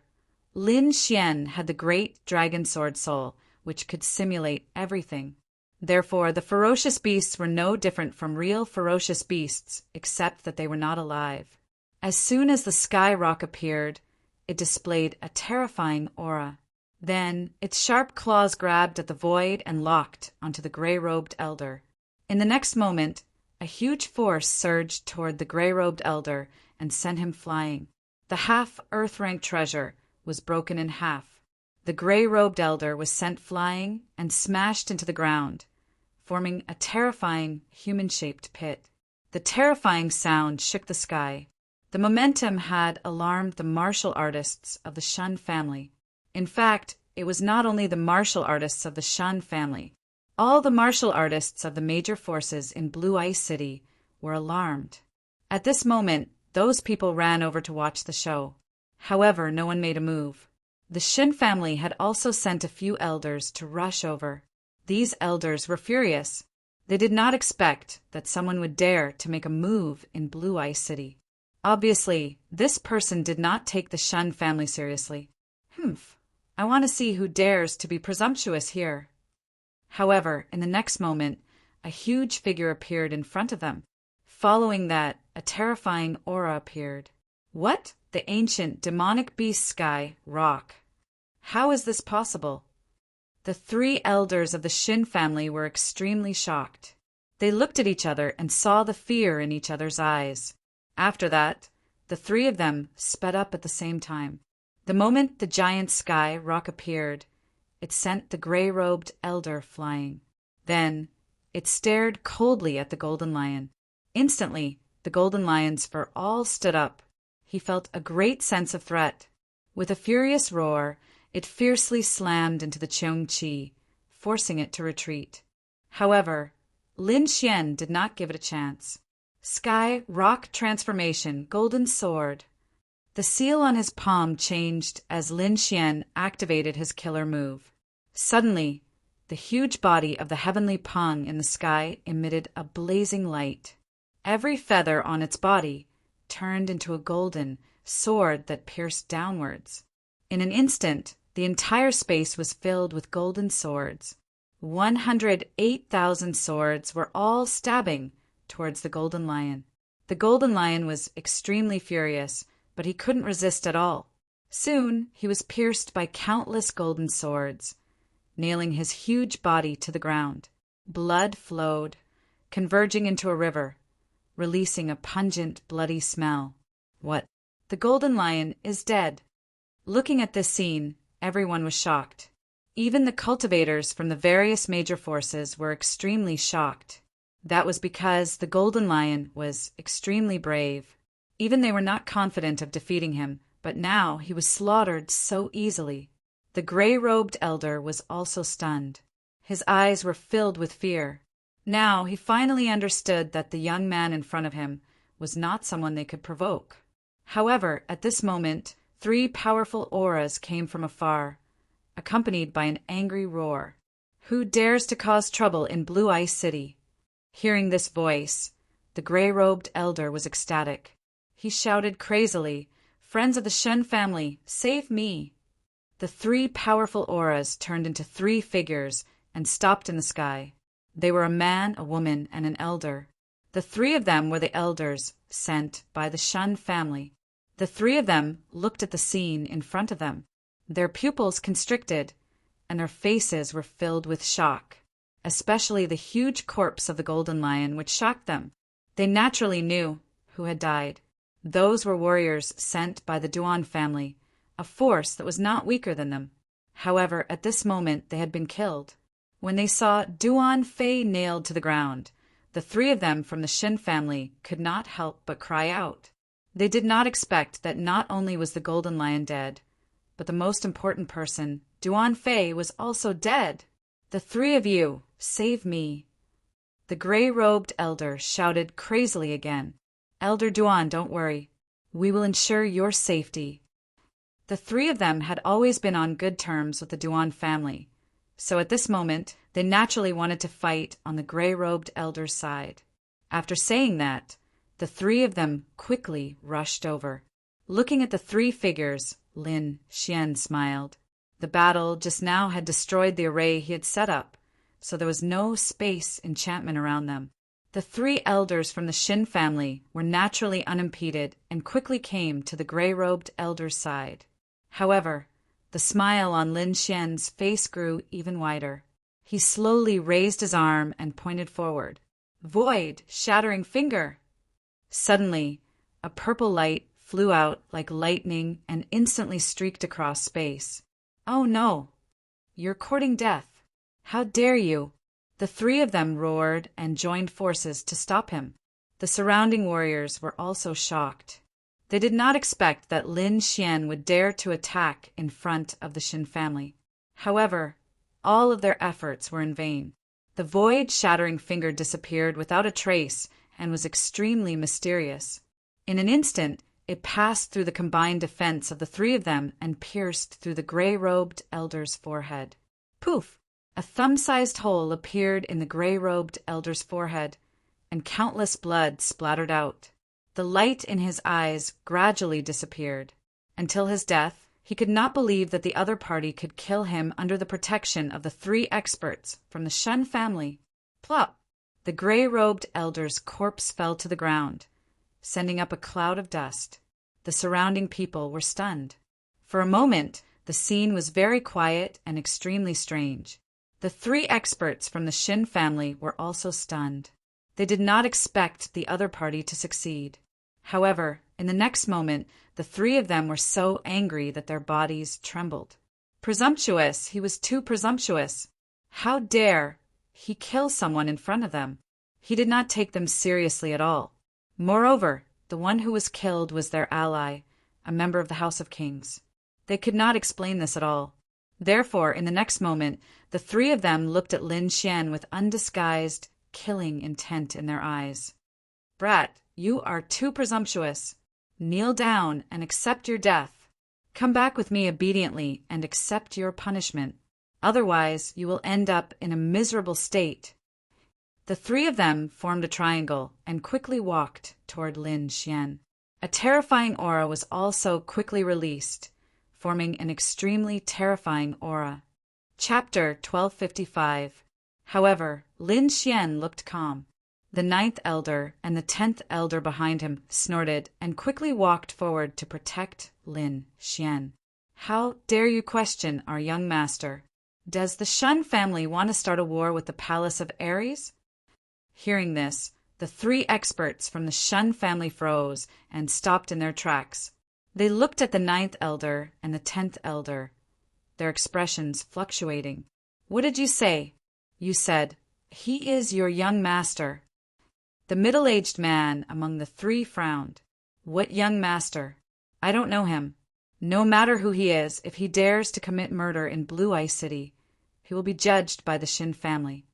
Lin Xian had the great dragon sword soul, which could simulate everything. Therefore, the ferocious beasts were no different from real ferocious beasts, except that they were not alive. As soon as the sky rock appeared, it displayed a terrifying aura. Then, its sharp claws grabbed at the void and locked onto the gray-robed elder. In the next moment, a huge force surged toward the gray-robed elder and sent him flying. The half-earth-rank treasure was broken in half. The gray-robed elder was sent flying and smashed into the ground, forming a terrifying human-shaped pit. The terrifying sound shook the sky. The momentum had alarmed the martial artists of the Shun family. In fact, it was not only the martial artists of the Shun family. All the martial artists of the major forces in Blue Ice City were alarmed. At this moment, those people ran over to watch the show. However, no one made a move. The Shin family had also sent a few elders to rush over. These elders were furious. They did not expect that someone would dare to make a move in Blue Ice City. Obviously, this person did not take the Shun family seriously. I want to see who dares to be presumptuous here. However, in the next moment, a huge figure appeared in front of them. Following that, a terrifying aura appeared. What? The ancient demonic beast Sky Rock. How is this possible? The 3 elders of the Shin family were extremely shocked. They looked at each other and saw the fear in each other's eyes. After that, the 3 of them sped up at the same time. The moment the giant Sky Rock appeared, it sent the gray-robed elder flying. Then, it stared coldly at the Golden Lion. Instantly, the Golden Lion's fur all stood up. He felt a great sense of threat. With a furious roar, it fiercely slammed into the Cheongqi, forcing it to retreat. However, Lin Xian did not give it a chance. Sky Rock Transformation Golden Sword. The seal on his palm changed as Lin Xian activated his killer move. Suddenly, the huge body of the heavenly Peng in the sky emitted a blazing light. Every feather on its body turned into a golden sword that pierced downwards. In an instant, the entire space was filled with golden swords. 108,000 swords were all stabbing towards the Golden Lion. The Golden Lion was extremely furious, but he couldn't resist at all. Soon, he was pierced by countless golden swords, nailing his huge body to the ground. Blood flowed, converging into a river, releasing a pungent, bloody smell. What? The Golden Lion is dead. Looking at this scene, everyone was shocked. Even the cultivators from the various major forces were extremely shocked. That was because the Golden Lion was extremely brave. Even they were not confident of defeating him, but now he was slaughtered so easily. The gray-robed elder was also stunned. His eyes were filled with fear. Now he finally understood that the young man in front of him was not someone they could provoke. However, at this moment, 3 powerful auras came from afar, accompanied by an angry roar. Who dares to cause trouble in Blue Ice City? Hearing this voice, the gray-robed elder was ecstatic. He shouted crazily, "Friends of the Shun family, save me!" The 3 powerful auras turned into 3 figures and stopped in the sky. They were a man, a woman, and an elder. The 3 of them were the elders sent by the Shun family. The 3 of them looked at the scene in front of them. Their pupils constricted, and their faces were filled with shock, especially the huge corpse of the Golden Lion, which shocked them. They naturally knew who had died. Those were warriors sent by the Duan family, a force that was not weaker than them. However, at this moment they had been killed. When they saw Duan Fei nailed to the ground, the 3 of them from the Shin family could not help but cry out. They did not expect that not only was the Golden Lion dead, but the most important person, Duan Fei, was also dead. "The 3 of you, save me!" The gray-robed elder shouted crazily again. "Elder Duan, don't worry. We will ensure your safety." The three of them had always been on good terms with the Duan family, so at this moment they naturally wanted to fight on the gray-robed elder's side. After saying that, the three of them quickly rushed over. Looking at the three figures, Lin Xian smiled. The battle just now had destroyed the array he had set up, so there was no space enchantment around them. The three elders from the Xin family were naturally unimpeded and quickly came to the gray-robed elder's side. However, the smile on Lin Xian's face grew even wider. He slowly raised his arm and pointed forward. Void, shattering finger! Suddenly, a purple light flew out like lightning and instantly streaked across space. Oh no! You're courting death. How dare you! The three of them roared and joined forces to stop him. The surrounding warriors were also shocked. They did not expect that Lin Xian would dare to attack in front of the Xin family. However, all of their efforts were in vain. The void-shattering finger disappeared without a trace and was extremely mysterious. In an instant, it passed through the combined defense of the three of them and pierced through the gray-robed elder's forehead. Poof! A thumb-sized hole appeared in the gray-robed elder's forehead, and countless blood splattered out. The light in his eyes gradually disappeared. Until his death, he could not believe that the other party could kill him under the protection of the three experts from the Shun family. Plop! The gray-robed elder's corpse fell to the ground, sending up a cloud of dust. The surrounding people were stunned. For a moment, the scene was very quiet and extremely strange. The three experts from the Xin family were also stunned. They did not expect the other party to succeed. However, in the next moment, the three of them were so angry that their bodies trembled. Presumptuous! He was too presumptuous! How dare he kill someone in front of them? He did not take them seriously at all. Moreover, the one who was killed was their ally, a member of the House of Kings. They could not explain this at all. Therefore, in the next moment, the three of them looked at Lin Xian with undisguised, killing intent in their eyes. Brat, you are too presumptuous. Kneel down and accept your death. Come back with me obediently and accept your punishment. Otherwise, you will end up in a miserable state. The three of them formed a triangle and quickly walked toward Lin Xian. A terrifying aura was also quickly released, forming an extremely terrifying aura. Chapter 1255. However, Lin Xian looked calm. The 9th elder and the 10th elder behind him snorted and quickly walked forward to protect Lin Xian. How dare you question our young master? Does the Shun family want to start a war with the Palace of Ares? Hearing this, the three experts from the Shun family froze and stopped in their tracks. They looked at the 9th elder and the 10th elder, their expressions fluctuating. What did you say? You said, he is your young master. The middle-aged man among the three frowned. What young master? I don't know him. No matter who he is, if he dares to commit murder in Blue Ice City, he will be judged by the Xin family.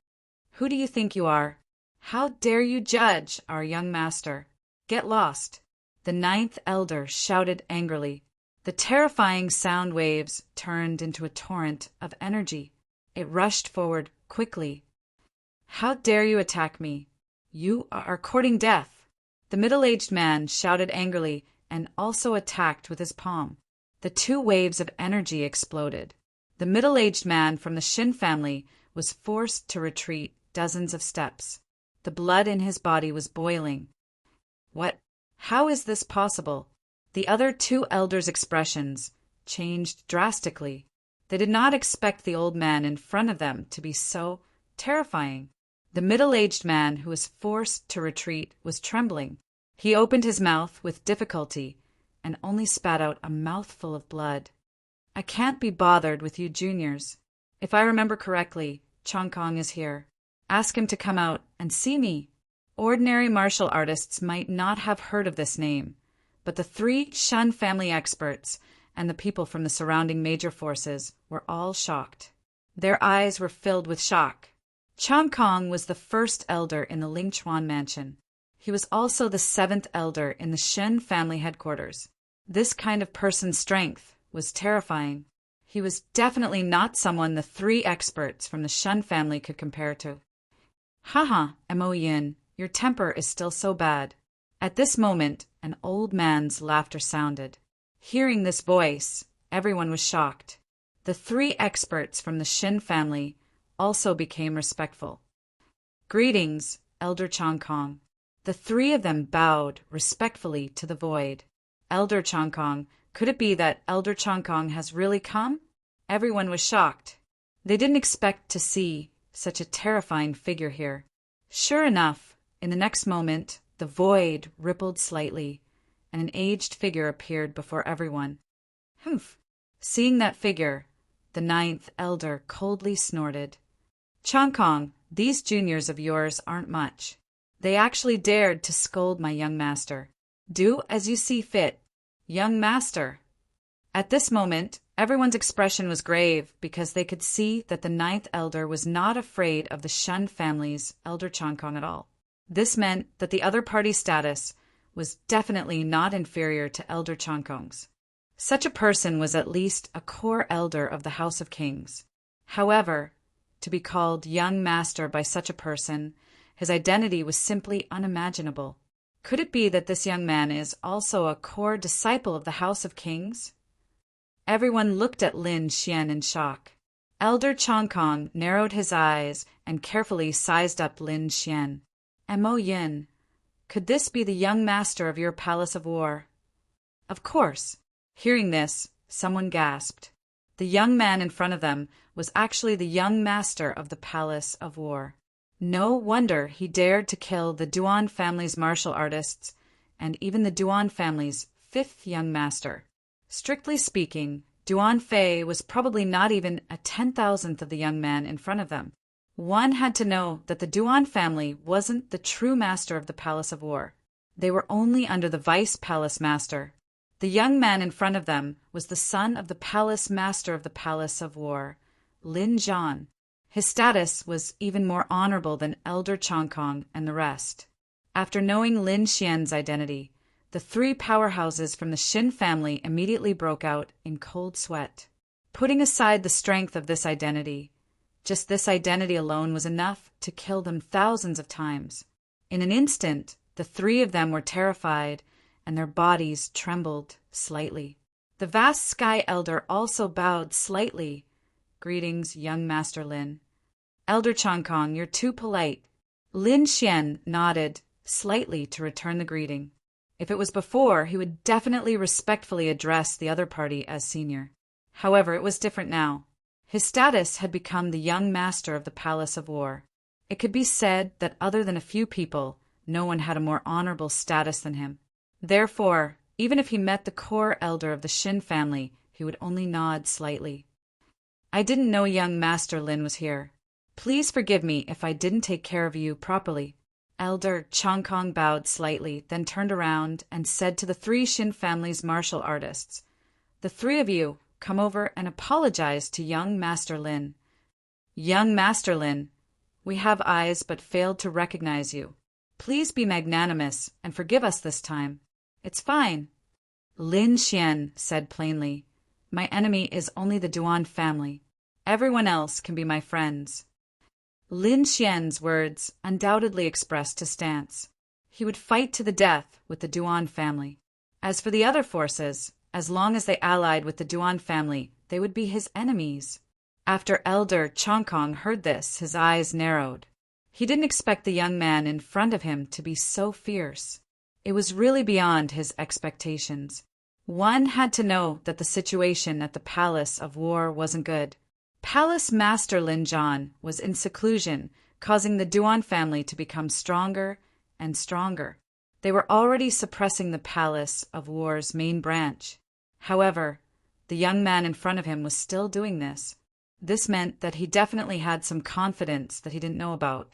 Who do you think you are? How dare you judge our young master? Get lost. The 9th elder shouted angrily. The terrifying sound waves turned into a torrent of energy. It rushed forward quickly. How dare you attack me? You are courting death. The middle-aged man shouted angrily and also attacked with his palm. The two waves of energy exploded. The middle-aged man from the Xin family was forced to retreat dozens of steps. The blood in his body was boiling. What? How is this possible? The other two elders' expressions changed drastically. They did not expect the old man in front of them to be so terrifying. The middle-aged man who was forced to retreat was trembling. He opened his mouth with difficulty and only spat out a mouthful of blood. I can't be bothered with you juniors. If I remember correctly, Chong Kong is here. Ask him to come out and see me. Ordinary martial artists might not have heard of this name, but the three Shun family experts and the people from the surrounding major forces were all shocked. Their eyes were filled with shock. Chong Kong was the first elder in the Lingchuan mansion. He was also the 7th elder in the Shen family headquarters. This kind of person's strength was terrifying. He was definitely not someone the three experts from the Shun family could compare to. Haha, Mo Yin, your temper is still so bad. At this moment, an old man's laughter sounded. Hearing this voice, everyone was shocked. The three experts from the Shin family also became respectful. Greetings, Elder Changkong. The three of them bowed respectfully to the void. Elder Changkong, could it be that Elder Changkong has really come? Everyone was shocked. They didn't expect to see such a terrifying figure here. Sure enough, in the next moment, the void rippled slightly, and an aged figure appeared before everyone. Humph! Seeing that figure, the ninth elder coldly snorted. Changkong, these juniors of yours aren't much. They actually dared to scold my young master. Do as you see fit, young master. At this moment, everyone's expression was grave because they could see that the ninth elder was not afraid of the Shun family's Elder Changkong at all. This meant that the other party's status was definitely not inferior to Elder Changkong's. Such a person was at least a core elder of the House of Kings. However, to be called young master by such a person, his identity was simply unimaginable. Could it be that this young man is also a core disciple of the House of Kings? Everyone looked at Lin Xian in shock. Elder Changkong narrowed his eyes and carefully sized up Lin Xian. Mo Yin, could this be the young master of your Palace of War? Of course. Hearing this, someone gasped. The young man in front of them was actually the young master of the Palace of War. No wonder he dared to kill the Duan family's martial artists, and even the Duan family's fifth young master. Strictly speaking, Duan Fei was probably not even a 10,000th of the young man in front of them. One had to know that the Duan family wasn't the true master of the Palace of War. They were only under the vice palace master. The young man in front of them was the son of the palace master of the Palace of War, Lin Zhan. His status was even more honorable than Elder Changkong and the rest. After knowing Lin Xian's identity, the three powerhouses from the Shin family immediately broke out in cold sweat. Putting aside the strength of this identity, just this identity alone was enough to kill them thousands of times. In an instant, the three of them were terrified, and their bodies trembled slightly. The vast Sky Elder also bowed slightly. Greetings, young Master Lin. Elder Changkong, you're too polite. Lin Xian nodded slightly to return the greeting. If it was before, he would definitely respectfully address the other party as senior. However, it was different now. His status had become the young master of the Palace of War. It could be said that other than a few people, no one had a more honorable status than him. Therefore, even if he met the core elder of the Shin family, he would only nod slightly. I didn't know young Master Lin was here. Please forgive me if I didn't take care of you properly. Elder Changkong bowed slightly, then turned around and said to the three Shin family's martial artists, "The three of you, come over and apologize to young Master Lin." Young Master Lin, we have eyes but failed to recognize you. Please be magnanimous and forgive us this time. It's fine. Lin Xian said plainly, my enemy is only the Duan family. Everyone else can be my friends. Lin Xian's words undoubtedly expressed his stance. He would fight to the death with the Duan family. As for the other forces, as long as they allied with the Duan family, they would be his enemies. After Elder Changkong heard this, his eyes narrowed. He didn't expect the young man in front of him to be so fierce. It was really beyond his expectations. One had to know that the situation at the Palace of War wasn't good. Palace Master Lin Zhan was in seclusion, causing the Duan family to become stronger and stronger. They were already suppressing the Palace of War's main branch. However, the young man in front of him was still doing this. This meant that he definitely had some confidence that he didn't know about.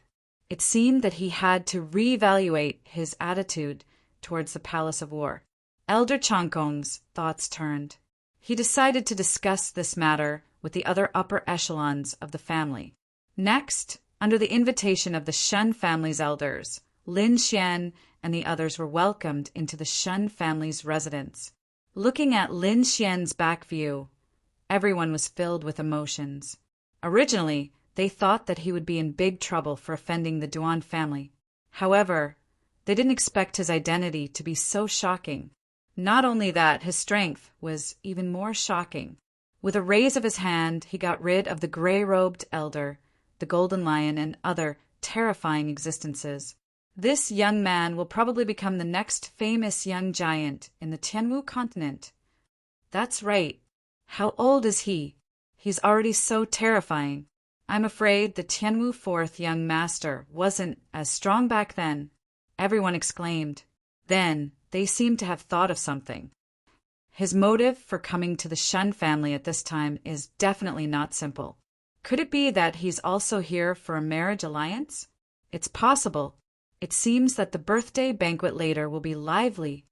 It seemed that he had to reevaluate his attitude towards the Palace of War. Elder Changkong's thoughts turned. He decided to discuss this matter with the other upper echelons of the family. Next, under the invitation of the Shun family's elders, Lin Xian and the others were welcomed into the Shun family's residence. Looking at Lin Xian's back view, everyone was filled with emotions. Originally, they thought that he would be in big trouble for offending the Duan family. However, they didn't expect his identity to be so shocking. Not only that, his strength was even more shocking. With a raise of his hand, he got rid of the gray-robed elder, the golden lion, and other terrifying existences. This young man will probably become the next famous young giant in the Tianwu continent. That's right. How old is he? He's already so terrifying. I'm afraid the Tianwu fourth young master wasn't as strong back then, everyone exclaimed. Then they seemed to have thought of something. His motive for coming to the Shun family at this time is definitely not simple. Could it be that he's also here for a marriage alliance? It's possible. It seems that the birthday banquet later will be lively.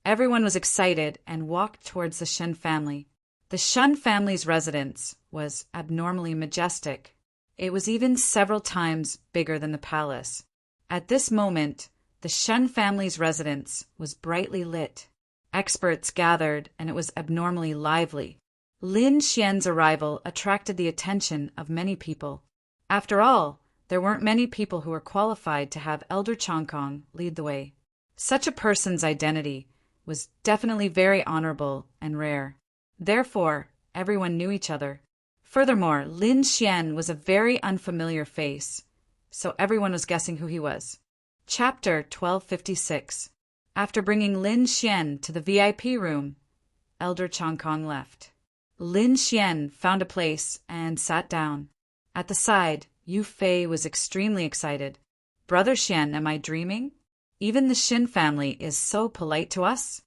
Everyone was excited and walked towards the Shun family. The Shun family's residence was abnormally majestic. It was even several times bigger than the palace. At this moment, the Shun family's residence was brightly lit. Experts gathered, and it was abnormally lively. Lin Xian's arrival attracted the attention of many people. After all, there weren't many people who were qualified to have Elder Chongkong lead the way. Such a person's identity was definitely very honorable and rare. Therefore, everyone knew each other. Furthermore, Lin Xian was a very unfamiliar face, so everyone was guessing who he was. Chapter 1256. After bringing Lin Xian to the VIP room, Elder Chongkong left. Lin Xian found a place and sat down. At the side, Yu Fei was extremely excited. Brother Xian, am I dreaming? Even the Xin family is so polite to us?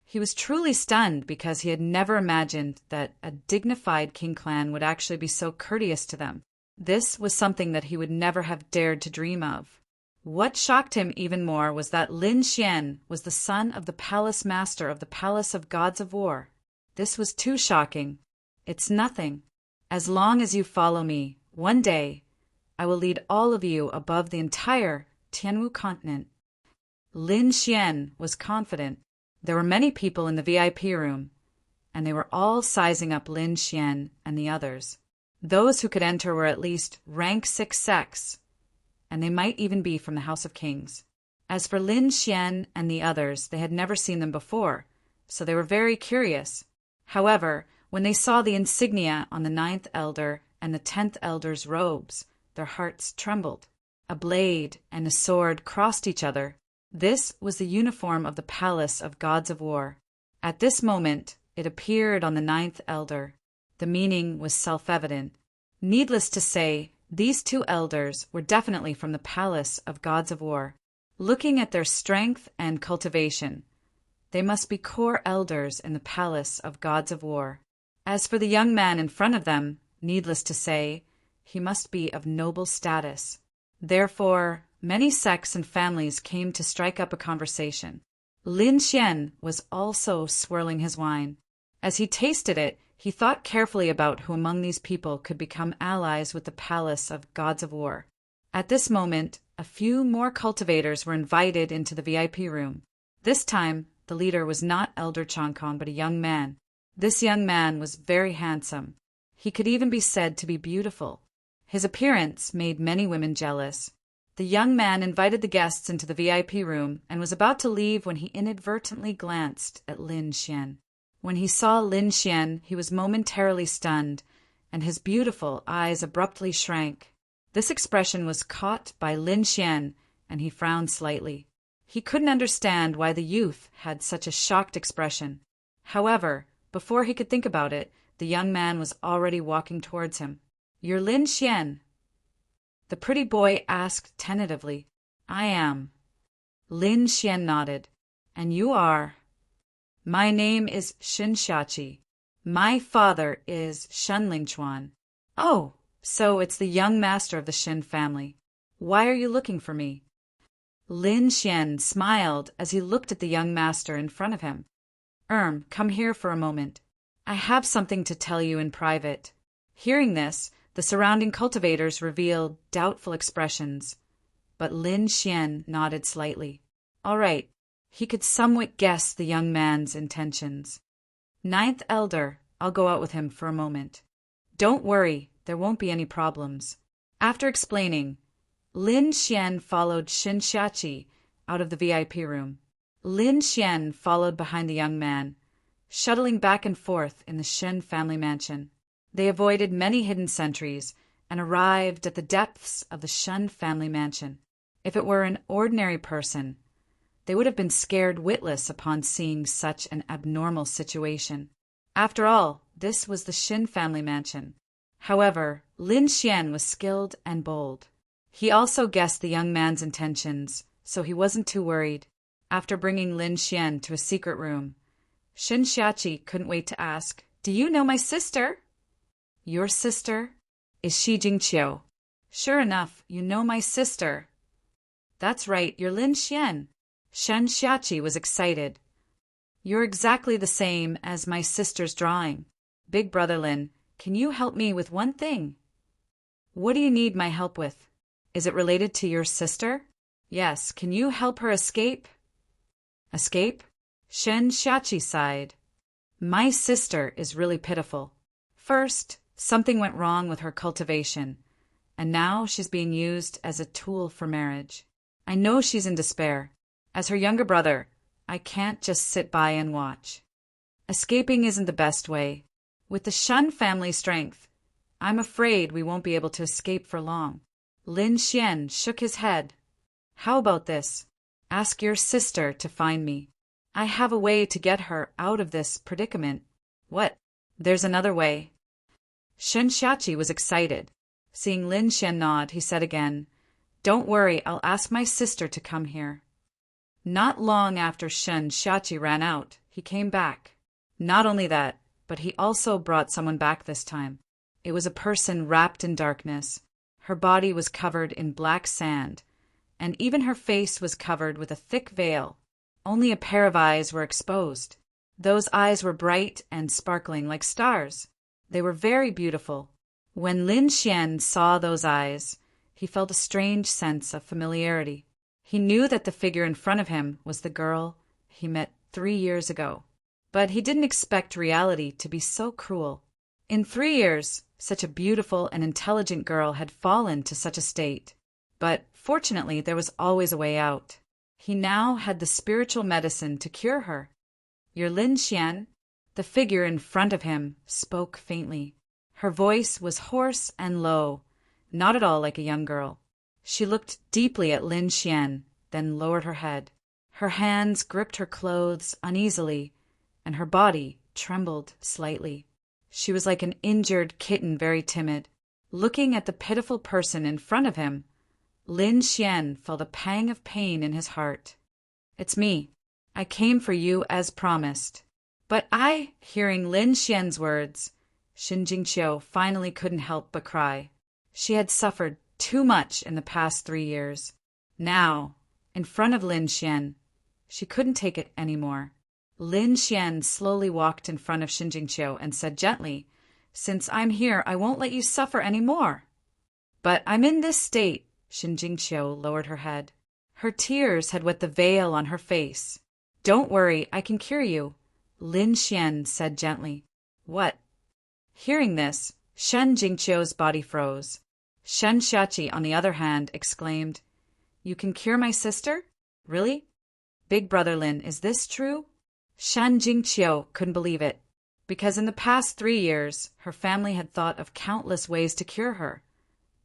He was truly stunned because he had never imagined that a dignified king clan would actually be so courteous to them. This was something that he would never have dared to dream of. What shocked him even more was that Lin Xian was the son of the palace master of the Palace of Gods of War. This was too shocking. It's nothing. As long as you follow me, one day, I will lead all of you above the entire Tianwu continent. Lin Xian was confident. There were many people in the VIP room, and they were all sizing up Lin Xian and the others. Those who could enter were at least rank 6 sects, and they might even be from the House of Kings. As for Lin Xian and the others, they had never seen them before, so they were very curious. However, when they saw the insignia on the 9th elder and the 10th elder's robes, their hearts trembled. A blade and a sword crossed each other. This was the uniform of the Palace of Gods of War. At this moment, it appeared on the 9th elder. The meaning was self-evident. Needless to say, these 2 elders were definitely from the Palace of Gods of War. Looking at their strength and cultivation, they must be core elders in the Palace of Gods of War. As for the young man in front of them, needless to say, he must be of noble status. Therefore, many sects and families came to strike up a conversation. Lin Xian was also swirling his wine. As he tasted it, he thought carefully about who among these people could become allies with the Palace of Gods of War. At this moment, a few more cultivators were invited into the VIP room. This time, the leader was not Elder Chongkong, but a young man. This young man was very handsome. He could even be said to be beautiful. His appearance made many women jealous. The young man invited the guests into the VIP room and was about to leave when he inadvertently glanced at Lin Xian. When he saw Lin Xian, he was momentarily stunned, and his beautiful eyes abruptly shrank. This expression was caught by Lin Xian, and he frowned slightly. He couldn't understand why the youth had such a shocked expression. However, before he could think about it, the young man was already walking towards him. "You're Lin Xian?" The pretty boy asked tentatively. "I am." Lin Xian nodded. "And you are?" "My name is Shin Xiaqi. My father is Shen Lingchuan." "Oh, so it's the young master of the Shin family. Why are you looking for me?" Lin Xian smiled as he looked at the young master in front of him. Come here for a moment. I have something to tell you in private." Hearing this, the surrounding cultivators revealed doubtful expressions, but Lin Xian nodded slightly. "All right, He could somewhat guess the young man's intentions. "Ninth elder, I'll go out with him for a moment." "Don't worry, there won't be any problems." After explaining, Lin Xian followed Xin Xiachi out of the VIP room. Lin Xian followed behind the young man, shuttling back and forth in the Shen family mansion. They avoided many hidden sentries and arrived at the depths of the Shen family mansion. If it were an ordinary person, they would have been scared witless upon seeing such an abnormal situation. After all, this was the Shen family mansion. However, Lin Xian was skilled and bold. He also guessed the young man's intentions, so he wasn't too worried. After bringing Lin Xian to a secret room, Xin Xiachi couldn't wait to ask, "Do you know my sister?" "Your sister? Is she Jingqiu?" "Sure enough, you know my sister." "That's right, you're Lin Xian." Shen Xiachi was excited. "You're exactly the same as my sister's drawing. Big brother Lin, can you help me with one thing?" "What do you need my help with? Is it related to your sister?" "Yes, can you help her escape?" "Escape?" Shen Xiachi sighed. "My sister is really pitiful. First, something went wrong with her cultivation, and now she's being used as a tool for marriage. I know she's in despair. As her younger brother, I can't just sit by and watch. Escaping isn't the best way. With the Shen family strength, I'm afraid we won't be able to escape for long." Lin Xian shook his head. "How about this? Ask your sister to find me. I have a way to get her out of this predicament." "What? There's another way." Shen Xiachi was excited. Seeing Lin Xian nod, he said again, "Don't worry, I'll ask my sister to come here." Not long after Shen Xiachi ran out, he came back. Not only that, but he also brought someone back this time. It was a person wrapped in darkness. Her body was covered in black sand, and even her face was covered with a thick veil. Only a pair of eyes were exposed. Those eyes were bright and sparkling like stars. They were very beautiful. When Lin Xian saw those eyes, he felt a strange sense of familiarity. He knew that the figure in front of him was the girl he met 3 years ago. But he didn't expect reality to be so cruel. In 3 years, such a beautiful and intelligent girl had fallen to such a state. But fortunately, there was always a way out. He now had the spiritual medicine to cure her. "You're Lin Xian?" The figure in front of him spoke faintly. Her voice was hoarse and low, not at all like a young girl. She looked deeply at Lin Xian, then lowered her head. Her hands gripped her clothes uneasily, and her body trembled slightly. She was like an injured kitten, very timid. Looking at the pitiful person in front of him, Lin Xian felt a pang of pain in his heart. "It's me. I came for you as promised." "But I—" Hearing Lin Xian's words, Xin Jingqiu finally couldn't help but cry. She had suffered too much in the past 3 years. Now, in front of Lin Xian, she couldn't take it anymore. Lin Xian slowly walked in front of Xin Jingqiu and said gently, "Since I'm here, I won't let you suffer any more." "But I'm in this state." Xin Jingqiu lowered her head. Her tears had wet the veil on her face. "Don't worry, I can cure you," Lin Xian said gently. "What?" Hearing this, Shen Jingqiu's body froze. Shen Xiachi, on the other hand, exclaimed, "You can cure my sister? Really? Big brother Lin, is this true?" Shen Jingqiu couldn't believe it, because in the past 3 years, her family had thought of countless ways to cure her,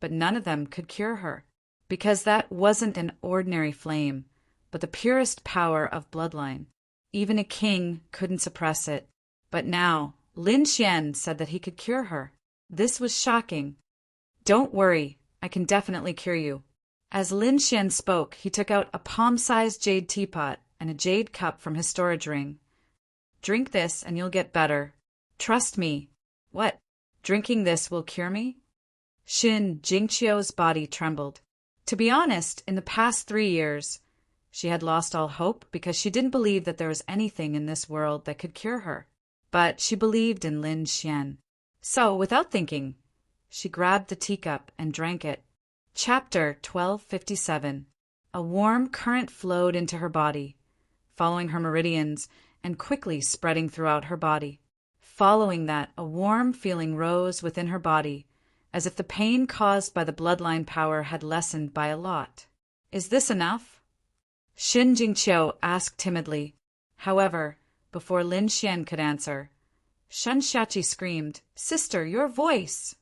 but none of them could cure her, because that wasn't an ordinary flame, but the purest power of bloodline. Even a king couldn't suppress it. But now, Lin Xian said that he could cure her. This was shocking. "Don't worry, I can definitely cure you." As Lin Xian spoke, he took out a palm-sized jade teapot and a jade cup from his storage ring. "Drink this and you'll get better. Trust me." "What? Drinking this will cure me?" Xin Jingqiu's body trembled. To be honest, in the past 3 years, she had lost all hope because she didn't believe that there was anything in this world that could cure her. But she believed in Lin Xian. So, without thinking, she grabbed the teacup and drank it. Chapter 1257. A warm current flowed into her body. following her meridians and quickly spreading throughout her body. Following that, a warm feeling rose within her body, as if the pain caused by the bloodline power had lessened by a lot. "Is this enough?" Shin Jingqiu asked timidly. However, before Lin Xian could answer, Shen Shachi screamed, "Sister, your voice!"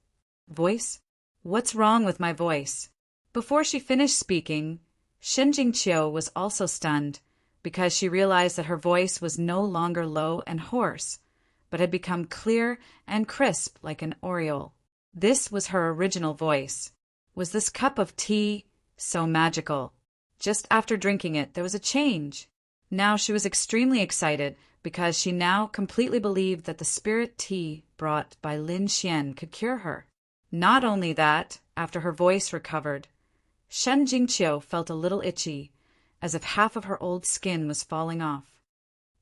"Voice? What's wrong with my voice?" Before she finished speaking, Shin Jingqiu was also stunned, because she realized that her voice was no longer low and hoarse, but had become clear and crisp like an aureole. This was her original voice. Was this cup of tea so magical? Just after drinking it, there was a change. Now she was extremely excited because she now completely believed that the spirit tea brought by Lin Xian could cure her. Not only that, after her voice recovered, Shen Jingqiu felt a little itchy, as if half of her old skin was falling off.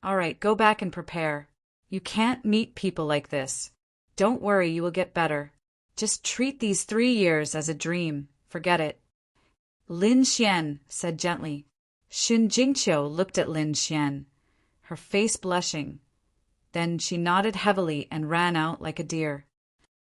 "All right, go back and prepare. You can't meet people like this. Don't worry, you will get better. Just treat these 3 years as a dream. Forget it." Lin Xian said gently. Shin Jingqiu looked at Lin Xian, her face blushing. Then she nodded heavily and ran out like a deer.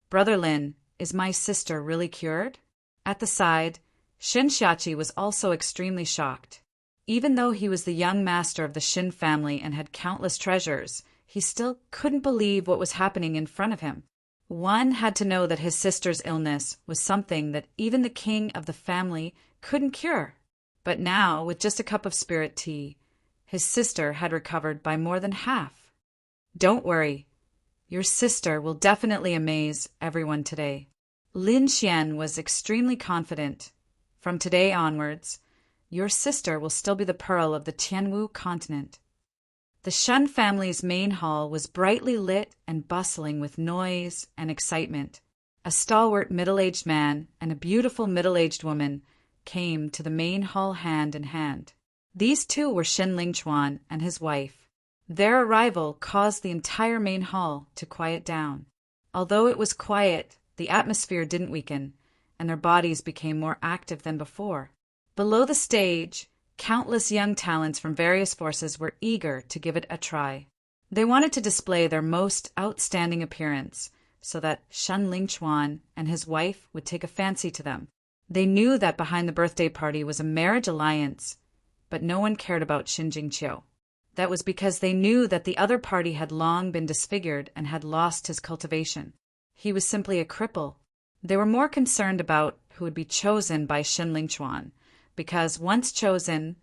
"Brother Lin, is my sister really cured?" At the side, Shin Shachi was also extremely shocked. Even though he was the young master of the Shin family and had countless treasures, he still couldn't believe what was happening in front of him. One had to know that his sister's illness was something that even the king of the family couldn't cure. But now, with just a cup of spirit tea, his sister had recovered by more than half. "Don't worry. Your sister will definitely amaze everyone today." Lin Xian was extremely confident. "From today onwards, your sister will still be the pearl of the Tianwu continent." The Shen family's main hall was brightly lit and bustling with noise and excitement. A stalwart middle-aged man and a beautiful middle-aged woman came to the main hall hand in hand. These two were Shin Lingchuan and his wife. Their arrival caused the entire main hall to quiet down. Although it was quiet, the atmosphere didn't weaken, and their bodies became more active than before. Below the stage, countless young talents from various forces were eager to give it a try. They wanted to display their most outstanding appearance, so that Shen Lingchuan and his wife would take a fancy to them. They knew that behind the birthday party was a marriage alliance, but no one cared about Shin Jingqiu. That was because they knew that the other party had long been disfigured and had lost his cultivation. He was simply a cripple. They were more concerned about who would be chosen by Shin Lingchuan, because once chosen,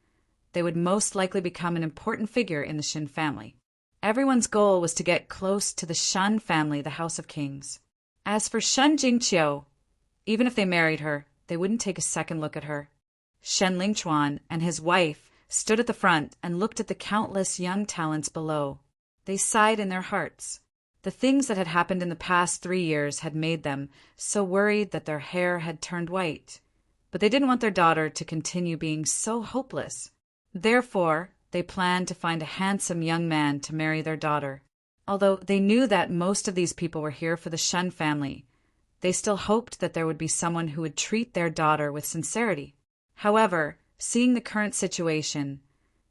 they would most likely become an important figure in the Shin family. Everyone's goal was to get close to the Shen family, the House of Kings. As for Shen Jingqiu, even if they married her, they wouldn't take a second look at her. Shen Lingchuan and his wife stood at the front and looked at the countless young talents below. They sighed in their hearts. The things that had happened in the past 3 years had made them so worried that their hair had turned white. But they didn't want their daughter to continue being so hopeless. Therefore, they planned to find a handsome young man to marry their daughter. Although they knew that most of these people were here for the Shen family, they still hoped that there would be someone who would treat their daughter with sincerity. However, seeing the current situation,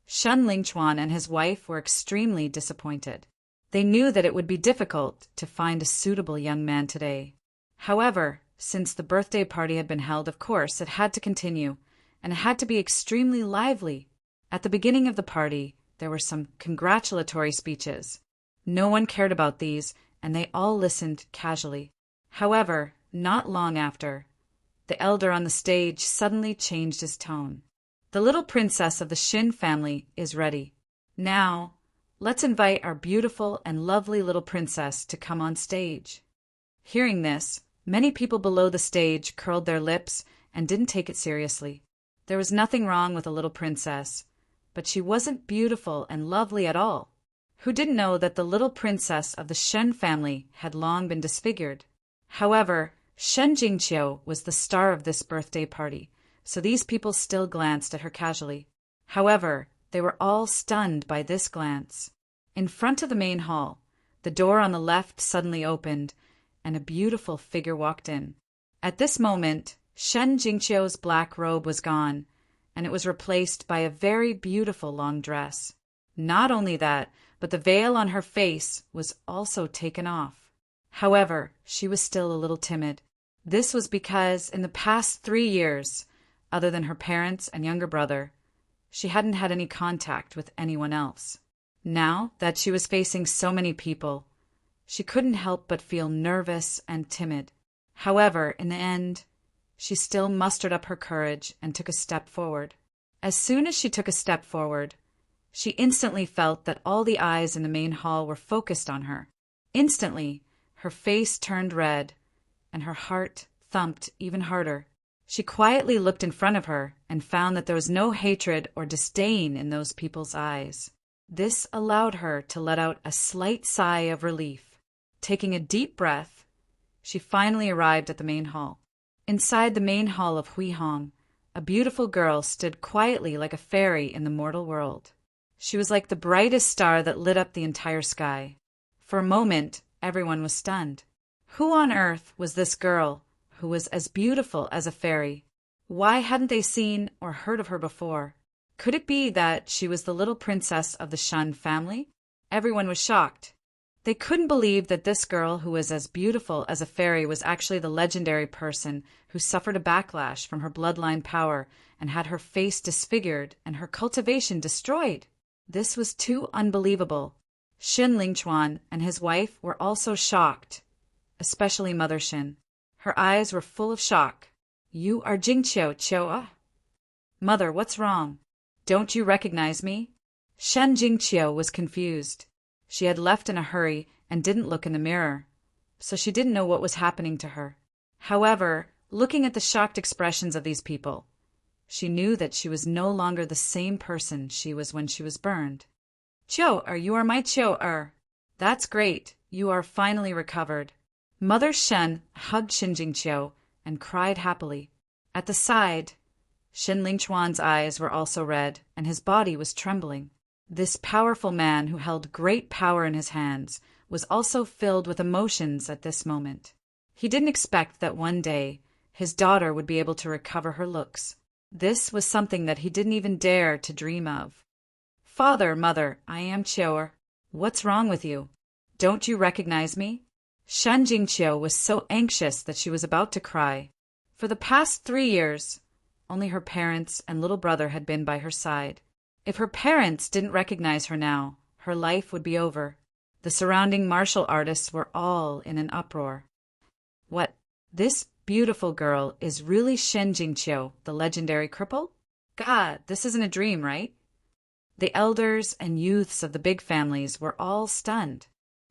Shen Lingchuan and his wife were extremely disappointed. They knew that it would be difficult to find a suitable young man today. However, since the birthday party had been held, of course, it had to continue, and it had to be extremely lively. At the beginning of the party, there were some congratulatory speeches. No one cared about these, and they all listened casually. However, not long after, the elder on the stage suddenly changed his tone. "The little princess of the Shin family is ready. Now, let's invite our beautiful and lovely little princess to come on stage." Hearing this, many people below the stage curled their lips and didn't take it seriously. There was nothing wrong with a little princess, but she wasn't beautiful and lovely at all. Who didn't know that the little princess of the Shen family had long been disfigured? However, Shen Jingqiu was the star of this birthday party, so these people still glanced at her casually. However, they were all stunned by this glance. In front of the main hall, the door on the left suddenly opened, and a beautiful figure walked in. At this moment, Shen Jingqiu's black robe was gone, and it was replaced by a very beautiful long dress. Not only that, but the veil on her face was also taken off. However, she was still a little timid. This was because in the past 3 years, other than her parents and younger brother, she hadn't had any contact with anyone else. Now that she was facing so many people, she couldn't help but feel nervous and timid. However, in the end, she still mustered up her courage and took a step forward. As soon as she took a step forward, she instantly felt that all the eyes in the main hall were focused on her. Instantly, her face turned red, and her heart thumped even harder. She quietly looked in front of her and found that there was no hatred or disdain in those people's eyes. This allowed her to let out a slight sigh of relief. Taking a deep breath, she finally arrived at the main hall. Inside the main hall of Huihong, a beautiful girl stood quietly like a fairy in the mortal world. She was like the brightest star that lit up the entire sky. For a moment, everyone was stunned. Who on earth was this girl who was as beautiful as a fairy? Why hadn't they seen or heard of her before? Could it be that she was the little princess of the Shen family? Everyone was shocked. They couldn't believe that this girl who was as beautiful as a fairy was actually the legendary person who suffered a backlash from her bloodline power and had her face disfigured and her cultivation destroyed. This was too unbelievable. Xin Lingchuan and his wife were also shocked, especially Mother Xin. Her eyes were full of shock. "You are Jingqiu Qiu? Mother, what's wrong? Don't you recognize me?" Shen Jingqiu was confused. She had left in a hurry and didn't look in the mirror, so she didn't know what was happening to her. However, looking at the shocked expressions of these people, she knew that she was no longer the same person she was when she was burned. "Qiu, you are my Qiu. That's great. You are finally recovered." Mother Shen hugged Xin Jingqiu and cried happily. At the side, Xin Lingchuan's eyes were also red, and his body was trembling. This powerful man who held great power in his hands was also filled with emotions at this moment. He didn't expect that one day his daughter would be able to recover her looks. This was something that he didn't even dare to dream of. "Father, Mother, I am Qiu. What's wrong with you? Don't you recognize me?" Shen Jingqiu was so anxious that she was about to cry. For the past 3 years, only her parents and little brother had been by her side. If her parents didn't recognize her now, her life would be over. The surrounding martial artists were all in an uproar. What? This beautiful girl is really Shen Jingqiu, the legendary cripple? God, this isn't a dream, right? The elders and youths of the big families were all stunned.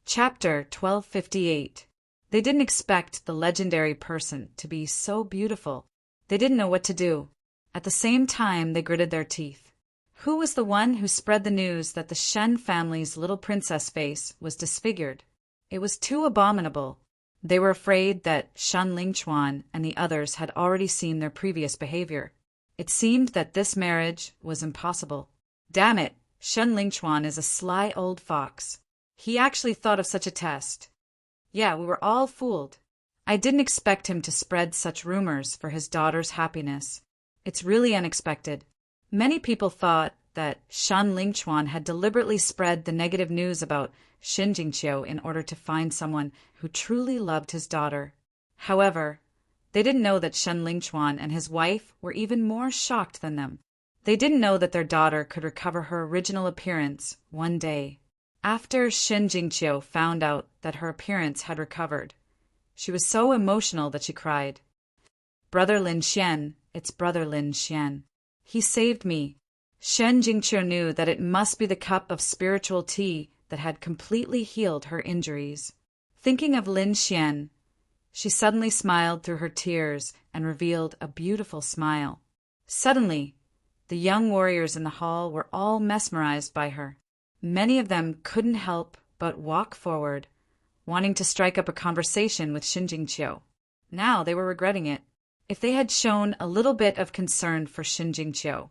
Chapter 1258. They didn't expect the legendary person to be so beautiful. They didn't know what to do. At the same time, they gritted their teeth. Who was the one who spread the news that the Shen family's little princess face was disfigured? It was too abominable. They were afraid that Shen Lingchuan and the others had already seen their previous behavior. It seemed that this marriage was impossible. Damn it, Shen Lingchuan is a sly old fox. He actually thought of such a test. Yeah, we were all fooled. I didn't expect him to spread such rumors for his daughter's happiness. It's really unexpected. Many people thought that Shen Lingchuan had deliberately spread the negative news about Xin Jingqiu in order to find someone who truly loved his daughter. However, they didn't know that Shen Lingchuan and his wife were even more shocked than them. They didn't know that their daughter could recover her original appearance one day. After Xin Jingqiu found out that her appearance had recovered, she was so emotional that she cried. "Brother Lin Xian, it's Brother Lin Xian. He saved me." Shen Jingqiu knew that it must be the cup of spiritual tea that had completely healed her injuries. Thinking of Lin Xian, she suddenly smiled through her tears and revealed a beautiful smile. Suddenly, the young warriors in the hall were all mesmerized by her. Many of them couldn't help but walk forward, wanting to strike up a conversation with Xin Jingqiu. Now they were regretting it. If they had shown a little bit of concern for Xin Jingqiu,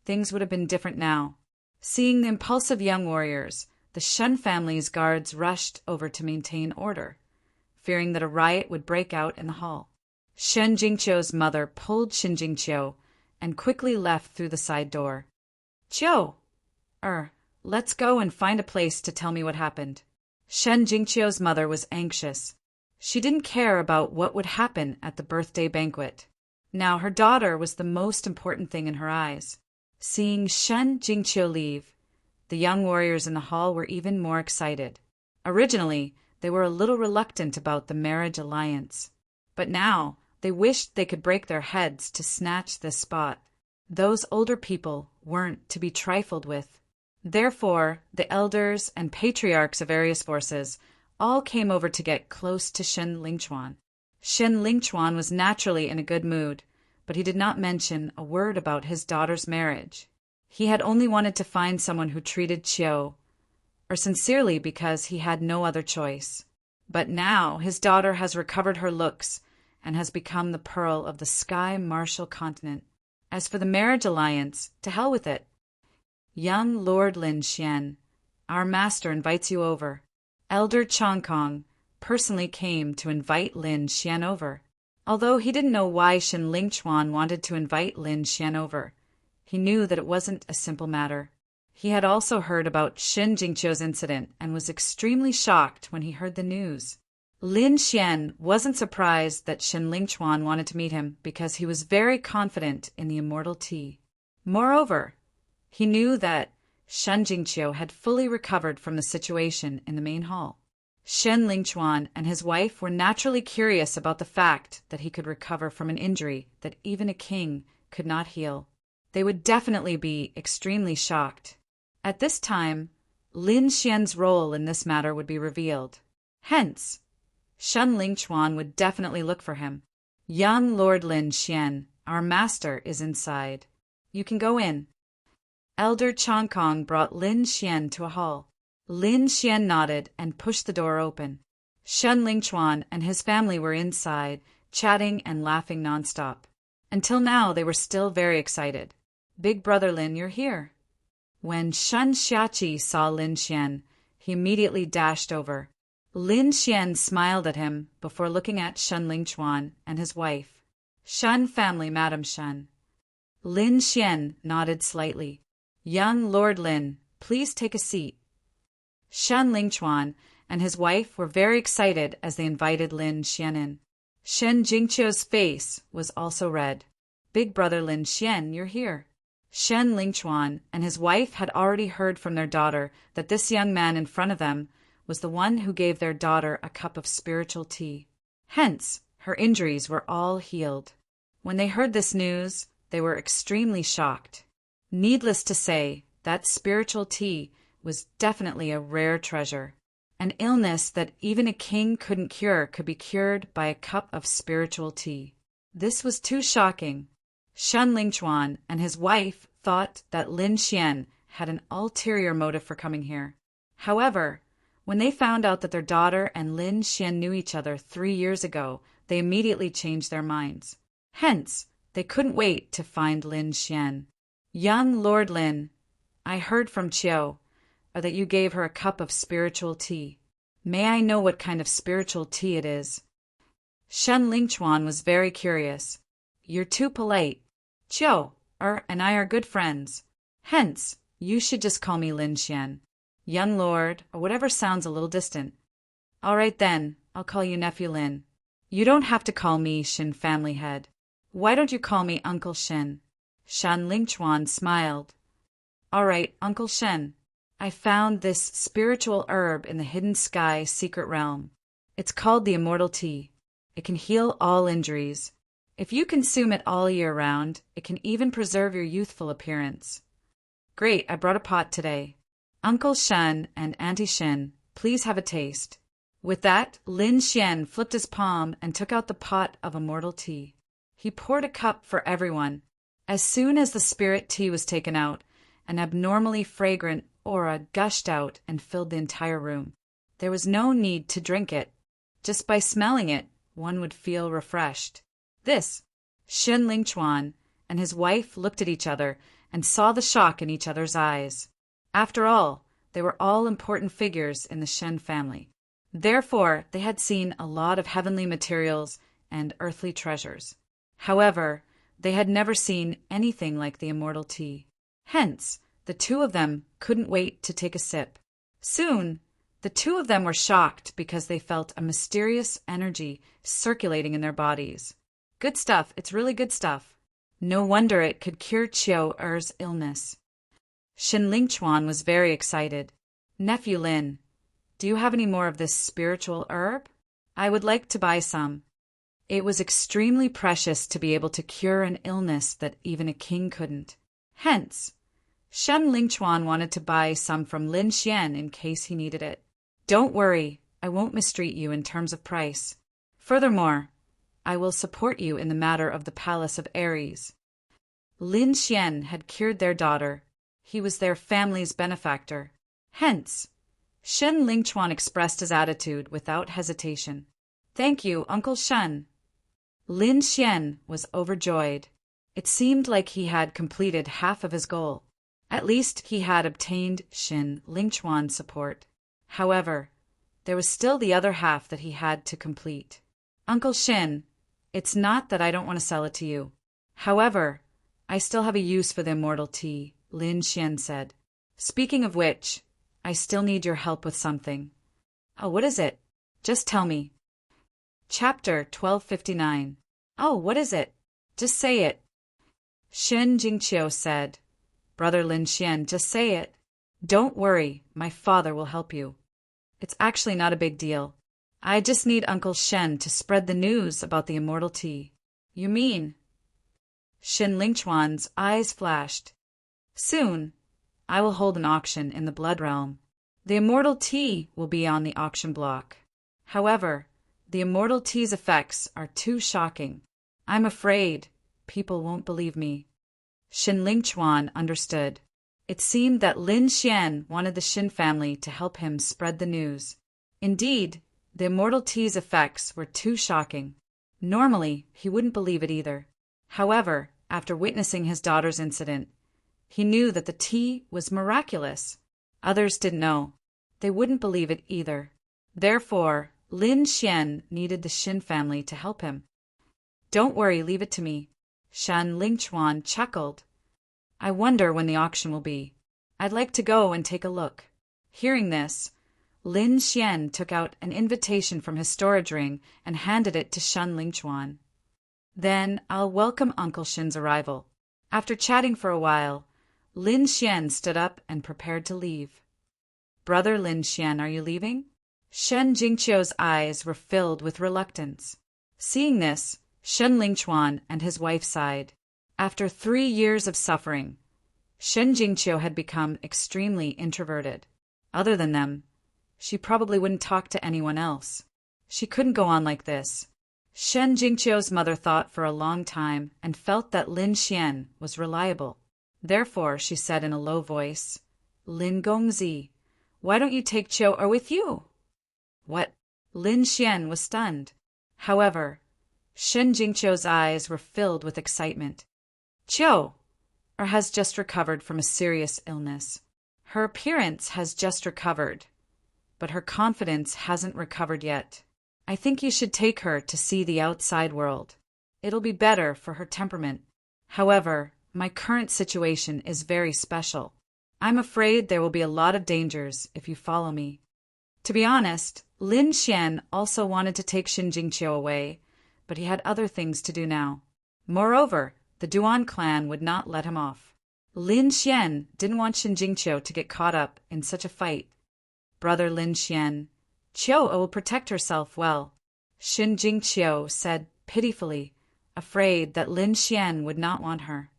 things would have been different now. Seeing the impulsive young warriors, the Shen family's guards rushed over to maintain order, fearing that a riot would break out in the hall. Shen Jingqiu's mother pulled Xin Jingqiu and quickly left through the side door. "Qiu, let's go and find a place to tell me what happened. Shen Jingqiu's mother was anxious. She didn't care about what would happen at the birthday banquet. Now her daughter was the most important thing in her eyes. Seeing Shen Jingqiu leave, the young warriors in the hall were even more excited. Originally, they were a little reluctant about the marriage alliance, but now they wished they could break their heads to snatch this spot. Those older people weren't to be trifled with. Therefore, the elders and patriarchs of various forces all came over to get close to Shen Lingchuan. Shen Lingchuan was naturally in a good mood, but he did not mention a word about his daughter's marriage. He had only wanted to find someone who treated Qiu, or sincerely because he had no other choice. But now his daughter has recovered her looks and has become the pearl of the Sky Martial Continent. As for the marriage alliance, to hell with it. Young Lord Lin Xian, our master invites you over. Elder Chong Kong personally came to invite Lin Xian over. Although he didn't know why Shen Lingchuan wanted to invite Lin Xian over, he knew that it wasn't a simple matter. He had also heard about Shen Jingqiu's incident and was extremely shocked when he heard the news. Lin Xian wasn't surprised that Shen Lingchuan wanted to meet him because he was very confident in the immortal tea. Moreover, he knew that Shen Jingqiu had fully recovered from the situation in the main hall. Shen Lingchuan and his wife were naturally curious about the fact that he could recover from an injury that even a king could not heal. They would definitely be extremely shocked. At this time, Lin Xian's role in this matter would be revealed. Hence, Shen Lingchuan would definitely look for him. Young Lord Lin Xian, our master, is inside. You can go in. Elder Chong Kong brought Lin Xian to a hall. Lin Xian nodded and pushed the door open. Shen Lingchuan and his family were inside, chatting and laughing nonstop. Until now, they were still very excited. Big brother Lin, you're here. When Shen Xiaqi saw Lin Xian, he immediately dashed over. Lin Xian smiled at him before looking at Shen Lingchuan and his wife. Shen family, Madam Shen. Lin Xian nodded slightly. Young Lord Lin, please take a seat. Shen Lingchuan and his wife were very excited as they invited Lin Xian in. Shen Jingqiu's face was also red. Big brother Lin Xian, you're here. Shen Lingchuan and his wife had already heard from their daughter that this young man in front of them was the one who gave their daughter a cup of spiritual tea. Hence, her injuries were all healed. When they heard this news, they were extremely shocked. Needless to say, that spiritual tea was definitely a rare treasure. An illness that even a king couldn't cure could be cured by a cup of spiritual tea. This was too shocking. Shen Lingchuan and his wife thought that Lin Xian had an ulterior motive for coming here. However, when they found out that their daughter and Lin Xian knew each other 3 years ago, they immediately changed their minds. Hence, they couldn't wait to find Lin Xian. Young Lord Lin, I heard from Qiu that you gave her a cup of spiritual tea. May I know what kind of spiritual tea it is? Shen Lingchuan was very curious. You're too polite. Qiu and I are good friends. Hence, you should just call me Lin Xian. Young Lord, or whatever sounds a little distant. All right then, I'll call you Nephew Lin. You don't have to call me Shen Family Head. Why don't you call me Uncle Shen? Shen Lingchuan smiled. All right, Uncle Shen. I found this spiritual herb in the Hidden Sky secret realm. It's called the Immortal Tea. It can heal all injuries. If you consume it all year round, it can even preserve your youthful appearance. Great, I brought a pot today. Uncle Shen and Auntie Shen, please have a taste. With that, Lin Xian flipped his palm and took out the pot of immortal tea. He poured a cup for everyone. As soon as the spirit tea was taken out, an abnormally fragrant aura gushed out and filled the entire room. There was no need to drink it. Just by smelling it, one would feel refreshed. This, Shen Lingchuan and his wife looked at each other and saw the shock in each other's eyes. After all, they were all important figures in the Shen family. Therefore, they had seen a lot of heavenly materials and earthly treasures. However, they had never seen anything like the immortal tea. Hence, The two of them couldn't wait to take a sip. Soon, the two of them were shocked because they felt a mysterious energy circulating in their bodies. Good stuff, it's really good stuff. No wonder it could cure Chiu Er's illness. Shin Lingchuan was very excited. Nephew Lin, do you have any more of this spiritual herb? I would like to buy some. It was extremely precious to be able to cure an illness that even a king couldn't. Hence, Shen Lingchuan wanted to buy some from Lin Xian in case he needed it. Don't worry, I won't mistreat you in terms of price. Furthermore, I will support you in the matter of the Palace of Ares. Lin Xian had cured their daughter. He was their family's benefactor. Hence, Shen Lingchuan expressed his attitude without hesitation. Thank you, Uncle Shen. Lin Xian was overjoyed. It seemed like he had completed half of his goal. At least he had obtained Shin Lingchuan's support. However, there was still the other half that he had to complete. Uncle Shin, it's not that I don't want to sell it to you. However, I still have a use for the immortal tea, Lin Xian said. Speaking of which, I still need your help with something. Oh, what is it? Just tell me. Chapter 1259. Oh, what is it? Just say it. Shen Jingqiu said. Brother Lin Xian, just say it. Don't worry, my father will help you. It's actually not a big deal. I just need Uncle Shen to spread the news about the immortal tea. You mean? Shin Lingchuan's eyes flashed. Soon, I will hold an auction in the Blood Realm. The immortal tea will be on the auction block. However, the immortal tea's effects are too shocking. I'm afraid people won't believe me. Shin Lingchuan understood. It seemed that Lin Xian wanted the Shin family to help him spread the news. Indeed, the immortal tea's effects were too shocking. Normally, he wouldn't believe it either. However, after witnessing his daughter's incident, he knew that the tea was miraculous. Others didn't know. They wouldn't believe it either. Therefore, Lin Xian needed the Shin family to help him. Don't worry, leave it to me. Shan Lingchuan chuckled. I wonder when the auction will be. I'd like to go and take a look. Hearing this, Lin Xian took out an invitation from his storage ring and handed it to Shan Lingchuan. Then I'll welcome Uncle Shin's arrival. After chatting for a while, Lin Xian stood up and prepared to leave. Brother Lin Xian, are you leaving? Shen Jingqiu's eyes were filled with reluctance. Seeing this, Shen Lingchuan and his wife sighed. After 3 years of suffering, Shen Jingqiu had become extremely introverted. Other than them, she probably wouldn't talk to anyone else. She couldn't go on like this. Shen Jingqiu's mother thought for a long time and felt that Lin Xian was reliable. Therefore, she said in a low voice, Lin Gongzi, why don't you take Chiu Er with you? What? Lin Xian was stunned. However, Shen Jingqiu's eyes were filled with excitement. Chiu Er has just recovered from a serious illness. Her appearance has just recovered, but her confidence hasn't recovered yet. I think you should take her to see the outside world. It'll be better for her temperament. However, my current situation is very special. I'm afraid there will be a lot of dangers if you follow me. To be honest, Lin Xian also wanted to take Shin Jingqiu away, but he had other things to do now. Moreover, the Duan clan would not let him off. Lin Xian didn't want Shin Jingqiu to get caught up in such a fight. Brother Lin Xian, Chiu will protect herself well, Shin Jingqiu said pitifully, afraid that Lin Xian would not want her.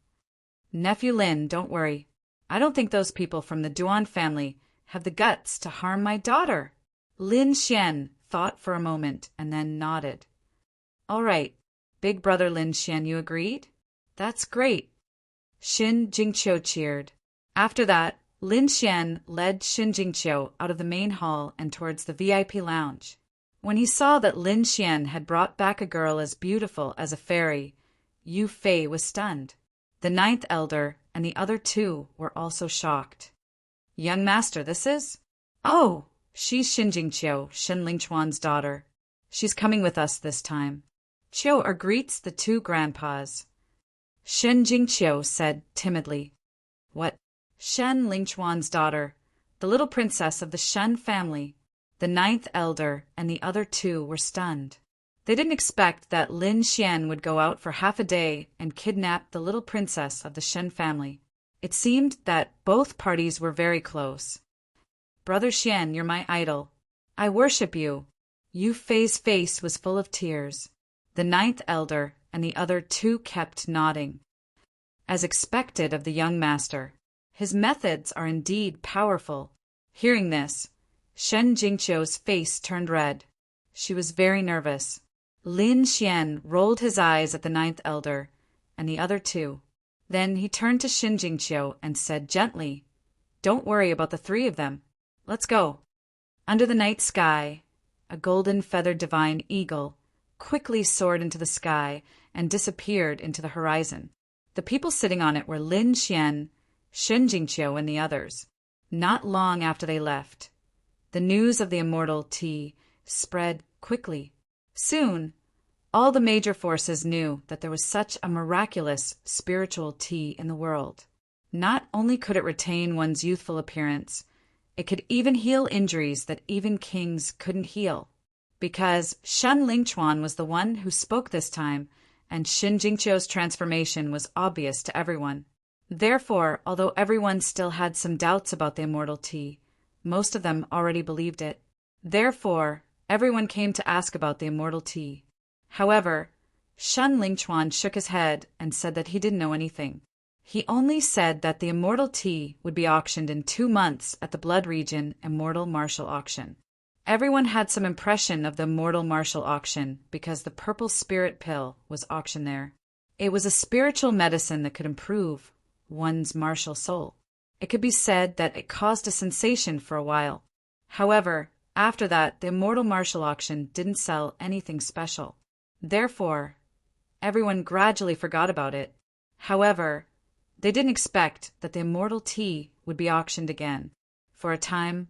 Nephew Lin, don't worry. I don't think those people from the Duan family have the guts to harm my daughter. Lin Xian thought for a moment and then nodded. All right, big brother Lin Xian, you agreed? That's great. Shin Jingqiu cheered. After that, Lin Xian led Shin Jingqiu out of the main hall and towards the VIP lounge. When he saw that Lin Xian had brought back a girl as beautiful as a fairy, Yu Fei was stunned. The 9th elder and the other 2 were also shocked. Young master, this is? Oh, she's Shin Jingqiu, Shin Lingchuan's daughter. She's coming with us this time. Chiu Er greets the 2 grandpas. Shin Jingqiu said timidly. What? Shen Lingchuan's daughter, the little princess of the Shen family. The ninth elder and the other two were stunned. They didn't expect that Lin Xian would go out for half a day and kidnap the little princess of the Shen family. It seemed that both parties were very close. "Brother Xian, you're my idol. I worship you." Yu Fei's face was full of tears. The ninth elder and the other two kept nodding. As expected of the young master, his methods are indeed powerful. Hearing this, Shen Jingqiu's face turned red. She was very nervous. Lin Xian rolled his eyes at the ninth elder and the other two. Then he turned to Shen Jingqiu and said gently, "Don't worry about the three of them. Let's go." Under the night sky, a golden feathered divine eagle quickly soared into the sky and disappeared into the horizon. The people sitting on it were Lin Xian, Shen Jingqiu, and the others. Not long after they left, the news of the immortal tea spread quickly. Soon, all the major forces knew that there was such a miraculous spiritual tea in the world. Not only could it retain one's youthful appearance, it could even heal injuries that even kings couldn't heal. Because Shen Lingchuan was the one who spoke this time, and Shen Jingqiu's transformation was obvious to everyone. Therefore, although everyone still had some doubts about the immortal tea, most of them already believed it. Therefore, everyone came to ask about the immortal tea. However, Shen Lingchuan shook his head and said that he didn't know anything. He only said that the immortal tea would be auctioned in 2 months at the Blood Region Immortal Martial Auction. Everyone had some impression of the Immortal Martial Auction because the purple spirit pill was auctioned there. It was a spiritual medicine that could improve one's martial soul. It could be said that it caused a sensation for a while. However, after that, the Immortal Martial Auction didn't sell anything special. Therefore, everyone gradually forgot about it. However, they didn't expect that the immortal tea would be auctioned again. For a time,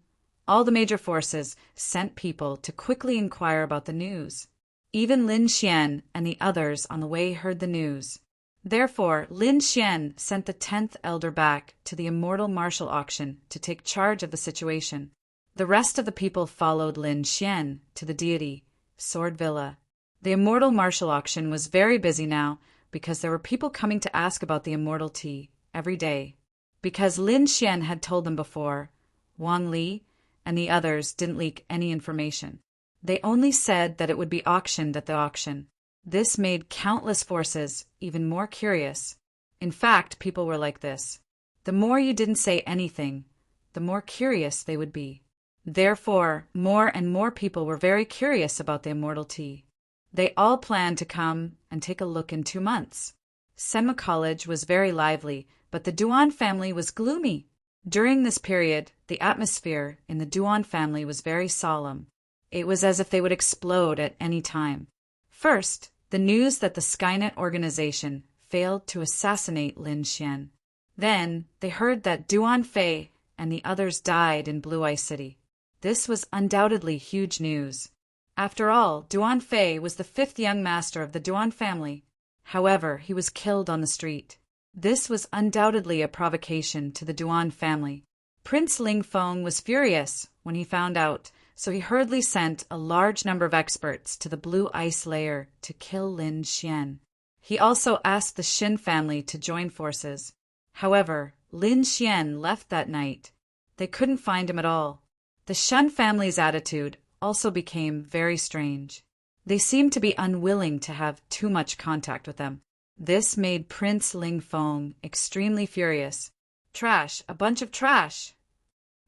all the major forces sent people to quickly inquire about the news. Even Lin Xian and the others on the way heard the news. Therefore, Lin Xian sent the 10th elder back to the immortal martial auction to take charge of the situation. The rest of the people followed Lin Xian to the Deity, Sword Villa. The immortal martial auction was very busy now because there were people coming to ask about the immortal tea every day. Because Lin Xian had told them before, Wang Li and the others didn't leak any information. They only said that it would be auctioned at the auction. This made countless forces even more curious. In fact, people were like this. The more you didn't say anything, the more curious they would be. Therefore, more and more people were very curious about the immortal tea. They all planned to come and take a look in 2 months. Senma College was very lively, but the Duan family was gloomy. During this period, the atmosphere in the Duan family was very solemn. It was as if they would explode at any time. First, the news that the Skynet organization failed to assassinate Lin Xian. Then, they heard that Duan Fei and the others died in Blue Eye City. This was undoubtedly huge news. After all, Duan Fei was the 5th young master of the Duan family. However, he was killed on the street. This was undoubtedly a provocation to the Duan family. Prince Ling Feng was furious when he found out, so he hurriedly sent a large number of experts to the Blue Ice Layer to kill Lin Xian. He also asked the Xin family to join forces. However, Lin Xian left that night. They couldn't find him at all. The Shen family's attitude also became very strange. They seemed to be unwilling to have too much contact with them. This made Prince Ling Feng extremely furious. Trash, a bunch of trash!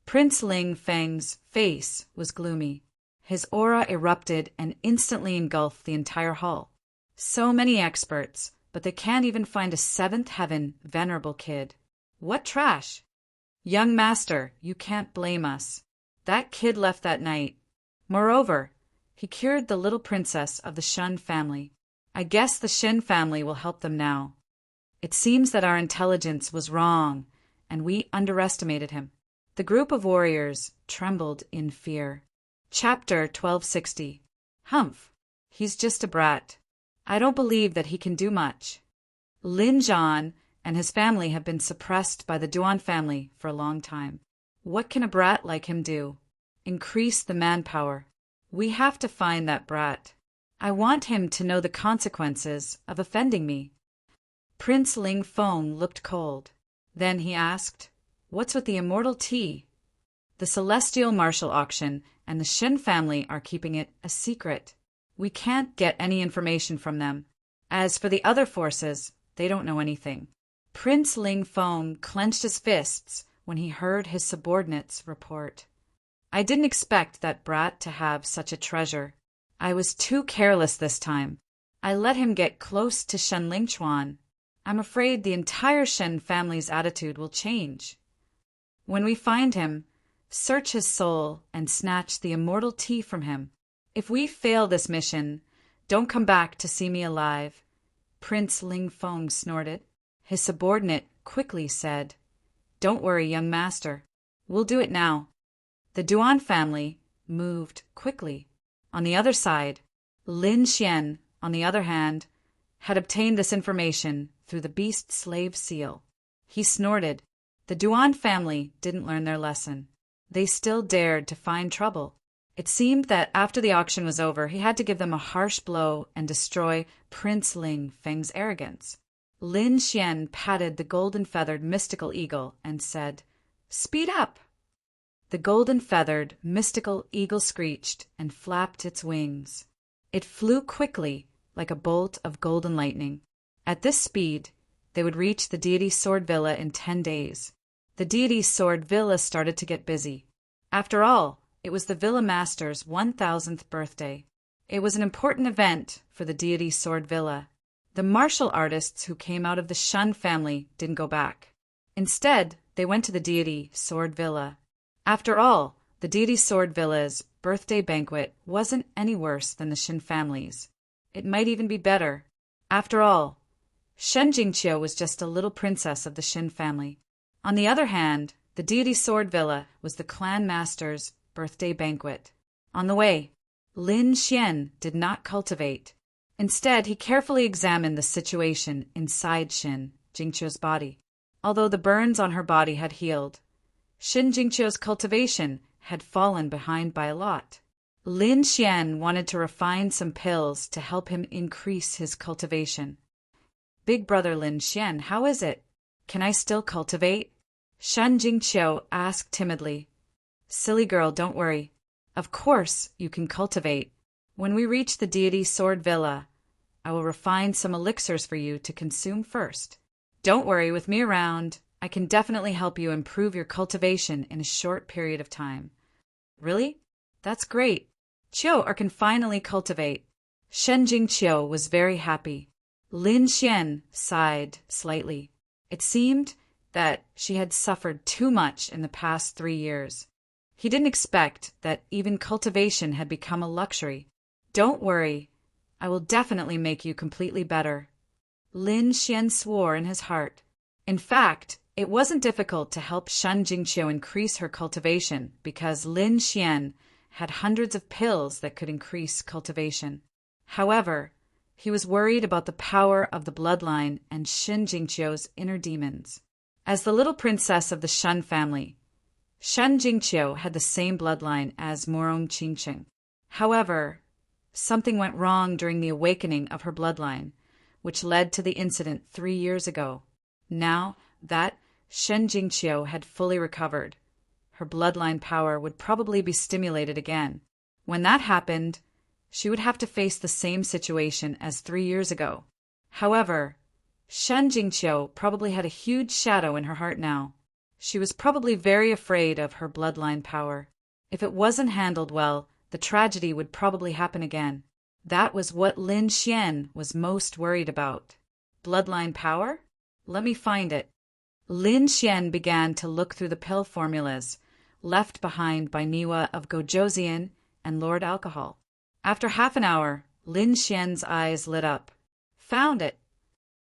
Prince Ling Feng's face was gloomy. His aura erupted and instantly engulfed the entire hall. So many experts, but they can't even find a 7th heaven venerable kid. What trash! Young master, you can't blame us. That kid left that night. Moreover, he cured the little princess of the Shen family. I guess the Shen family will help them now. It seems that our intelligence was wrong, and we underestimated him. The group of warriors trembled in fear. Chapter 1260. Humph, he's just a brat. I don't believe that he can do much. Lin Zhan and his family have been suppressed by the Duan family for a long time. What can a brat like him do? Increase the manpower. We have to find that brat. I want him to know the consequences of offending me." Prince Ling Feng looked cold. Then he asked, "What's with the immortal tea?" "The celestial martial auction and the Shen family are keeping it a secret. We can't get any information from them. As for the other forces, they don't know anything." Prince Ling Feng clenched his fists when he heard his subordinates report. "I didn't expect that brat to have such a treasure. I was too careless this time. I let him get close to Shen Lingchuan. I'm afraid the entire Shen family's attitude will change. When we find him, search his soul and snatch the immortal tea from him. If we fail this mission, don't come back to see me alive." Prince Ling Feng snorted. His subordinate quickly said, "Don't worry, young master. We'll do it now." The Duan family moved quickly. On the other side, Lin Xian, on the other hand, had obtained this information through the beast slave seal. He snorted. The Duan family didn't learn their lesson. They still dared to find trouble. It seemed that after the auction was over, he had to give them a harsh blow and destroy Prince Ling Feng's arrogance. Lin Xian patted the golden-feathered mystical eagle and said, "Speed up!" The golden-feathered mystical eagle screeched and flapped its wings. It flew quickly, like a bolt of golden lightning. At this speed, they would reach the Deity's sword villa in 10 days. The Deity's sword villa started to get busy. After all, it was the villa master's 1000th birthday. It was an important event for the Deity's sword villa. The martial artists who came out of the Shun family didn't go back. Instead, they went to the Deity sword villa. After all, the Deity sword villa's birthday banquet wasn't any worse than the Shin family's. It might even be better. After all, Shen Jingqiu was just a little princess of the Shin family. On the other hand, the Deity sword villa was the clan master's birthday banquet. On the way, Lin Xian did not cultivate. Instead, he carefully examined the situation inside Shin Jingqiu's body. Although the burns on her body had healed, Shin Jingqiu's cultivation had fallen behind by a lot. Lin Xian wanted to refine some pills to help him increase his cultivation. "Big brother Lin Xian, how is it? Can I still cultivate?" Shen Jingqiu asked timidly. "Silly girl, don't worry. Of course you can cultivate. When we reach the Deity sword villa, I will refine some elixirs for you to consume first. Don't worry, with me around, I can definitely help you improve your cultivation in a short period of time." "Really? That's great. Qiu can finally cultivate." Shen Jingqiu was very happy. Lin Xian sighed slightly. It seemed that she had suffered too much in the past 3 years. He didn't expect that even cultivation had become a luxury. "Don't worry. I will definitely make you completely better." Lin Xian swore in his heart. In fact, it wasn't difficult to help Shen Jingqiu increase her cultivation because Lin Xian had hundreds of pills that could increase cultivation. However, he was worried about the power of the bloodline and Shen Jingqiu's inner demons. As the little princess of the Shen family, Shen Jingqiu had the same bloodline as Morong Qingqing. However, something went wrong during the awakening of her bloodline, which led to the incident 3 years ago. Now that Shen Jingqiu had fully recovered, her bloodline power would probably be stimulated again. When that happened, she would have to face the same situation as 3 years ago. However, Shen Jingqiu probably had a huge shadow in her heart now. She was probably very afraid of her bloodline power. If it wasn't handled well, the tragedy would probably happen again. That was what Lin Xian was most worried about. Bloodline power? Let me find it. Lin Xian began to look through the pill formulas left behind by Niwa of Gojoseon and Lord Alcohol. After half an hour, Lin Xian's eyes lit up. Found it!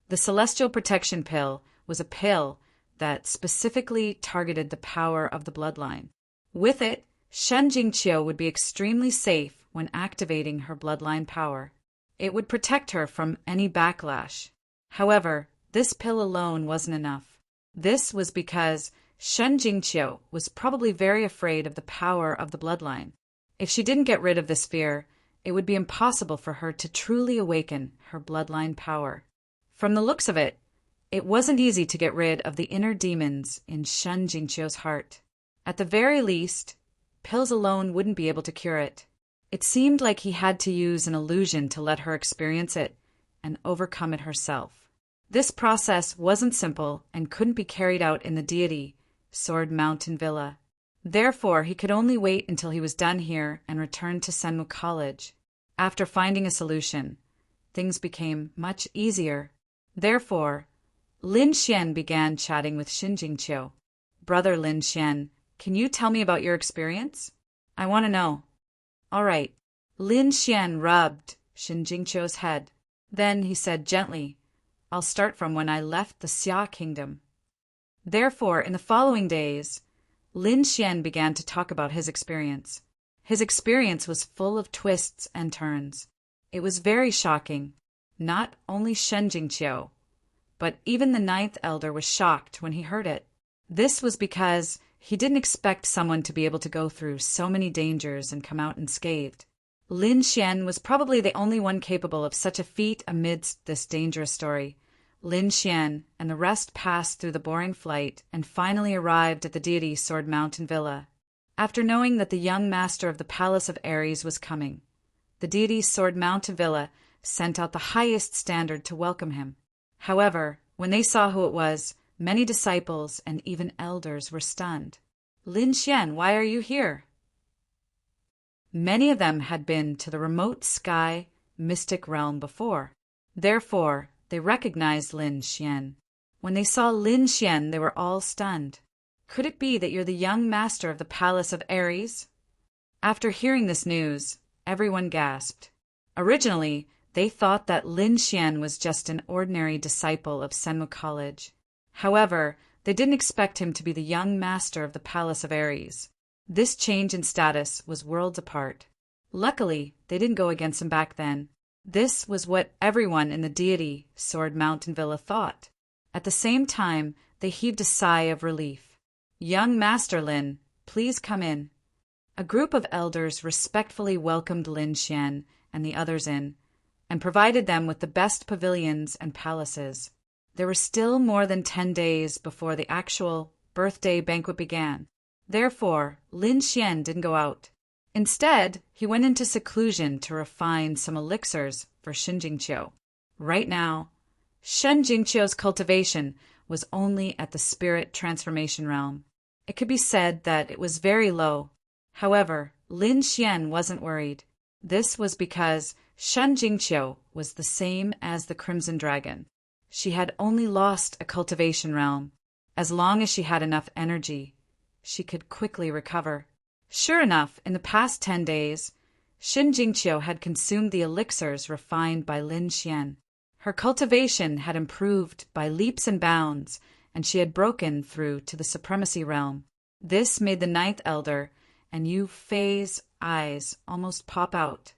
The Celestial Protection Pill was a pill that specifically targeted the power of the bloodline. With it, Shen Jingqiu would be extremely safe when activating her bloodline power. It would protect her from any backlash. However, this pill alone wasn't enough. This was because Shen Jingqiu was probably very afraid of the power of the bloodline. If she didn't get rid of this fear, it would be impossible for her to truly awaken her bloodline power. From the looks of it, it wasn't easy to get rid of the inner demons in Shen Jingqiu's heart. At the very least, pills alone wouldn't be able to cure it. It seemed like he had to use an illusion to let her experience it and overcome it herself. This process wasn't simple and couldn't be carried out in the Deity, Sword Mountain Villa. Therefore, he could only wait until he was done here and return to Senmu College. After finding a solution, things became much easier. Therefore, Lin Xian began chatting with Shen Jingqiu. Brother Lin Xian, can you tell me about your experience? I want to know. All right. Lin Xian rubbed Shen Jingqiu's head. Then he said gently, I'll start from when I left the Xia Kingdom. Therefore, in the following days, Lin Xian began to talk about his experience. His experience was full of twists and turns. It was very shocking. Not only Shen Jingqiu, but even the ninth elder was shocked when he heard it. This was because he didn't expect someone to be able to go through so many dangers and come out unscathed. Lin Xian was probably the only one capable of such a feat amidst this dangerous story. Lin Xian and the rest passed through the boring flight and finally arrived at the Deity Sword Mountain Villa. After knowing that the young master of the Palace of Ares was coming, the Deity Sword Mountain Villa sent out the highest standard to welcome him. However, when they saw who it was, many disciples and even elders were stunned. Lin Xian, why are you here? Many of them had been to the remote sky mystic realm before. Therefore, they recognized Lin Xian. When they saw Lin Xian, they were all stunned. Could it be that you're the young master of the Palace of Ares? After hearing this news, everyone gasped. Originally, they thought that Lin Xian was just an ordinary disciple of Senmu College. However, they didn't expect him to be the young master of the Palace of Ares. This change in status was worlds apart. Luckily, they didn't go against him back then. This was what everyone in the Deity Sword Mountain Villa thought. At the same time, they heaved a sigh of relief. Young Master Lin, please come in. A group of elders respectfully welcomed Lin Xian and the others in, and provided them with the best pavilions and palaces. There were still more than 10 days before the actual birthday banquet began. Therefore, Lin Xian didn't go out. Instead, he went into seclusion to refine some elixirs for Shen Jingqiu. Right now, Shen Jingqiu's cultivation was only at the spirit transformation realm. It could be said that it was very low. However, Lin Xian wasn't worried. This was because Shen Jingqiu was the same as the Crimson Dragon. She had only lost a cultivation realm. As long as she had enough energy, she could quickly recover. Sure enough, in the past 10 days, Shen Jingqiu had consumed the elixirs refined by Lin Xian. Her cultivation had improved by leaps and bounds, and she had broken through to the supremacy realm. This made the ninth elder and Yu Fei's eyes almost pop out.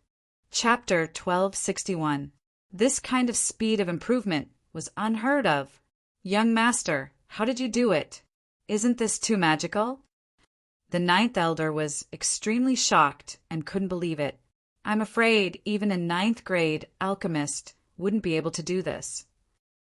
Chapter 1261. This kind of speed of improvement was unheard of. Young master, how did you do it? Isn't this too magical? The ninth elder was extremely shocked and couldn't believe it. I'm afraid even a ninth grade alchemist wouldn't be able to do this.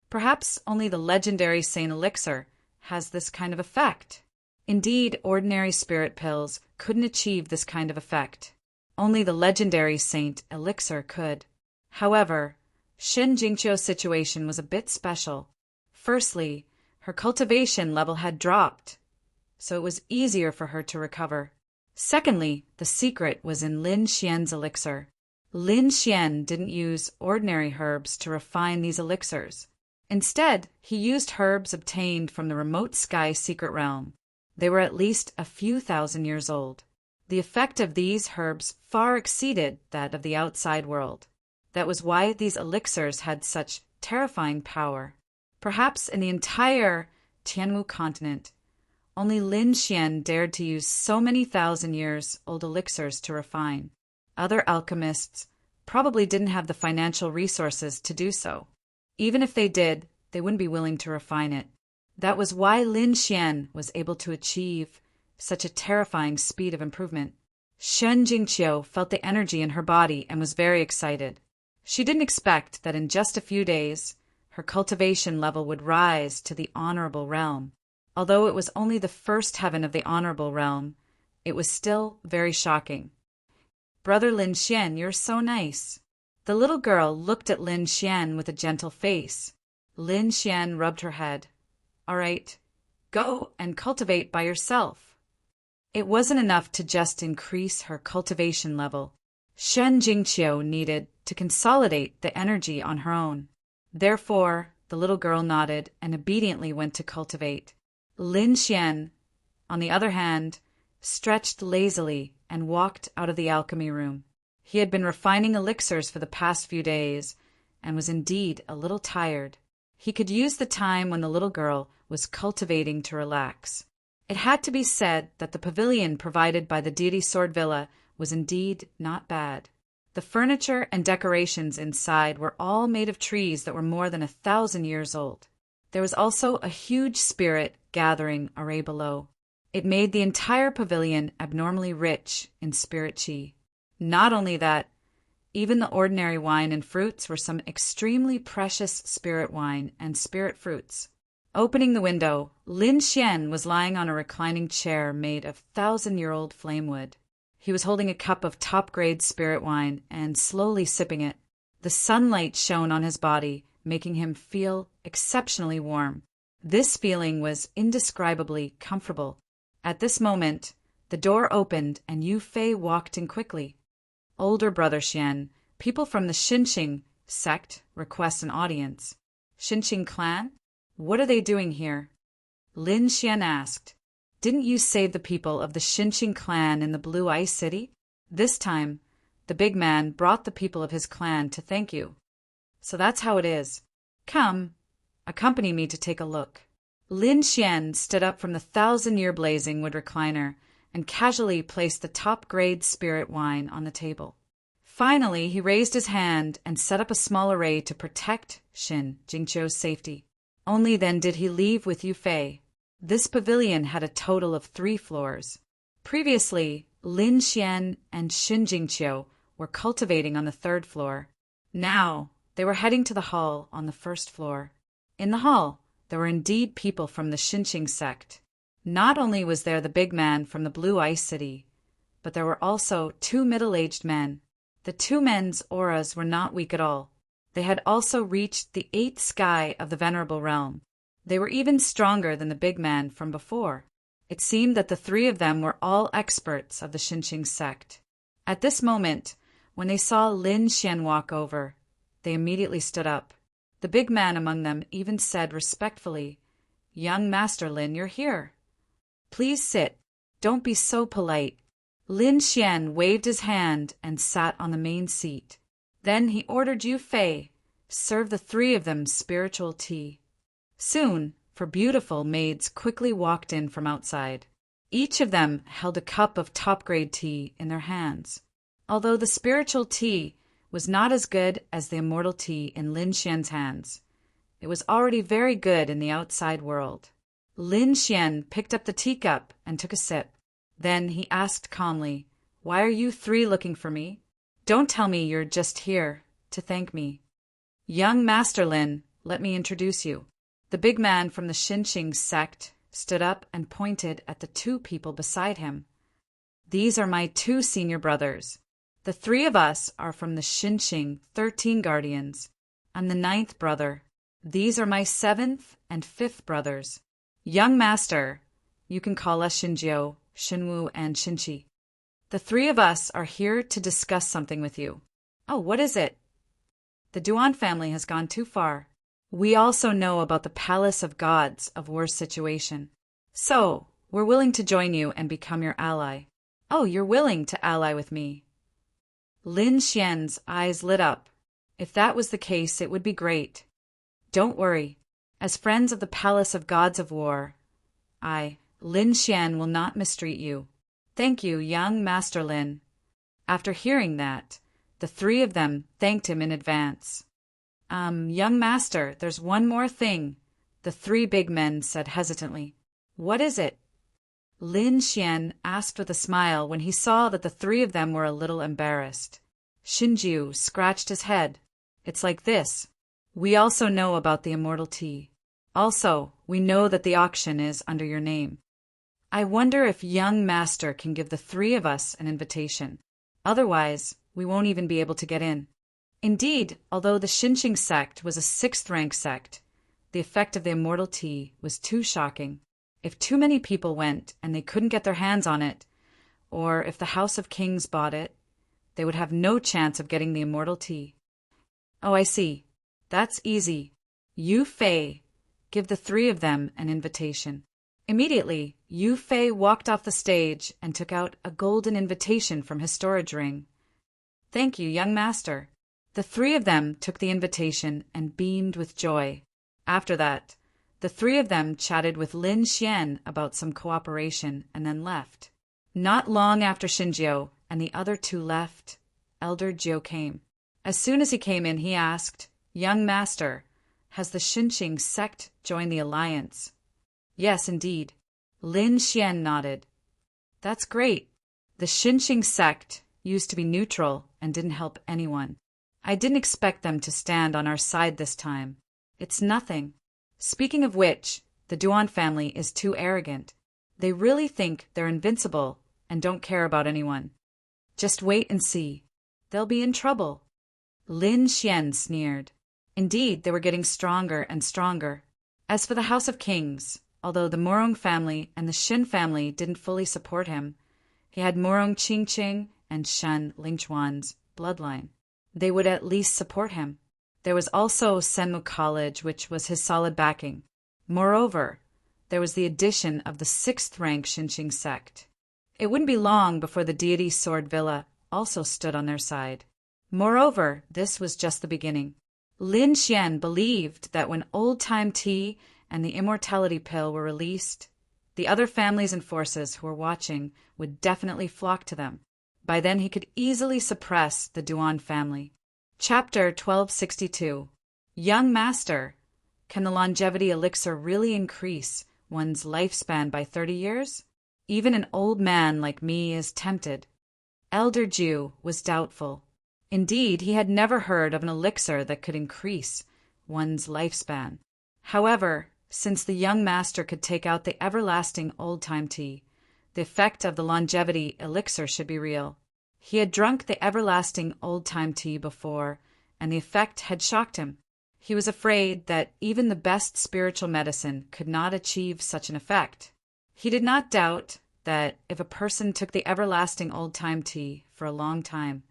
Perhaps only the legendary Saint Elixir has this kind of effect. Indeed, ordinary spirit pills couldn't achieve this kind of effect. Only the legendary Saint Elixir could. However, Shen Jingqiu's situation was a bit special. Firstly, her cultivation level had dropped, so it was easier for her to recover. Secondly, the secret was in Lin Xian's elixir. Lin Xian didn't use ordinary herbs to refine these elixirs. Instead, he used herbs obtained from the remote sky secret realm. They were at least a few thousand years old. The effect of these herbs far exceeded that of the outside world. That was why these elixirs had such terrifying power. Perhaps in the entire Tianwu continent, only Lin Xian dared to use so many thousand-years-old elixirs to refine. Other alchemists probably didn't have the financial resources to do so. Even if they did, they wouldn't be willing to refine it. That was why Lin Xian was able to achieve such a terrifying speed of improvement. Shen Jingqiu felt the energy in her body and was very excited. She didn't expect that in just a few days, her cultivation level would rise to the honorable realm. Although it was only the first heaven of the honorable realm, it was still very shocking. "Brother Lin Xian, you're so nice." The little girl looked at Lin Xian with a gentle face. Lin Xian rubbed her head. "All right, go and cultivate by yourself." It wasn't enough to just increase her cultivation level. Shen Jingqiu needed to consolidate the energy on her own. Therefore, the little girl nodded and obediently went to cultivate. Lin Xian, on the other hand, stretched lazily and walked out of the alchemy room. He had been refining elixirs for the past few days and was indeed a little tired. He could use the time when the little girl was cultivating to relax. It had to be said that the pavilion provided by the Deity Sword Villa was indeed not bad. The furniture and decorations inside were all made of trees that were more than 1,000 years old. There was also a huge spirit gathering array below. It made the entire pavilion abnormally rich in spirit qi. Not only that, even the ordinary wine and fruits were some extremely precious spirit wine and spirit fruits. Opening the window, Lin Xian was lying on a reclining chair made of 1,000-year-old flame wood. He was holding a cup of top-grade spirit wine and slowly sipping it. The sunlight shone on his body, making him feel exceptionally warm. This feeling was indescribably comfortable. At this moment, the door opened and Yu Fei walked in quickly. "Older brother Xian, people from the Xinqing sect request an audience." "Xinqing clan? What are they doing here?" Lin Xian asked. "Didn't you save the people of the Xinqing clan in the Blue Ice City? This time, the big man brought the people of his clan to thank you. So that's how it is. Come, accompany me to take a look." Lin Xian stood up from the 1,000-year blazing wood recliner and casually placed the top-grade spirit wine on the table. Finally, he raised his hand and set up a small array to protect Shen Jingqiu's safety. Only then did he leave with Yu Fei. This pavilion had a total of 3 floors. Previously, Lin Xian and Shen Jingqiu were cultivating on the 3rd floor. Now, they were heading to the hall on the 1st floor. In the hall, there were indeed people from the Xinqing sect. Not only was there the big man from the Blue Ice City, but there were also 2 middle-aged men. The 2 men's auras were not weak at all. They had also reached the 8th sky of the Venerable Realm. They were even stronger than the big man from before. It seemed that the 3 of them were all experts of the Xinqing sect. At this moment, when they saw Lin Xian walk over, they immediately stood up. The big man among them even said respectfully, "Young Master Lin, you're here. Please sit. Don't be so polite." Lin Xian waved his hand and sat on the main seat. Then he ordered Yu Fei, serve the 3 of them spiritual tea. Soon, 4 beautiful maids quickly walked in from outside. Each of them held a cup of top-grade tea in their hands. Although the spiritual tea was not as good as the immortal tea in Lin Xian's hands, it was already very good in the outside world. Lin Xian picked up the teacup and took a sip. Then he asked calmly, "Why are you 3 looking for me? Don't tell me you're just here to thank me." "Young Master Lin, let me introduce you." The big man from the Xinqing sect stood up and pointed at the 2 people beside him. "These are my 2 senior brothers. The 3 of us are from the Xinqing 13 Guardians. I'm the 9th brother. These are my 7th and 5th brothers. Young Master, you can call us Xinjiu, Xinwu, and Xinqi. The 3 of us are here to discuss something with you." "Oh, what is it?" "The Duan family has gone too far. We also know about the Palace of Gods of War's situation. So, we're willing to join you and become your ally." "Oh, you're willing to ally with me?" Lin Xian's eyes lit up. If that was the case, it would be great. "Don't worry. As friends of the Palace of Gods of War, I, Lin Xian, will not mistreat you." "Thank you, young Master Lin." After hearing that, the 3 of them thanked him in advance. Young master, there's one more thing, the three big men said hesitantly. What is it? Lin Xian asked with a smile when he saw that the three of them were a little embarrassed. Xinjiu scratched his head. It's like this. We also know about the immortal tea. Also, we know that the auction is under your name. I wonder if young master can give the three of us an invitation. Otherwise, we won't even be able to get in. Indeed, although the Xinqing sect was a sixth-rank sect, the effect of the immortal tea was too shocking. If too many people went and they couldn't get their hands on it, or if the House of Kings bought it, they would have no chance of getting the immortal tea. Oh, I see. That's easy. Yu Fei, give the three of them an invitation. Immediately, Yu Fei walked off the stage and took out a golden invitation from his storage ring. Thank you, young master. The three of them took the invitation and beamed with joy. After that, the three of them chatted with Lin Xian about some cooperation and then left. Not long after Xinjiu and the other two left, Elder Jiu came. As soon as he came in, he asked, Young master, has the Xinqing sect joined the alliance? Yes, indeed. Lin Xian nodded. That's great. The Xinqing sect used to be neutral and didn't help anyone. I didn't expect them to stand on our side this time. It's nothing. Speaking of which, the Duan family is too arrogant. They really think they're invincible and don't care about anyone. Just wait and see. They'll be in trouble. Lin Xian sneered. Indeed, they were getting stronger and stronger. As for the House of Kings, although the Murong family and the Xin family didn't fully support him, he had Murong Qingqing and Shen Lingchuan's bloodline. They would at least support him. There was also Senmu College, which was his solid backing. Moreover, there was the addition of the sixth-rank Xinqing sect. It wouldn't be long before the Deity Sword Villa also stood on their side. Moreover, this was just the beginning. Lin Xian believed that when old-time tea and the immortality pill were released, the other families and forces who were watching would definitely flock to them. By then he could easily suppress the Duan family. Chapter 1262. Young Master, can the longevity elixir really increase one's lifespan by 30 years? Even an old man like me is tempted. Elder Jiu was doubtful. Indeed, he had never heard of an elixir that could increase one's lifespan. However, since the young master could take out the everlasting old-time tea, the effect of the longevity elixir should be real. He had drunk the everlasting old-time tea before, and the effect had shocked him. He was afraid that even the best spiritual medicine could not achieve such an effect. He did not doubt that if a person took the everlasting old-time tea for a long time,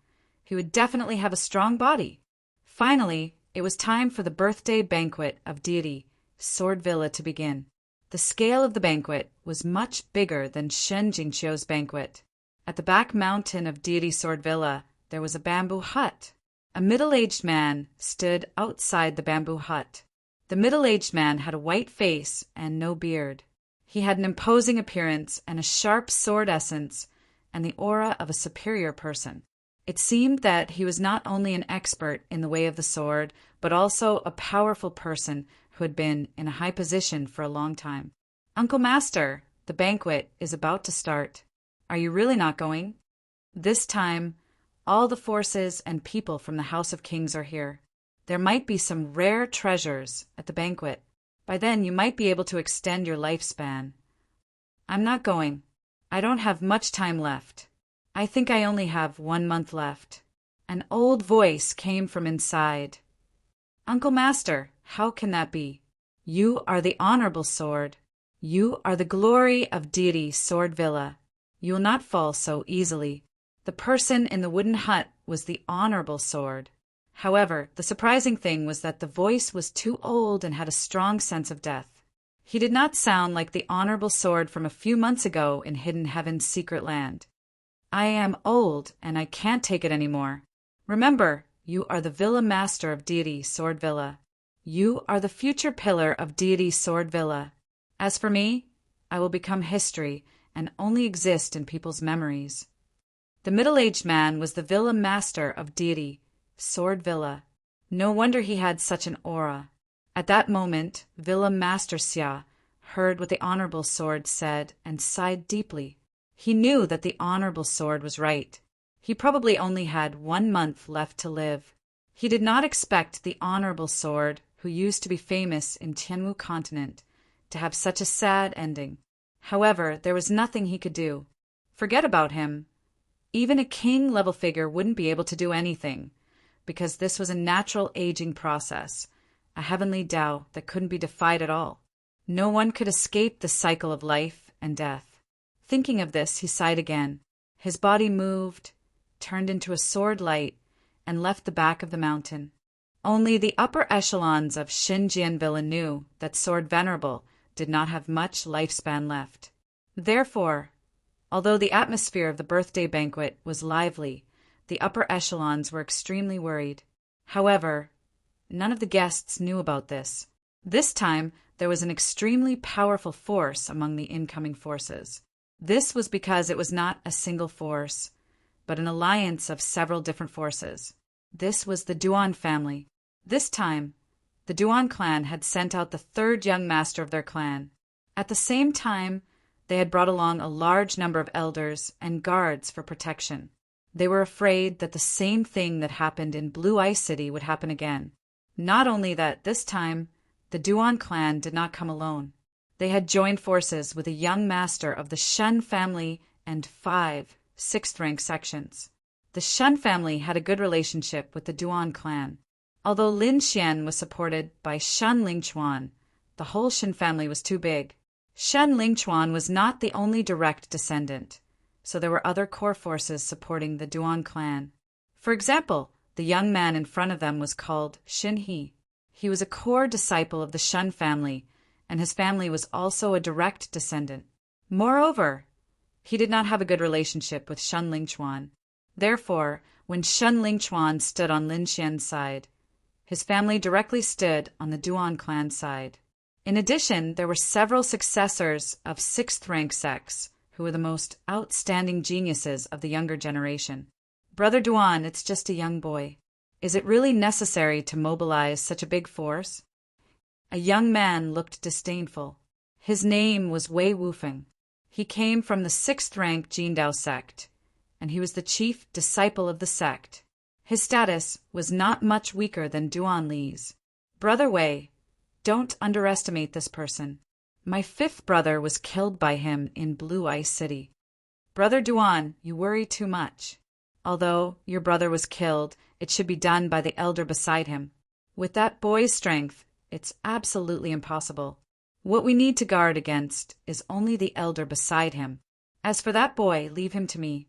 he would definitely have a strong body. Finally, it was time for the birthday banquet of Deity Sword Villa to begin. The scale of the banquet was much bigger than Shen Jingqiu's banquet. At the back mountain of Deity Sword Villa, there was a bamboo hut. A middle-aged man stood outside the bamboo hut. The middle-aged man had a white face and no beard. He had an imposing appearance and a sharp sword essence and the aura of a superior person. It seemed that he was not only an expert in the way of the sword, but also a powerful person who had been in a high position for a long time. Uncle Master, the banquet is about to start. Are you really not going? This time, all the forces and people from the House of Kings are here. There might be some rare treasures at the banquet. By then, you might be able to extend your lifespan. I'm not going. I don't have much time left. I think I only have 1 month left. An old voice came from inside. Uncle Master, how can that be? You are the honorable sword. You are the glory of Deity Sword Villa. You will not fall so easily. The person in the wooden hut was the honorable sword. However, the surprising thing was that the voice was too old and had a strong sense of death. He did not sound like the honorable sword from a few months ago in Hidden Heaven's secret land. I am old, and I can't take it anymore. Remember, you are the Villa Master of Deity Sword Villa. You are the future pillar of Deity Sword Villa. As for me, I will become history and only exist in people's memories. The middle-aged man was the Villa Master of Deity Sword Villa. No wonder he had such an aura. At that moment, Villa Master Xia heard what the Honorable Sword said and sighed deeply. He knew that the Honorable Sword was right. He probably only had 1 month left to live. He did not expect the Honorable Sword, who used to be famous in Tianwu continent, to have such a sad ending. However, there was nothing he could do. Forget about him. Even a king-level figure wouldn't be able to do anything, because this was a natural aging process, a heavenly Tao that couldn't be defied at all. No one could escape the cycle of life and death. Thinking of this, he sighed again. His body moved, turned into a sword light, and left the back of the mountain. Only the upper echelons of Xinjian Villa knew that Sword Venerable did not have much lifespan left. Therefore, although the atmosphere of the birthday banquet was lively, the upper echelons were extremely worried. However, none of the guests knew about this. This time, there was an extremely powerful force among the incoming forces. This was because it was not a single force, but an alliance of several different forces. This was the Duan family. This time, the Duan clan had sent out the 3rd young master of their clan. At the same time, they had brought along a large number of elders and guards for protection. They were afraid that the same thing that happened in Blue Ice City would happen again. Not only that, this time, the Duan clan did not come alone. They had joined forces with a young master of the Shun family and 5 6th-rank sections. The Shun family had a good relationship with the Duan clan. Although Lin Xian was supported by Shun Lingchuan, the whole Shin family was too big. Shun Lingchuan was not the only direct descendant, so there were other core forces supporting the Duan clan. For example, the young man in front of them was called Xin He. He was a core disciple of the Shun family, and his family was also a direct descendant. Moreover, he did not have a good relationship with Shun Lingchuan. Therefore, when Shun Lingchuan stood on Lin Xian's side, his family directly stood on the Duan clan side. In addition, there were several successors of 6th-rank sects who were the most outstanding geniuses of the younger generation. Brother Duan, it's just a young boy. Is it really necessary to mobilize such a big force? A young man looked disdainful. His name was Wei Wufeng. He came from the 6th-rank Jindao sect, and he was the chief disciple of the sect. His status was not much weaker than Duan Li's. Brother Wei, don't underestimate this person. My 5th brother was killed by him in Blue Ice City. Brother Duan, you worry too much. Although your brother was killed, it should be done by the elder beside him. With that boy's strength, it's absolutely impossible. What we need to guard against is only the elder beside him. As for that boy, leave him to me.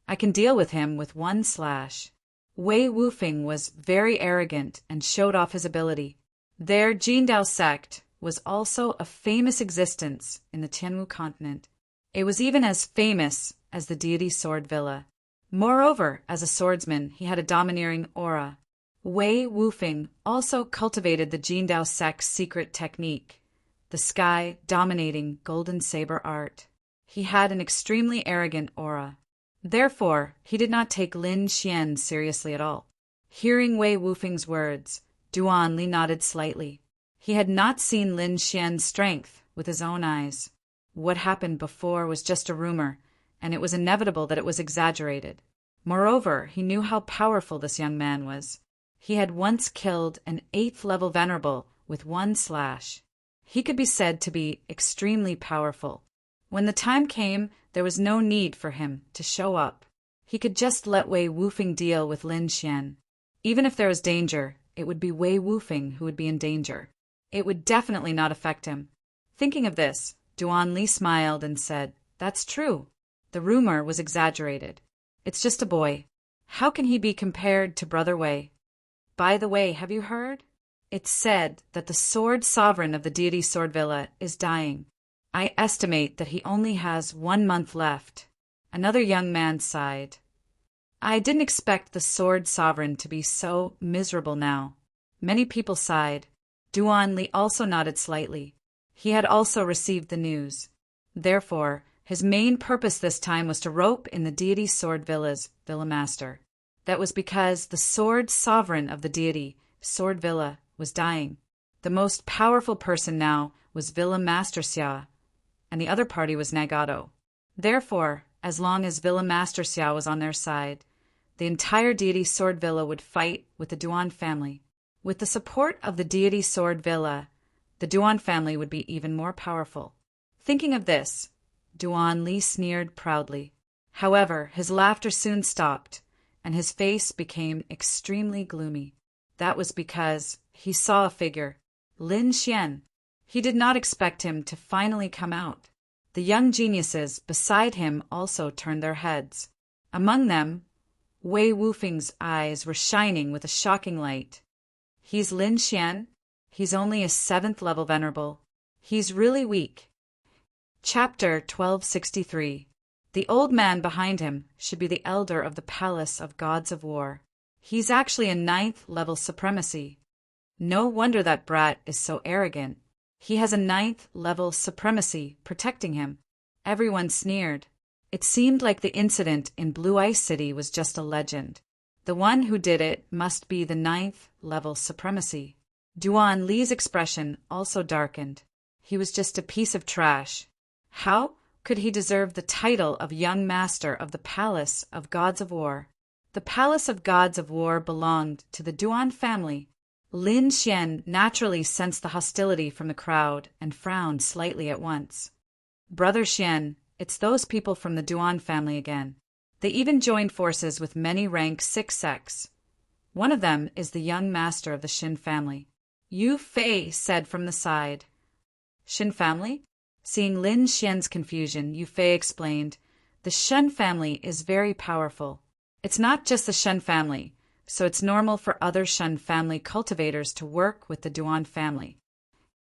I can deal with him with 1 slash. Wei Wufeng was very arrogant and showed off his ability. Their Jindao sect was also a famous existence in the Tianwu continent. It was even as famous as the Deity Sword Villa. Moreover, as a swordsman, he had a domineering aura. Wei Wufeng also cultivated the Jindao sect's secret technique, the sky dominating golden saber art. He had an extremely arrogant aura. Therefore, he did not take Lin Xian seriously at all. Hearing Wei Wufeng's words, Duan Li nodded slightly. He had not seen Lin Xian's strength with his own eyes. What happened before was just a rumor, and it was inevitable that it was exaggerated. Moreover, he knew how powerful this young man was. He had once killed an 8th-level venerable with 1 slash. He could be said to be extremely powerful. When the time came, there was no need for him to show up. He could just let Wei Wufeng deal with Lin Xian. Even if there was danger, it would be Wei Wufeng who would be in danger. It would definitely not affect him. Thinking of this, Duan Li smiled and said, "That's true. The rumor was exaggerated. It's just a boy. How can he be compared to Brother Wei? By the way, have you heard? It's said that the sword sovereign of the Deity Sword Villa is dying. I estimate that he only has 1 month left." Another young man sighed. I didn't expect the sword sovereign to be so miserable now. Many people sighed. Duan Li also nodded slightly. He had also received the news. Therefore, his main purpose this time was to rope in the Deity Sword Villa's Villa Master. That was because the sword sovereign of the deity Sword Villa, was dying. The most powerful person now was Villa Master Xia, and the other party was Nagato. Therefore, as long as Villa Master Xia was on their side, the entire Deity Sword Villa would fight with the Duan family. With the support of the Deity Sword Villa, the Duan family would be even more powerful. Thinking of this, Duan Li sneered proudly. However, his laughter soon stopped, and his face became extremely gloomy. That was because he saw a figure, Lin Xian. He did not expect him to finally come out. The young geniuses beside him also turned their heads. Among them, Wei Wufeng's eyes were shining with a shocking light. He's Lin Xian. He's only a 7th level venerable. He's really weak. Chapter 1263. The old man behind him should be the elder of the Palace of Gods of War. He's actually a 9th level supremacy. No wonder that brat is so arrogant. He has a 9th level supremacy protecting him. Everyone sneered. It seemed like the incident in Blue Ice City was just a legend. The one who did it must be the 9th level supremacy. Duan Li's expression also darkened. He was just a piece of trash. How could he deserve the title of young master of the Palace of Gods of War? The Palace of Gods of War belonged to the Duan family. Lin Xian naturally sensed the hostility from the crowd and frowned slightly at once. Brother Xian, it's those people from the Duan family again. They even joined forces with many rank 6 sects. One of them is the young master of the Xin family. Yu Fei said from the side. Xin family? Seeing Lin Xian's confusion, Yu Fei explained, the Shen family is very powerful. It's not just the Shen family, so it's normal for other Shen family cultivators to work with the Duan family.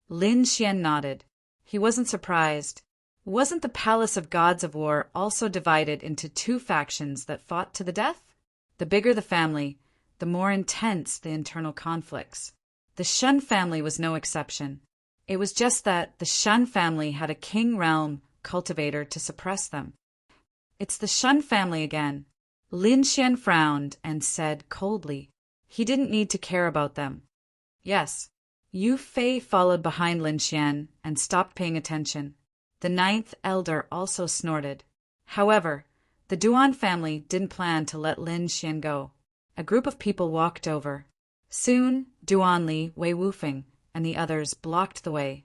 Lin Xian nodded. He wasn't surprised. Wasn't the Palace of Gods of War also divided into 2 factions that fought to the death? The bigger the family, the more intense the internal conflicts. The Shen family was no exception. It was just that the Shen family had a king realm cultivator to suppress them. It's the Shen family again. Lin Xian frowned and said coldly. He didn't need to care about them. Yes. Yu Fei followed behind Lin Xian and stopped paying attention. The 9th elder also snorted. However, the Duan family didn't plan to let Lin Xian go. A group of people walked over. Soon, Duan Li, Wei Wufeng, and the others blocked the way.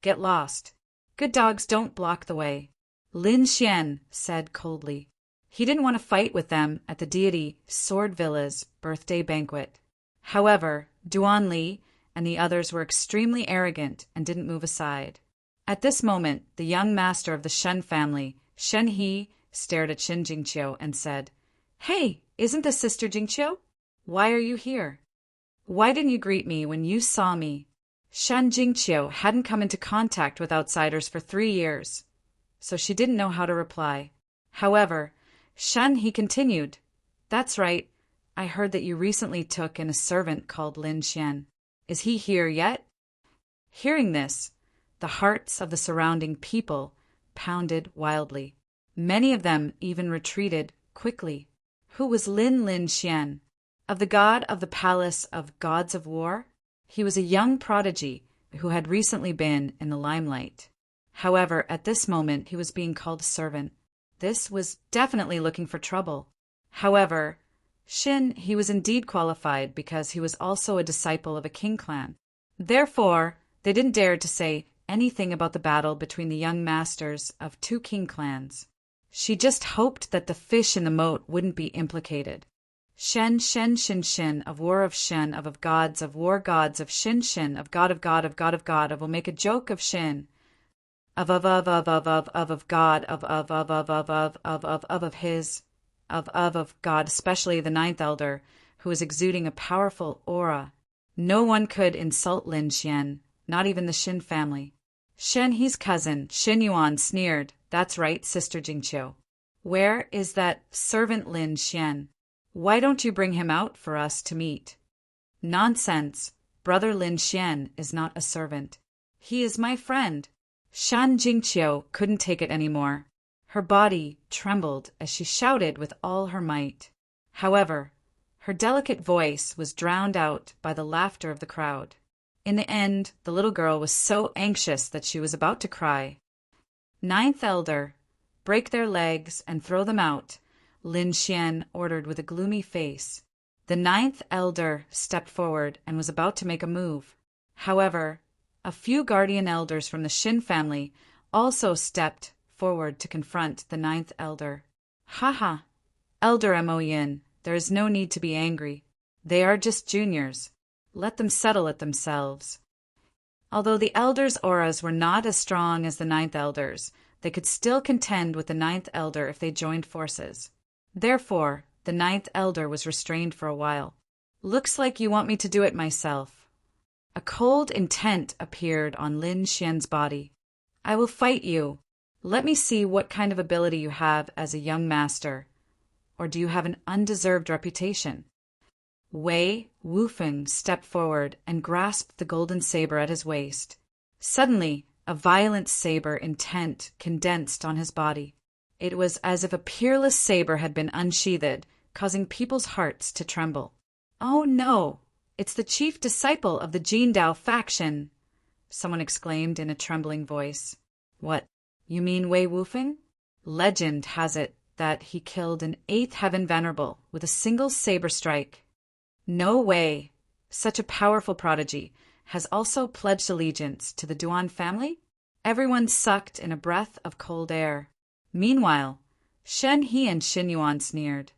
Get lost. Good dogs don't block the way, Lin Xian said coldly. He didn't want to fight with them at the Deity Sword Villa's birthday banquet. However, Duan Li and the others were extremely arrogant and didn't move aside. At this moment, the young master of the Shen family, Shen He, stared at Shin Jingqiu and said, Hey, isn't this Sister Jingqiu? Why are you here? Why didn't you greet me when you saw me? Shen Jingqiu hadn't come into contact with outsiders for 3 years, so she didn't know how to reply. However, Shen He continued, That's right, I heard that you recently took in a servant called Lin Xian. Is he here yet? Hearing this, the hearts of the surrounding people pounded wildly. Many of them even retreated quickly. Who was Lin Xian? Of the god of the Palace of Gods of War? He was a young prodigy who had recently been in the limelight. However, at this moment he was being called a servant. This was definitely looking for trouble. However, he was indeed qualified because he was also a disciple of a king clan. Therefore, they didn't dare to say anything about the battle between the young masters of 2 king clans. She just hoped that the fish in the moat wouldn't be implicated. Shen of war of Shen of gods of war gods of Shin of god of god of god of god of will make a joke of Shin of god of his of God, especially the 9th elder, who was exuding a powerful aura. No one could insult Lin Xian, not even the Shin family. Shen He's cousin, Xin Yuan, sneered, That's right, Sister Jingqiu. Where is that servant Lin Xian? Why don't you bring him out for us to meet? Nonsense. Brother Lin Xian is not a servant. He is my friend. Shan Jingqiu couldn't take it anymore. Her body trembled as she shouted with all her might. However, Her delicate voice was drowned out by the laughter of the crowd. In the end, the little girl was so anxious that she was about to cry. "Ninth Elder, break their legs and throw them out," Lin Xian ordered with a gloomy face. The ninth elder stepped forward and was about to make a move. However, a few guardian elders from the Shin family also stepped forward to confront the ninth elder. "Haha, Elder Mo Yin, there is no need to be angry. They are just juniors. Let them settle it themselves." Although the elders' auras were not as strong as the ninth elders, they could still contend with the ninth elder if they joined forces. Therefore, the ninth elder was restrained for a while. "Looks like you want me to do it myself." A cold intent appeared on Lin Xian's body. "I will fight you. Let me see what kind of ability you have as a young master. Or do you have an undeserved reputation?" Wei Wufeng stepped forward and grasped the golden saber at his waist. Suddenly, a violent saber intent condensed on his body. It was as if a peerless saber had been unsheathed, causing people's hearts to tremble. "Oh no! It's the chief disciple of the Jindao faction!" someone exclaimed in a trembling voice. "What, you mean Wei Wufeng? Legend has it that he killed an 8th heaven venerable with a single saber strike. No way! Such a powerful prodigy has also pledged allegiance to the Duan family?" Everyone sucked in a breath of cold air. Meanwhile, Shen He and Xin Yuan sneered.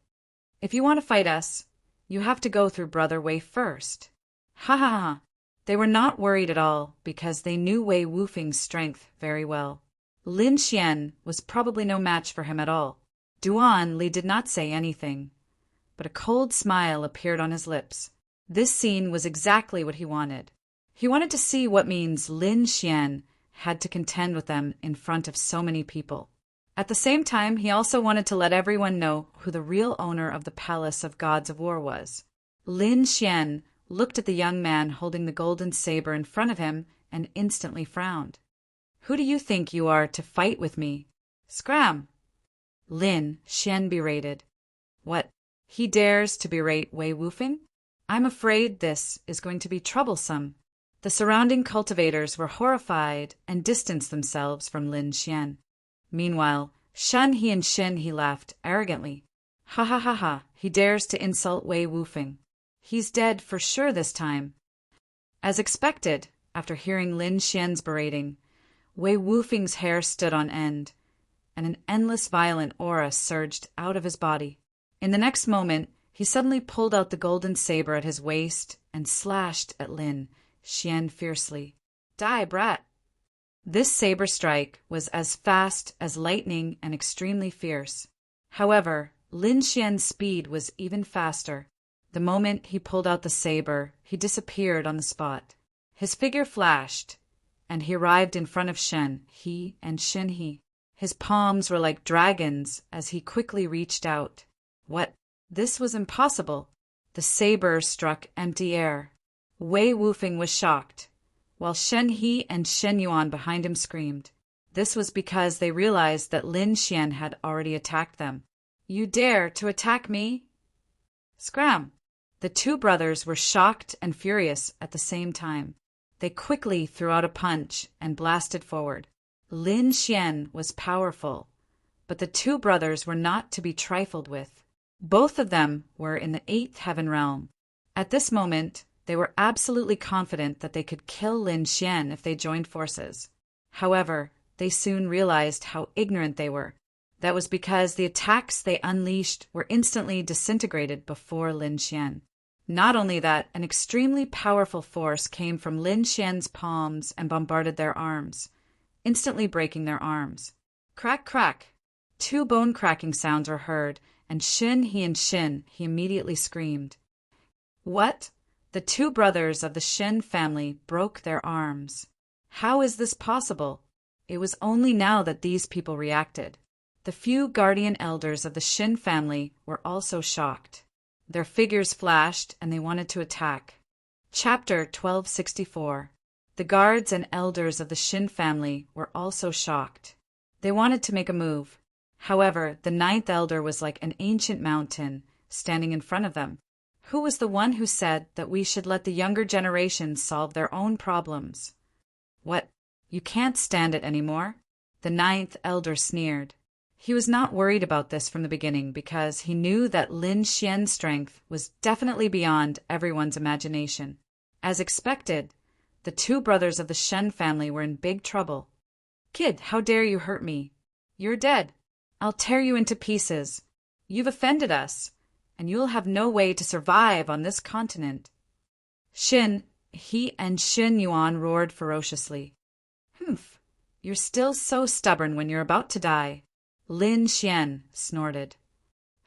"If you want to fight us, you have to go through Brother Wei first." Ha ha ha! They were not worried at all because they knew Wei Wufeng's strength very well. Lin Xian was probably no match for him at all. Duan Li did not say anything, but a cold smile appeared on his lips. This scene was exactly what he wanted. He wanted to see what means Lin Xian had to contend with them in front of so many people. At the same time, he also wanted to let everyone know who the real owner of the Palace of Gods of War was. Lin Xian looked at the young man holding the golden saber in front of him and instantly frowned. "Who do you think you are to fight with me? Scram!" Lin Xian berated. "What, he dares to berate Wei Wufeng? I'm afraid this is going to be troublesome." The surrounding cultivators were horrified and distanced themselves from Lin Xian. Meanwhile, Shen He and Xin He laughed arrogantly. "Ha ha ha ha, he dares to insult Wei Wufeng. He's dead for sure this time." As expected, after hearing Lin Xian's berating, Wei Wufeng's hair stood on end, and an endless violent aura surged out of his body. In the next moment, he suddenly pulled out the golden saber at his waist and slashed at Lin Xian fiercely. "Die, brat!" This saber strike was as fast as lightning and extremely fierce. However, Lin Xian's speed was even faster. The moment he pulled out the saber, he disappeared on the spot. His figure flashed, and he arrived in front of Shen He and Xin He. His palms were like dragons as he quickly reached out. What? This was impossible. The saber struck empty air. Wei Wufeng was shocked, while Shen He and Shen Yuan behind him screamed. This was because they realized that Lin Xian had already attacked them. "You dare to attack me?" Scram! The two brothers were shocked and furious at the same time. They quickly threw out a punch and blasted forward. Lin Xian was powerful, but the two brothers were not to be trifled with. Both of them were in the 8th heaven realm. At this moment, they were absolutely confident that they could kill Lin Xian if they joined forces. However, they soon realized how ignorant they were. That was because the attacks they unleashed were instantly disintegrated before Lin Xian. Not only that, an extremely powerful force came from Lin Xian's palms and bombarded their arms, instantly breaking their arms. Crack, crack! 2 bone-cracking sounds were heard, and Shen He and Xin He immediately screamed. What? The two brothers of the Shen family broke their arms. How is this possible? It was only now that these people reacted. The few guardian elders of the Shen family were also shocked. Their figures flashed and they wanted to attack. Chapter 1264. The guards and elders of the Shin family were also shocked. They wanted to make a move. However, the 9th elder was like an ancient mountain standing in front of them. Who was the one who said that we should let the younger generation solve their own problems? What, you can't stand it anymore? The ninth elder sneered. He was not worried about this from the beginning because he knew that Lin Xian's strength was definitely beyond everyone's imagination. As expected, the two brothers of the Shen family were in big trouble. Kid, how dare you hurt me? You're dead. I'll tear you into pieces. You've offended us, and you'll have no way to survive on this continent. He and Xin Yuan roared ferociously. Humph, you're still so stubborn when you're about to die. Lin Xian snorted.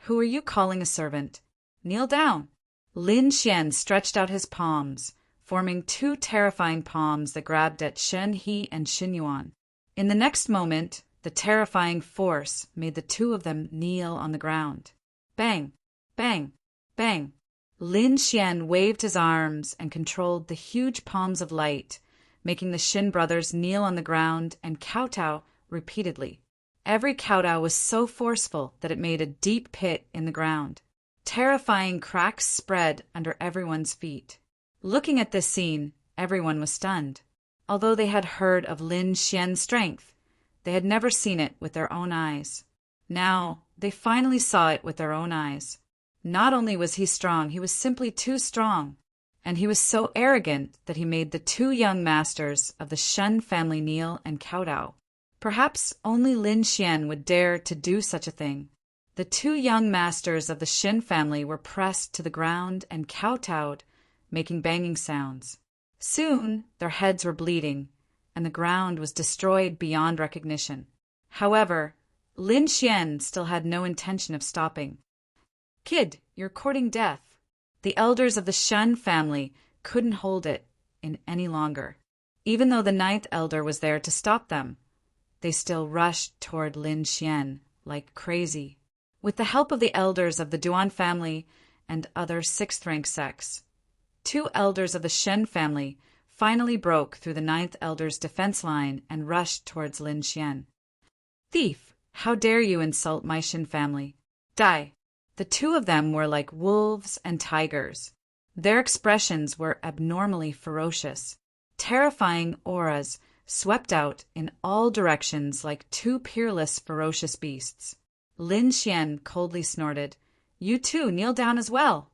Who are you calling a servant? Kneel down. Lin Xian stretched out his palms, forming two terrifying palms that grabbed at Shen He and Xin Yuan. In the next moment, the terrifying force made the two of them kneel on the ground. Bang, bang, bang. Lin Xian waved his arms and controlled the huge palms of light, making the Shin brothers kneel on the ground and kowtow repeatedly. Every kowtow was so forceful that it made a deep pit in the ground. Terrifying cracks spread under everyone's feet. Looking at this scene, everyone was stunned. Although they had heard of Lin Xian's strength, they had never seen it with their own eyes. Now, they finally saw it with their own eyes. Not only was he strong, he was simply too strong. And he was so arrogant that he made the two young masters of the Shen family kneel and kowtow. Perhaps only Lin Xian would dare to do such a thing. The two young masters of the Shin family were pressed to the ground and kowtowed, making banging sounds. Soon, their heads were bleeding, and the ground was destroyed beyond recognition. However, Lin Xian still had no intention of stopping. Kid, you're courting death. The elders of the Shen family couldn't hold it in any longer. Even though the ninth elder was there to stop them, they still rushed toward Lin Xian like crazy. With the help of the elders of the Duan family and other sixth-rank sects, two elders of the Shen family finally broke through the ninth elder's defense line and rushed towards Lin Xian. Thief! How dare you insult my Shen family? Die! The two of them were like wolves and tigers. Their expressions were abnormally ferocious. Terrifying auras swept out in all directions like two peerless, ferocious beasts. Lin Xian coldly snorted, You too, kneel down as well.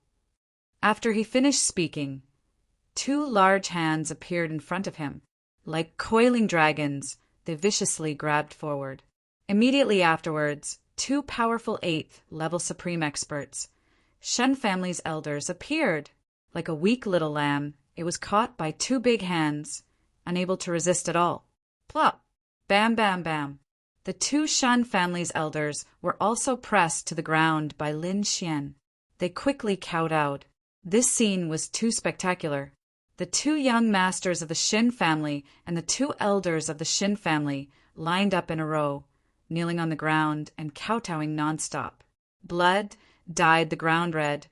After he finished speaking, two large hands appeared in front of him. Like coiling dragons, they viciously grabbed forward. Immediately afterwards, two powerful 8th level supreme experts, Shen family's elders, appeared. Like a weak little lamb, it was caught by two big hands, unable to resist at all. Plop! Bam, bam, bam. The two Shen family's elders were also pressed to the ground by Lin Xian. They quickly kowtowed. This scene was too spectacular. The two young masters of the Shin family and the two elders of the Shin family lined up in a row, kneeling on the ground and kowtowing nonstop. Blood dyed the ground red,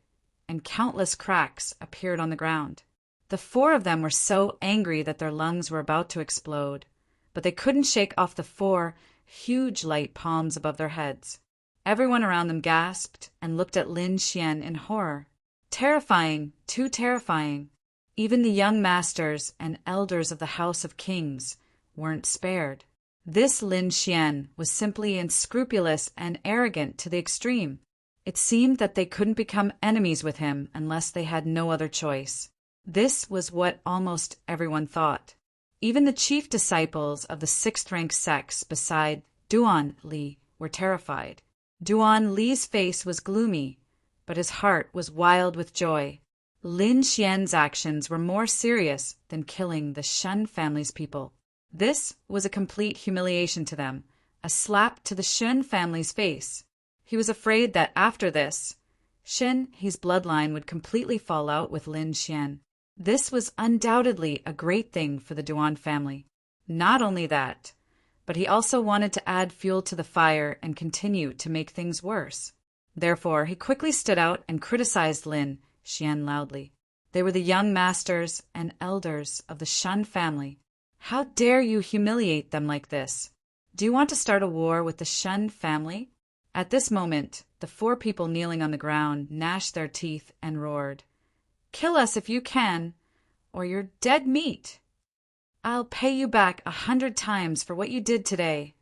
and countless cracks appeared on the ground. The four of them were so angry that their lungs were about to explode, but they couldn't shake off the four huge light palms above their heads. Everyone around them gasped and looked at Lin Xian in horror. Terrifying, too terrifying. Even the young masters and elders of the House of Kings weren't spared. This Lin Xian was simply unscrupulous and arrogant to the extreme. It seemed that they couldn't become enemies with him unless they had no other choice. This was what almost everyone thought. Even the chief disciples of the sixth-rank sects beside Duan Li were terrified. Duan Li's face was gloomy, but his heart was wild with joy. Lin Xian's actions were more serious than killing the Shen family's people. This was a complete humiliation to them, a slap to the Shen family's face. He was afraid that after this, His bloodline would completely fall out with Lin Xian. This was undoubtedly a great thing for the Duan family. Not only that, but he also wanted to add fuel to the fire and continue to make things worse. Therefore, he quickly stood out and criticized Lin Xian loudly. They were the young masters and elders of the Shen family. How dare you humiliate them like this? Do you want to start a war with the Shen family? At this moment, the 4 people kneeling on the ground gnashed their teeth and roared, "Kill us if you can, or you're dead meat. I'll pay you back 100 times for what you did today.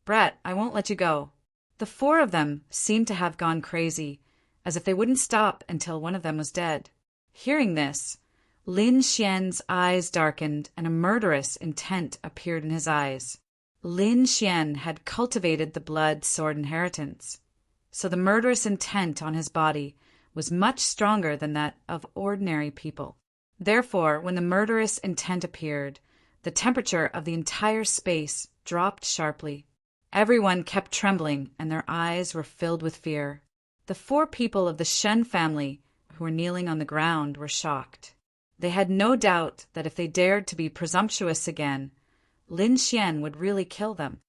Brett, I won't let you go." The 4 of them seemed to have gone crazy, as if they wouldn't stop until one of them was dead. Hearing this, Lin Xian's eyes darkened and a murderous intent appeared in his eyes. Lin Xian had cultivated the blood sword inheritance, so the murderous intent on his body was much stronger than that of ordinary people. Therefore, when the murderous intent appeared, the temperature of the entire space dropped sharply. Everyone kept trembling and their eyes were filled with fear. The 4 people of the Shen family who were kneeling on the ground were shocked. They had no doubt that if they dared to be presumptuous again, Lin Xian would really kill them.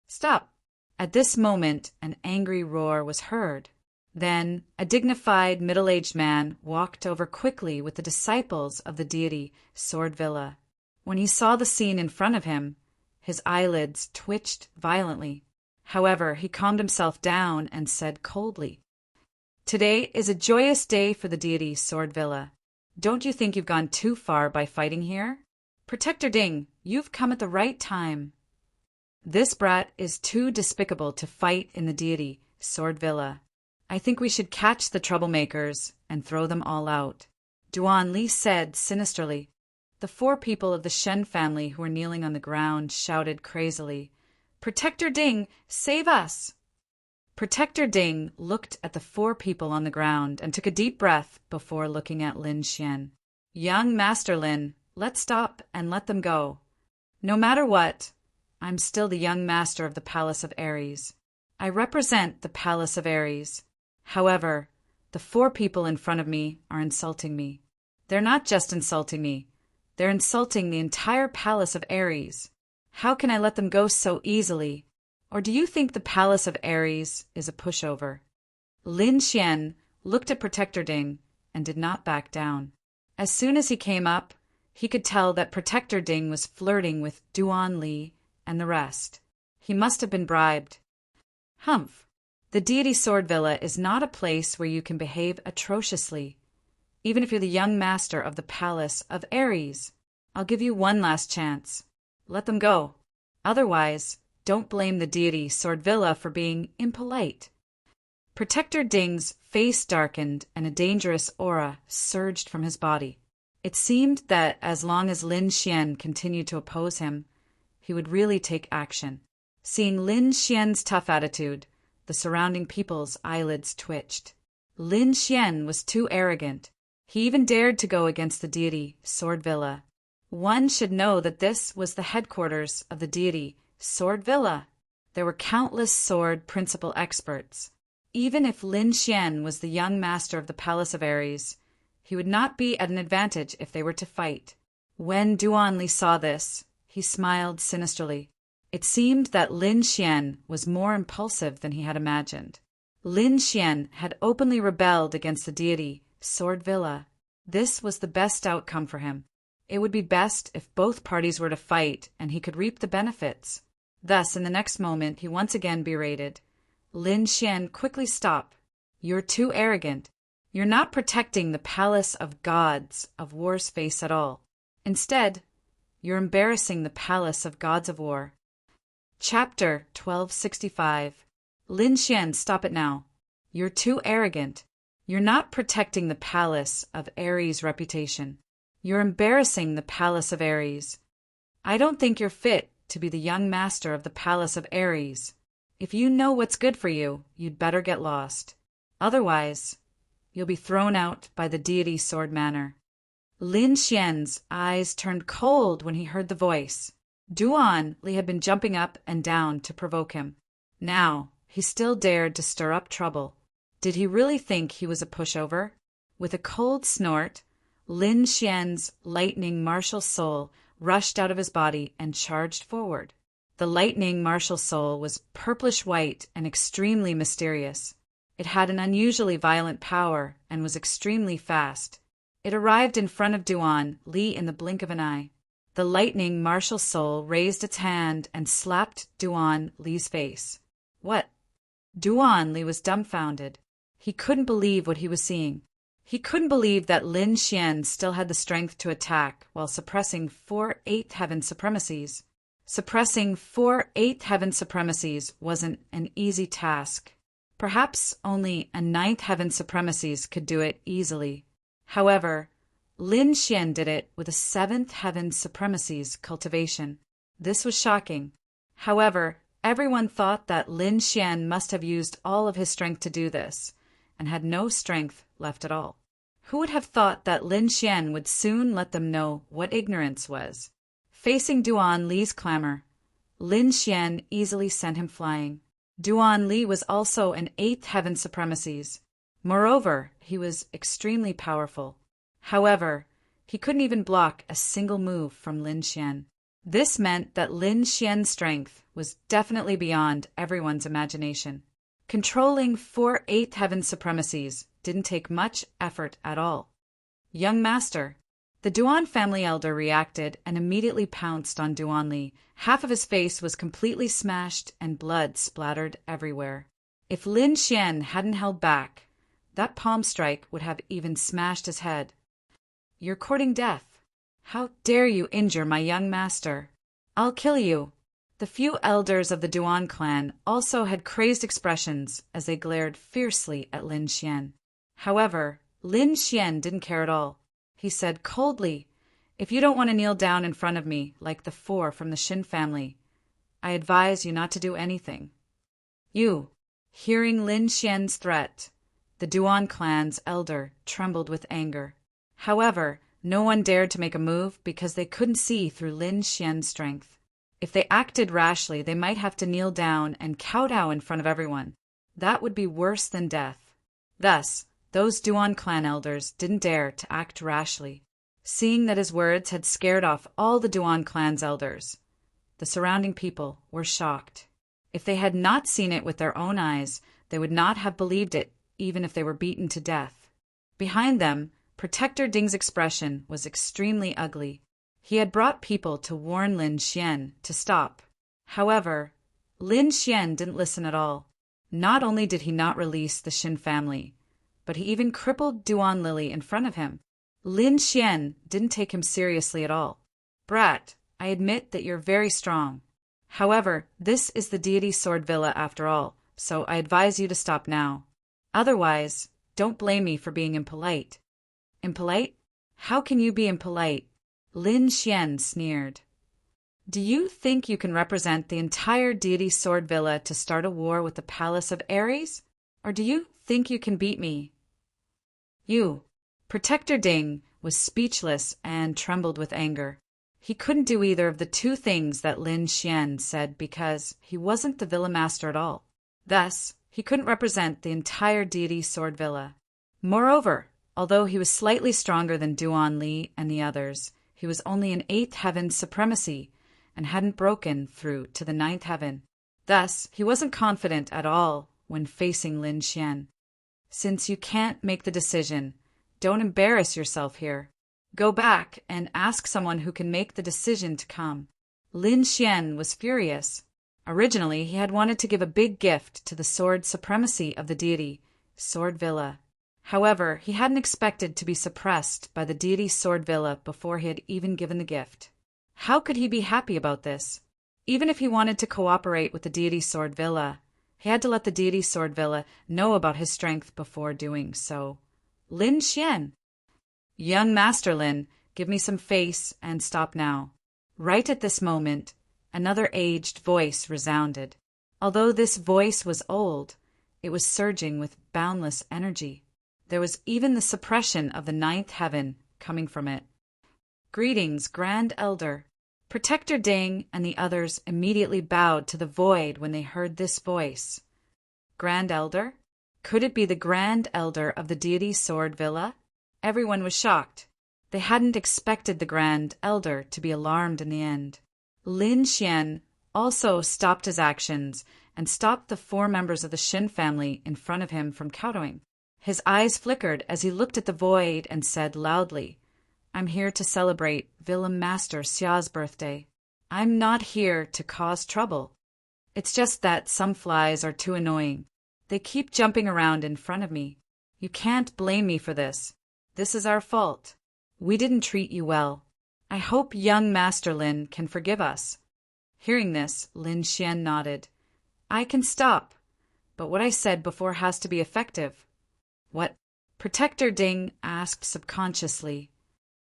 "Stop!" At this moment, an angry roar was heard. Then, a dignified middle-aged man walked over quickly with the disciples of the deity Swordvilla. When he saw the scene in front of him, his eyelids twitched violently. However, he calmed himself down and said coldly, "Today is a joyous day for the deity Swordvilla. Don't you think you've gone too far by fighting here? Protector Ding, you've come at the right time. This brat is too despicable to fight in the deity Swordvilla. I think we should catch the troublemakers and throw them all out," Duan Li said sinisterly. The 4 people of the Shen family who were kneeling on the ground shouted crazily, "Protector Ding, save us!" Protector Ding looked at the 4 people on the ground and took a deep breath before looking at Lin Xian. "Young Master Lin, let's stop and let them go. No matter what, I'm still the young master of the Palace of Ares. I represent the Palace of Ares. However, the 4 people in front of me are insulting me. They're not just insulting me, they're insulting the entire Palace of Ares. How can I let them go so easily? Or do you think the Palace of Ares is a pushover?" Lin Xian looked at Protector Ding and did not back down. As soon as he came up, he could tell that Protector Ding was flirting with Duan Li and the rest. He must have been bribed. "Humph! The deity Swordvilla is not a place where you can behave atrociously, even if you're the young master of the Palace of Ares. I'll give you one last chance. Let them go. Otherwise, don't blame the deity Swordvilla for being impolite." Protector Ding's face darkened and a dangerous aura surged from his body. It seemed that as long as Lin Xian continued to oppose him, he would really take action. Seeing Lin Xian's tough attitude, the surrounding people's eyelids twitched. Lin Xian was too arrogant. He even dared to go against the deity Swordvilla. One should know that this was the headquarters of the deity Swordvilla. There were countless sword principal experts. Even if Lin Xian was the young master of the Palace of Ares, he would not be at an advantage if they were to fight. When Duan Li saw this, he smiled sinisterly. It seemed that Lin Xian was more impulsive than he had imagined. Lin Xian had openly rebelled against the deity Swordvilla. This was the best outcome for him. It would be best if both parties were to fight and he could reap the benefits. Thus, in the next moment, he once again berated. Lin Xian, quickly stop. You're too arrogant. You're not protecting the Palace of Gods of War's face at all. Instead, you're embarrassing the Palace of Gods of War. Chapter 1265. Lin Xian, stop it now. You're too arrogant. You're not protecting the Palace of Ares' reputation. You're embarrassing the Palace of Ares. I don't think you're fit to be the young master of the Palace of Ares. If you know what's good for you, you'd better get lost. Otherwise, you'll be thrown out by the deity Sword Manor. Lin Xian's eyes turned cold when he heard the voice. Duan Li had been jumping up and down to provoke him. Now, he still dared to stir up trouble. Did he really think he was a pushover? With a cold snort, Lin Xian's lightning martial soul rushed out of his body and charged forward. The lightning martial soul was purplish-white and extremely mysterious. It had an unusually violent power and was extremely fast. It arrived in front of Duan Li in the blink of an eye. The lightning martial soul raised its hand and slapped Duan Li's face. What? Duan Li was dumbfounded. He couldn't believe what he was seeing. He couldn't believe that Lin Xian still had the strength to attack while suppressing 4 eighth heaven supremacies. Suppressing 4 eighth heaven supremacies wasn't an easy task. Perhaps only a 9th heaven supremacies could do it easily. However, Lin Xian did it with a 7th heaven supremacies cultivation. This was shocking. However, everyone thought that Lin Xian must have used all of his strength to do this, and had no strength left at all. Who would have thought that Lin Xian would soon let them know what ignorance was? Facing Duan Li's clamor, Lin Xian easily sent him flying. Duan Li was also an 8th heaven supremacies. Moreover, he was extremely powerful. However, he couldn't even block a single move from Lin Xian. This meant that Lin Xian's strength was definitely beyond everyone's imagination. Controlling 4 eighth heaven supremacies didn't take much effort at all. Young master. The Duan family elder reacted and immediately pounced on Duan Li. Half of his face was completely smashed and blood splattered everywhere. If Lin Xian hadn't held back, that palm strike would have even smashed his head. You're courting death. How dare you injure my young master? I'll kill you. The few elders of the Duan clan also had crazed expressions as they glared fiercely at Lin Xian. However, Lin Xian didn't care at all. He said coldly, "If you don't want to kneel down in front of me like the 4 from the Shin family, I advise you not to do anything." You. Hearing Lin Xian's threat, the Duan clan's elder trembled with anger. However, no one dared to make a move because they couldn't see through Lin Xian's strength. If they acted rashly, they might have to kneel down and kowtow in front of everyone. That would be worse than death. Thus, those Duan clan elders didn't dare to act rashly. Seeing that his words had scared off all the Duan clan's elders, the surrounding people were shocked. If they had not seen it with their own eyes, they would not have believed it, even if they were beaten to death. Behind them, Protector Ding's expression was extremely ugly. He had brought people to warn Lin Xian to stop. However, Lin Xian didn't listen at all. Not only did he not release the Shin family, but he even crippled Duan Lily in front of him. Lin Xian didn't take him seriously at all. Brat, I admit that you're very strong. However, this is the Deity Sword Villa after all, so I advise you to stop now. Otherwise, don't blame me for being impolite. Impolite? How can you be impolite? Lin Xian sneered. Do you think you can represent the entire Deity Sword Villa to start a war with the Palace of Ares? Or do you think you can beat me? You. Protector Ding was speechless and trembled with anger. He couldn't do either of the two things that Lin Xian said because he wasn't the Villa Master at all. Thus, he couldn't represent the entire Deity Sword Villa. Moreover, although he was slightly stronger than Duan Li and the others, he was only an 8th heaven supremacy and hadn't broken through to the 9th heaven. Thus, he wasn't confident at all when facing Lin Xian. Since you can't make the decision, don't embarrass yourself here. Go back and ask someone who can make the decision to come. Lin Xian was furious. Originally, he had wanted to give a big gift to the sword supremacy of the deity, Sword Villa. However, he hadn't expected to be suppressed by the deity Sword Villa before he had even given the gift. How could he be happy about this? Even if he wanted to cooperate with the deity Sword Villa, he had to let the deity Sword Villa know about his strength before doing so. Lin Xian. Young Master Lin, give me some face and stop now. Right at this moment, another aged voice resounded. Although this voice was old, it was surging with boundless energy. There was even the suppression of the 9th heaven coming from it. Greetings, Grand Elder. Protector Ding and the others immediately bowed to the void when they heard this voice. Grand Elder? Could it be the Grand Elder of the deity Sword Villa? Everyone was shocked. They hadn't expected the Grand Elder to be alarmed in the end. Lin Xian also stopped his actions and stopped the 4 members of the Shin family in front of him from kowtowing. His eyes flickered as he looked at the void and said loudly, I'm here to celebrate Villa Master Xia's birthday. I'm not here to cause trouble. It's just that some flies are too annoying. They keep jumping around in front of me. You can't blame me for this. This is our fault. We didn't treat you well. I hope young Master Lin can forgive us." Hearing this, Lin Xian nodded. "I can stop, but what I said before has to be effective." "What?" Protector Ding asked subconsciously.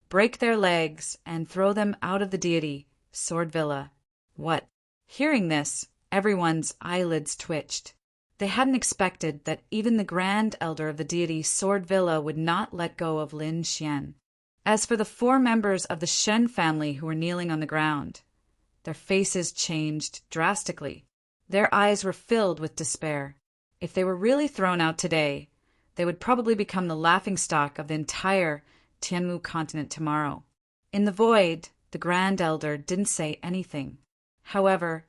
"Break their legs and throw them out of the Deity Sword Villa." "What?" Hearing this, everyone's eyelids twitched. They hadn't expected that even the Grand Elder of the Deity Sword Villa would not let go of Lin Xian. As for the 4 members of the Shen family who were kneeling on the ground, their faces changed drastically. Their eyes were filled with despair. If they were really thrown out today, they would probably become the laughingstock of the entire Tianmu continent tomorrow. In the void, the Grand Elder didn't say anything. However,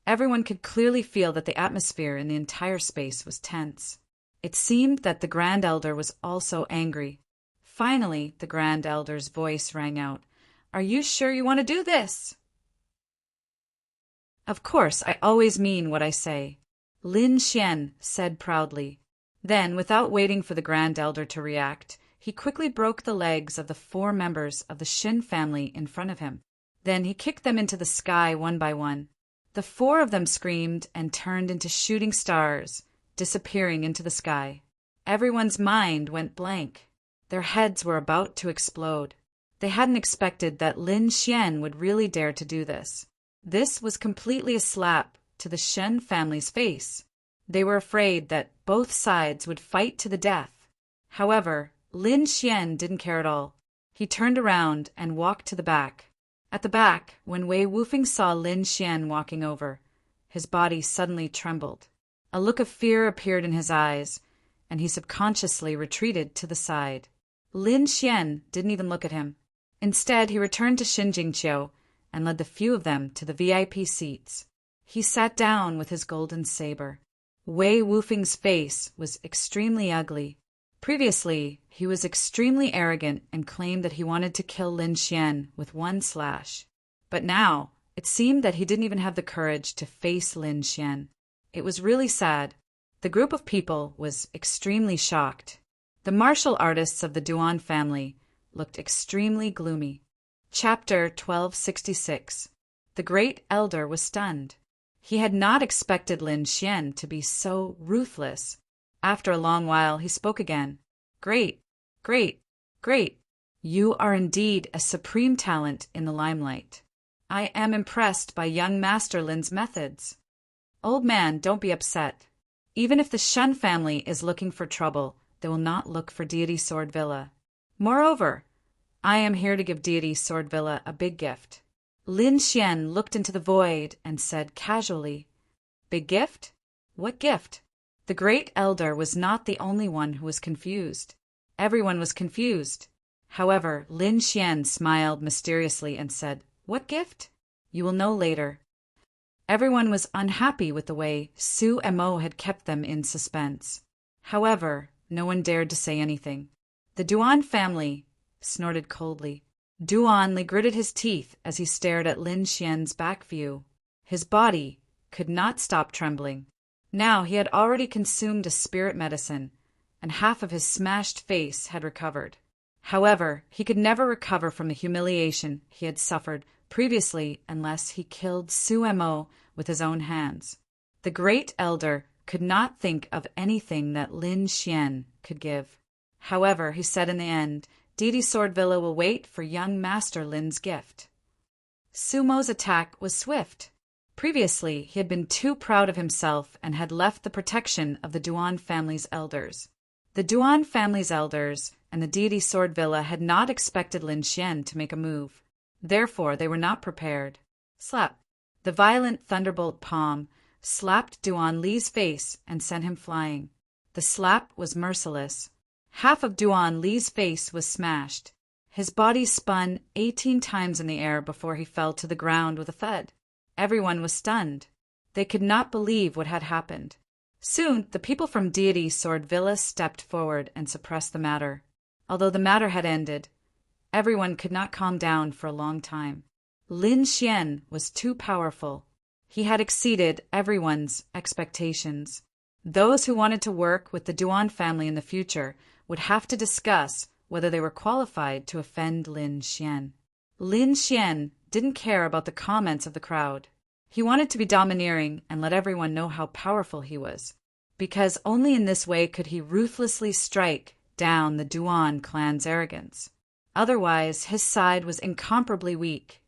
everyone could clearly feel that the atmosphere in the entire space was tense. It seemed that the Grand Elder was also angry. Finally, the Grand Elder's voice rang out. "Are you sure you want to do this?" "Of course, I always mean what I say," Lin Xian said proudly. Then, without waiting for the Grand Elder to react, he quickly broke the legs of the 4 members of the Shen family in front of him. Then he kicked them into the sky one by one. The 4 of them screamed and turned into shooting stars, disappearing into the sky. Everyone's mind went blank. Their heads were about to explode. They hadn't expected that Lin Xian would really dare to do this. This was completely a slap to the Shen family's face. They were afraid that both sides would fight to the death. However, Lin Xian didn't care at all. He turned around and walked to the back. At the back, when Wei Wufeng saw Lin Xian walking over, his body suddenly trembled. A look of fear appeared in his eyes, and he subconsciously retreated to the side. Lin Xian didn't even look at him. Instead, he returned to Xinjingqiu and led the few of them to the VIP seats. He sat down with his golden saber. Wei Wufeng's face was extremely ugly. Previously, he was extremely arrogant and claimed that he wanted to kill Lin Xian with one slash. But now, it seemed that he didn't even have the courage to face Lin Xian. It was really sad. The group of people was extremely shocked. The martial artists of the Duan family looked extremely gloomy. Chapter 1266. The Great Elder was stunned. He had not expected Lin Xian to be so ruthless. After a long while, he spoke again. "Great, great, great. You are indeed a supreme talent in the limelight. I am impressed by young Master Lin's methods. Old man, don't be upset. Even if the Shen family is looking for trouble, they will not look for Deity Sword Villa. Moreover, I am here to give Deity Sword Villa a big gift." Lin Xian looked into the void and said casually, "Big gift? What gift?" The Great Elder was not the only one who was confused. Everyone was confused. However, Lin Xian smiled mysteriously and said, "What gift? You will know later." Everyone was unhappy with the way Su and Mo had kept them in suspense. However, no one dared to say anything. The Duan family snorted coldly. Duan gritted his teeth as he stared at Lin Xian's back view. His body could not stop trembling. Now he had already consumed a spirit medicine, and half of his smashed face had recovered. However, he could never recover from the humiliation he had suffered previously unless he killed Su and Mo with his own hands. The Great Elder could not think of anything that Lin Xian could give. However, he said in the end, Deity Sword Villa will wait for young Master Lin's gift. Sumo's attack was swift. Previously, he had been too proud of himself and had left the protection of the Duan family's elders. The Duan family's elders and the Deity Sword Villa had not expected Lin Xian to make a move. Therefore, they were not prepared. Slap! The violent thunderbolt palm slapped Duan Li's face and sent him flying. The slap was merciless. Half of Duan Li's face was smashed. His body spun 18 times in the air before he fell to the ground with a thud. Everyone was stunned. They could not believe what had happened. Soon, the people from Deity Sword Villa stepped forward and suppressed the matter. Although the matter had ended, everyone could not calm down for a long time. Lin Xian was too powerful. He had exceeded everyone's expectations. Those who wanted to work with the Duan family in the future would have to discuss whether they were qualified to offend Lin Xian. Lin Xian didn't care about the comments of the crowd. He wanted to be domineering and let everyone know how powerful he was, because only in this way could he ruthlessly strike down the Duan clan's arrogance. Otherwise, his side was incomparably weak,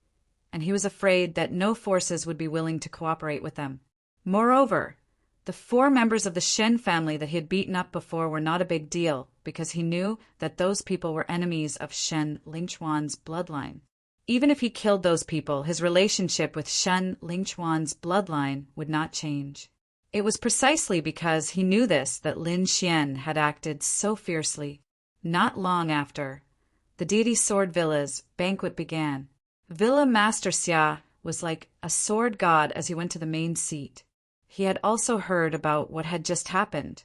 and he was afraid that no forces would be willing to cooperate with them. Moreover, the 4 members of the Shen family that he had beaten up before were not a big deal, because he knew that those people were enemies of Shen Lingquan's bloodline. Even if he killed those people, his relationship with Shen Lingquan's bloodline would not change. It was precisely because he knew this that Lin Xian had acted so fiercely. Not long after, the Deity Sword Villa's banquet began. Villa Master Xia was like a sword god as he went to the main seat. He had also heard about what had just happened,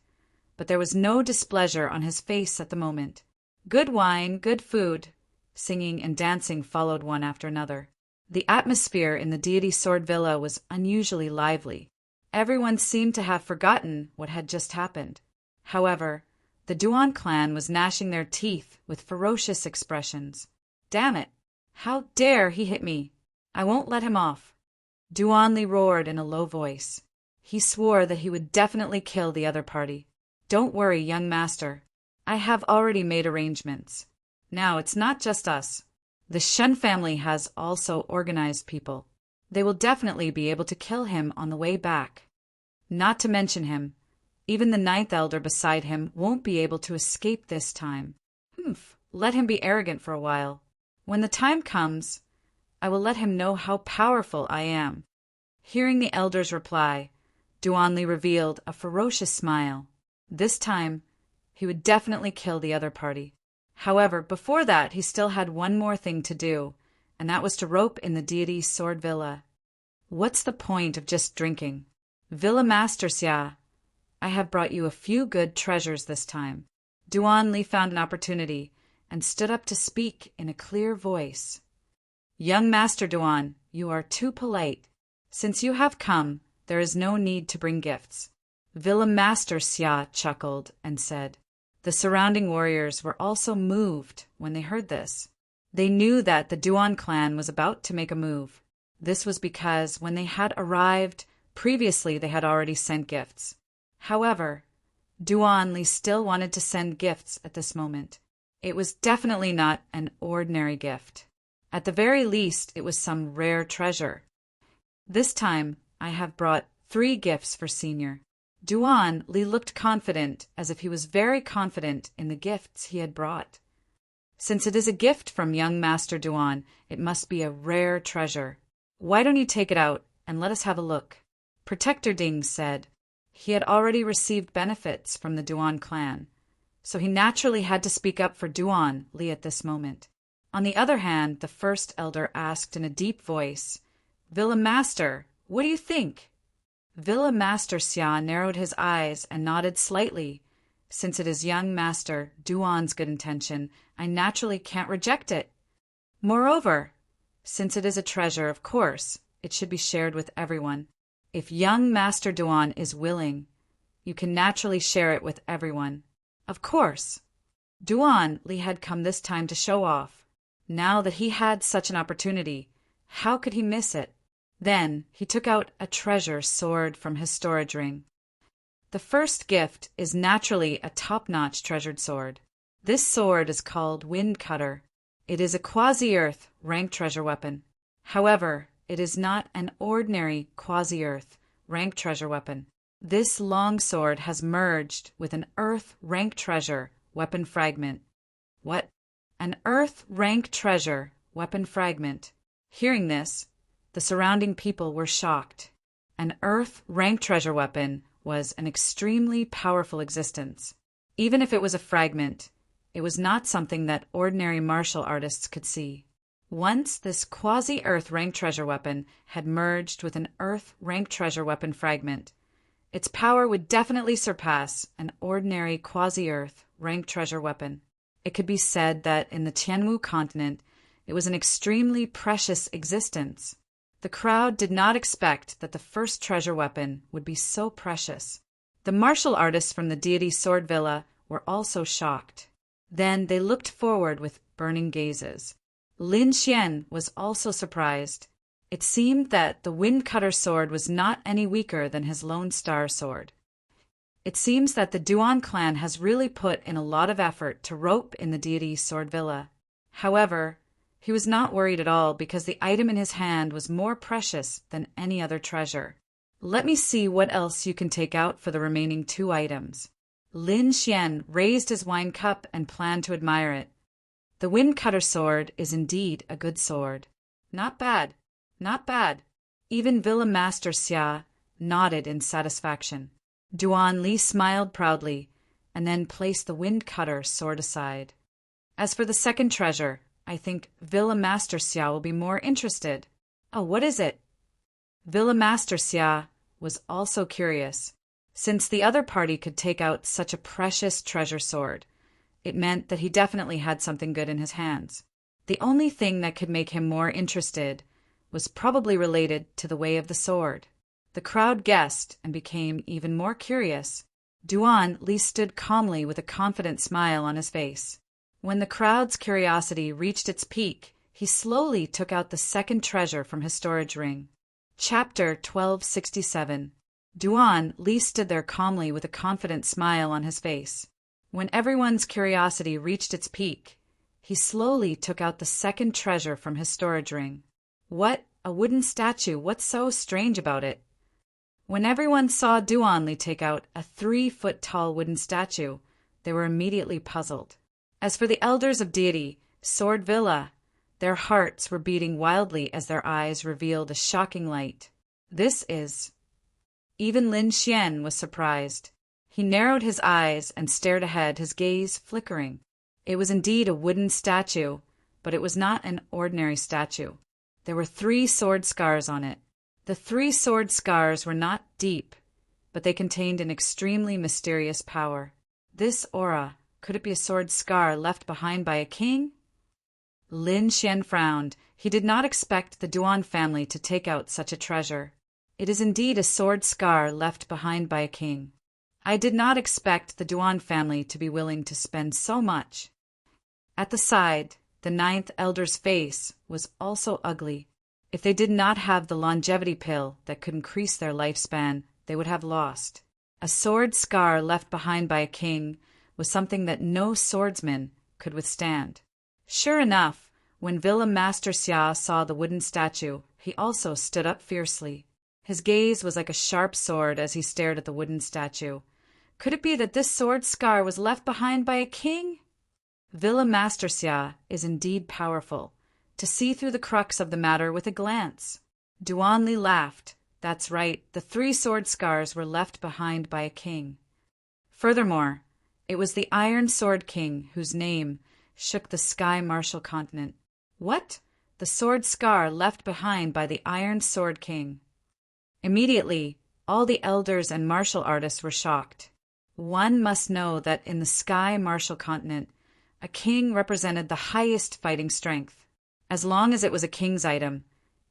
but there was no displeasure on his face at the moment. Good wine, good food, singing and dancing followed one after another. The atmosphere in the Deity Sword Villa was unusually lively. Everyone seemed to have forgotten what had just happened. However, the Duan clan was gnashing their teeth with ferocious expressions. "Damn it! How dare he hit me! I won't let him off!" Duanli roared in a low voice. He swore that he would definitely kill the other party. "Don't worry, young master. I have already made arrangements. Now it's not just us. The Shen family has also organized people. They will definitely be able to kill him on the way back. Not to mention him, even the 9th elder beside him won't be able to escape this time. Let him be arrogant for a while. When the time comes, I will let him know how powerful I am." Hearing the elder's reply, Duanli revealed a ferocious smile. This time, he would definitely kill the other party. However, before that, he still had one more thing to do, and that was to rope in the Deity Sword Villa. "What's the point of just drinking? Villa Master Xia, I have brought you a few good treasures this time." Duanli found an opportunity and stood up to speak in a clear voice. "Young Master Duan, you are too polite. Since you have come, there is no need to bring gifts." Villa Master Xia chuckled and said. The surrounding warriors were also moved when they heard this. They knew that the Duan clan was about to make a move. This was because when they had arrived, previously they had already sent gifts. However, Duanli still wanted to send gifts at this moment. It was definitely not an ordinary gift. At the very least, it was some rare treasure. "This time, I have brought 3 gifts for Senior." Duanli looked confident, as if he was very confident in the gifts he had brought. "Since it is a gift from young Master Duan, it must be a rare treasure. Why don't you take it out and let us have a look?" Protector Ding said. He had already received benefits from the Duan clan, so he naturally had to speak up for Duanli at this moment. On the other hand, the first elder asked in a deep voice, "Villa Master, what do you think?" Villa Master Xia narrowed his eyes and nodded slightly. "Since it is young Master Duan's good intention, I naturally can't reject it. Moreover, since it is a treasure, of course, it should be shared with everyone. If young Master Duan is willing, you can naturally share it with everyone. Of course." Duanli had come this time to show off. Now that he had such an opportunity, how could he miss it? Then he took out a treasure sword from his storage ring. The first gift is naturally a top-notch treasured sword. This sword is called Wind Cutter. It is a quasi-earth rank treasure weapon. However, it is not an ordinary quasi-earth rank treasure weapon. This long sword has merged with an earth rank treasure weapon fragment. What? An earth rank treasure weapon fragment. Hearing this, the surrounding people were shocked. An earth rank treasure weapon was an extremely powerful existence. Even if it was a fragment, it was not something that ordinary martial artists could see. Once this quasi-earth rank treasure weapon had merged with an earth rank treasure weapon fragment, its power would definitely surpass an ordinary quasi-earth rank treasure weapon. It could be said that in the Tianwu continent, it was an extremely precious existence. The crowd did not expect that the first treasure weapon would be so precious. The martial artists from the Deity Sword Villa were also shocked. Then they looked forward with burning gazes. Lin Xian was also surprised. It seemed that the Wind Cutter sword was not any weaker than his Lone Star sword. It seems that the Duan clan has really put in a lot of effort to rope in the Deity Sword Villa. However, he was not worried at all because the item in his hand was more precious than any other treasure. Let me see what else you can take out for the remaining 2 items. Lin Xian raised his wine cup and planned to admire it. The Wind Cutter sword is indeed a good sword. Not bad, not bad. Even Villa Master Xia nodded in satisfaction. Duan Li smiled proudly and then placed the Wind Cutter sword aside. As for the second treasure, I think Villa Master Xia will be more interested. Oh, what is it? Villa Master Xia was also curious. Since the other party could take out such a precious treasure sword, it meant that he definitely had something good in his hands. The only thing that could make him more interested was probably related to the way of the sword. The crowd guessed and became even more curious. Duan Li stood calmly with a confident smile on his face. When the crowd's curiosity reached its peak, he slowly took out the second treasure from his storage ring. Chapter 1267. Duan Li stood there calmly with a confident smile on his face. When everyone's curiosity reached its peak, he slowly took out the second treasure from his storage ring. What? A wooden statue. What's so strange about it? When everyone saw Duan Li take out a 3-foot-tall wooden statue, they were immediately puzzled. As for the elders of Deity Sword Villa, their hearts were beating wildly as their eyes revealed a shocking light. This is... Even Lin Xian was surprised. He narrowed his eyes and stared ahead, his gaze flickering. It was indeed a wooden statue, but it was not an ordinary statue. There were 3 sword scars on it. The 3 sword scars were not deep, but they contained an extremely mysterious power. This aura, could it be a sword scar left behind by a king? Lin Xian frowned. He did not expect the Duan family to take out such a treasure. It is indeed a sword scar left behind by a king. I did not expect the Duan family to be willing to spend so much. At the side, the 9th elder's face was also ugly. If they did not have the longevity pill that could increase their lifespan, they would have lost. A sword scar left behind by a king was something that no swordsman could withstand. Sure enough, when Villa Master Xia saw the wooden statue, he also stood up fiercely. His gaze was like a sharp sword as he stared at the wooden statue. Could it be that this sword scar was left behind by a king? Villa Master Xia is indeed powerful, to see through the crux of the matter with a glance. Duan Li laughed. That's right, the 3 sword scars were left behind by a king. Furthermore, it was the Iron Sword King whose name shook the Sky Martial continent. What? The sword scar left behind by the Iron Sword King. Immediately, all the elders and martial artists were shocked. One must know that in the Sky Martial continent, a king represented the highest fighting strength. As long as it was a king's item,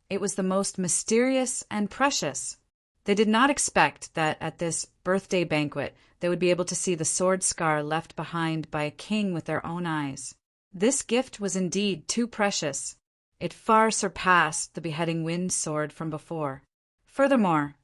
it was the most mysterious and precious. They did not expect that at this birthday banquet they would be able to see the sword scar left behind by a king with their own eyes. This gift was indeed too precious. It far surpassed the beheading wind sword from before. Furthermore,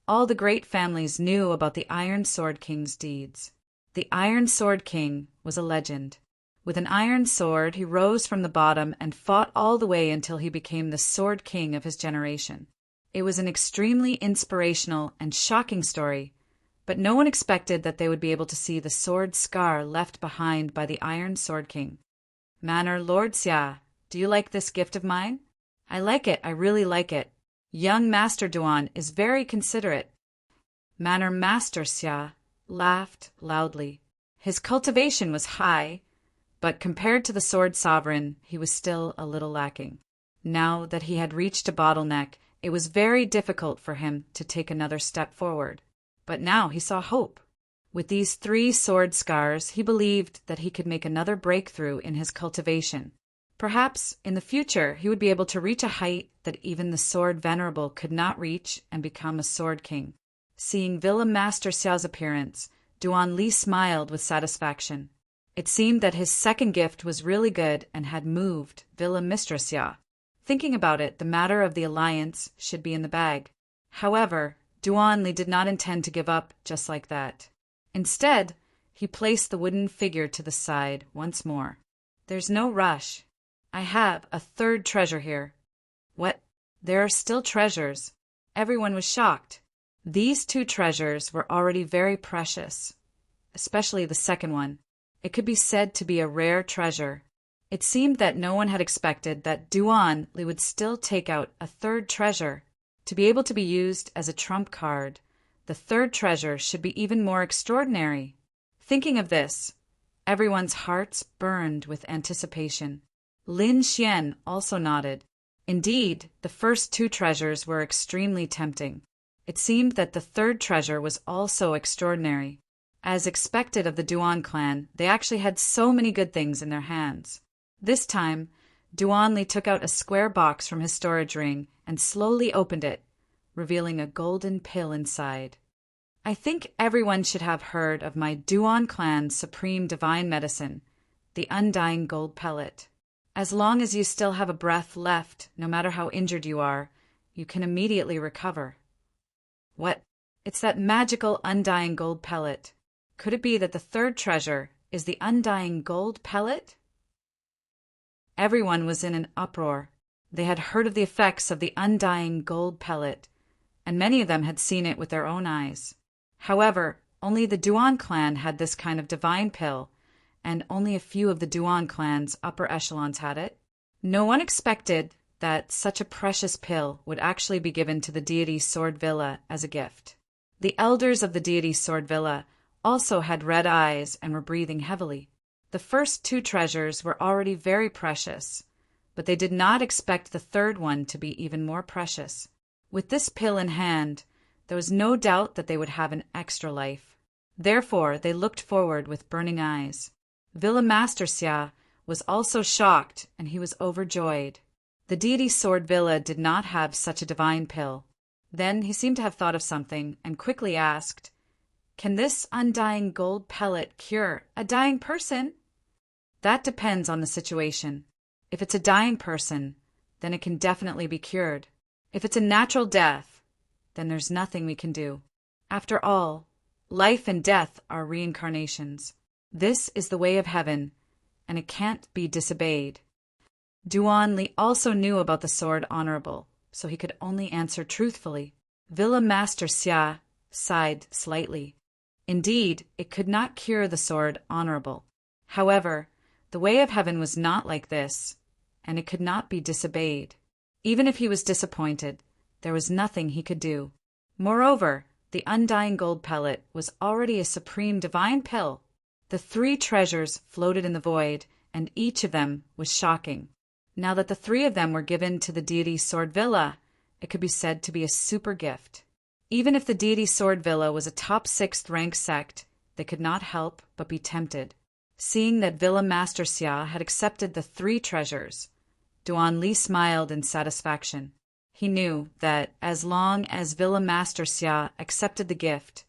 all the great families knew about the Iron Sword King's deeds. The Iron Sword King was a legend. With an iron sword, he rose from the bottom and fought all the way until he became the Sword King of his generation. It was an extremely inspirational and shocking story, but no one expected that they would be able to see the sword scar left behind by the Iron Sword King. Manor Lord Xia, do you like this gift of mine? I like it, I really like it. Young Master Duan is very considerate. Manor Master Xia laughed loudly. His cultivation was high, but compared to the Sword Sovereign, he was still a little lacking. Now that he had reached a bottleneck, it was very difficult for him to take another step forward. But now he saw hope. With these 3 sword scars, he believed that he could make another breakthrough in his cultivation. Perhaps, in the future, he would be able to reach a height that even the Sword Venerable could not reach and become a Sword King. Seeing Villa Master Xiao's appearance, Duan Li smiled with satisfaction. It seemed that his second gift was really good and had moved Villa Mistress Xia. Thinking about it, the matter of the alliance should be in the bag. However, Duan Li did not intend to give up just like that. Instead, he placed the wooden figure to the side once more. There's no rush. I have a third treasure here. What? There are still treasures. Everyone was shocked. These two treasures were already very precious, especially the second one. It could be said to be a rare treasure. It seemed that no one had expected that Duan Li would still take out a third treasure. To be able to be used as a trump card, the third treasure should be even more extraordinary. Thinking of this, everyone's hearts burned with anticipation. Lin Xian also nodded. Indeed, the first two treasures were extremely tempting. It seemed that the third treasure was also extraordinary. As expected of the Duan clan, they actually had so many good things in their hands. This time, Duan Li took out a square box from his storage ring and slowly opened it, revealing a golden pill inside. I think everyone should have heard of my Duan clan's supreme divine medicine, the undying gold pellet. As long as you still have a breath left, no matter how injured you are, you can immediately recover. What? It's that magical undying gold pellet. Could it be that the third treasure is the undying gold pellet? Everyone was in an uproar. They had heard of the effects of the undying gold pellet, and many of them had seen it with their own eyes. However, only the Duan clan had this kind of divine pill, and only a few of the Duan clan's upper echelons had it. No one expected that such a precious pill would actually be given to the Deity Sword Villa as a gift. The elders of the Deity Sword Villa also had red eyes and were breathing heavily. The first two treasures were already very precious, but they did not expect the third one to be even more precious. With this pill in hand, there was no doubt that they would have an extra life. Therefore, they looked forward with burning eyes. Villa Master Xia was also shocked, and he was overjoyed. The Deity Sword Villa did not have such a divine pill. Then he seemed to have thought of something and quickly asked, "Can this undying gold pellet cure a dying person?" "That depends on the situation. If it's a dying person, then it can definitely be cured. If it's a natural death, then there's nothing we can do. After all, life and death are reincarnations. This is the way of heaven, and it can't be disobeyed." Duan Li also knew about the sword honorable, so he could only answer truthfully. Villa Master Xia sighed slightly. Indeed, it could not cure the sword honorable. However, the way of heaven was not like this, and it could not be disobeyed. Even if he was disappointed, there was nothing he could do. Moreover, the undying gold pellet was already a supreme divine pill. The three treasures floated in the void, and each of them was shocking. Now that the three of them were given to the Deity Sword Villa, it could be said to be a super gift. Even if the Deity Sword Villa was a top 6th rank sect, they could not help but be tempted. Seeing that Villa Master Xia had accepted the three treasures, Duan Li smiled in satisfaction. He knew that as long as Villa Master Xia accepted the gift,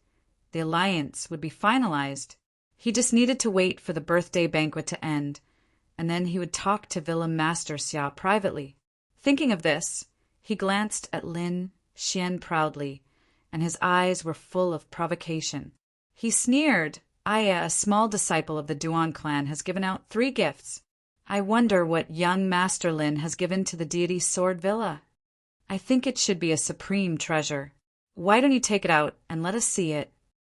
the alliance would be finalized. He just needed to wait for the birthday banquet to end, and then he would talk to Villa Master Xia privately. Thinking of this, he glanced at Lin Xian proudly, and his eyes were full of provocation. He sneered. "Aya, a small disciple of the Duan clan, has given out 3 gifts. I wonder what young Master Lin has given to the Deity Sword Villa. I think it should be a supreme treasure. Why don't you take it out and let us see it?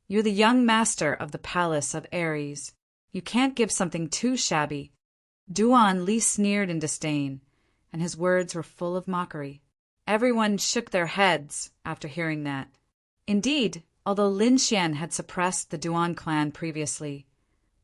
You're the young master of the Palace of Ares. You can't give something too shabby." Duan Li sneered in disdain, and his words were full of mockery. Everyone shook their heads after hearing that. Indeed, although Lin Xian had suppressed the Duan clan previously,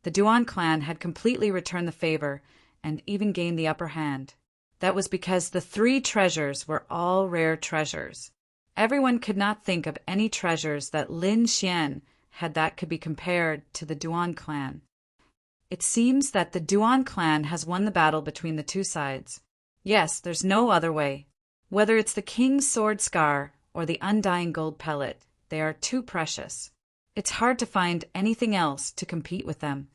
the Duan clan had completely returned the favor and even gained the upper hand. That was because the 3 treasures were all rare treasures. Everyone could not think of any treasures that Lin Xian had that could be compared to the Duan clan. It seems that the Duan clan has won the battle between the two sides. Yes, there's no other way. Whether it's the king's sword scar or the undying gold pellet, They are too precious. It's hard to find anything else to compete with them.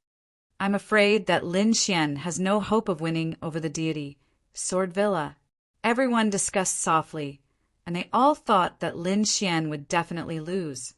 I'm afraid that Lin Xian has no hope of winning over the deity, Sword Villa. Everyone discussed softly, and they all thought that Lin Xian would definitely lose.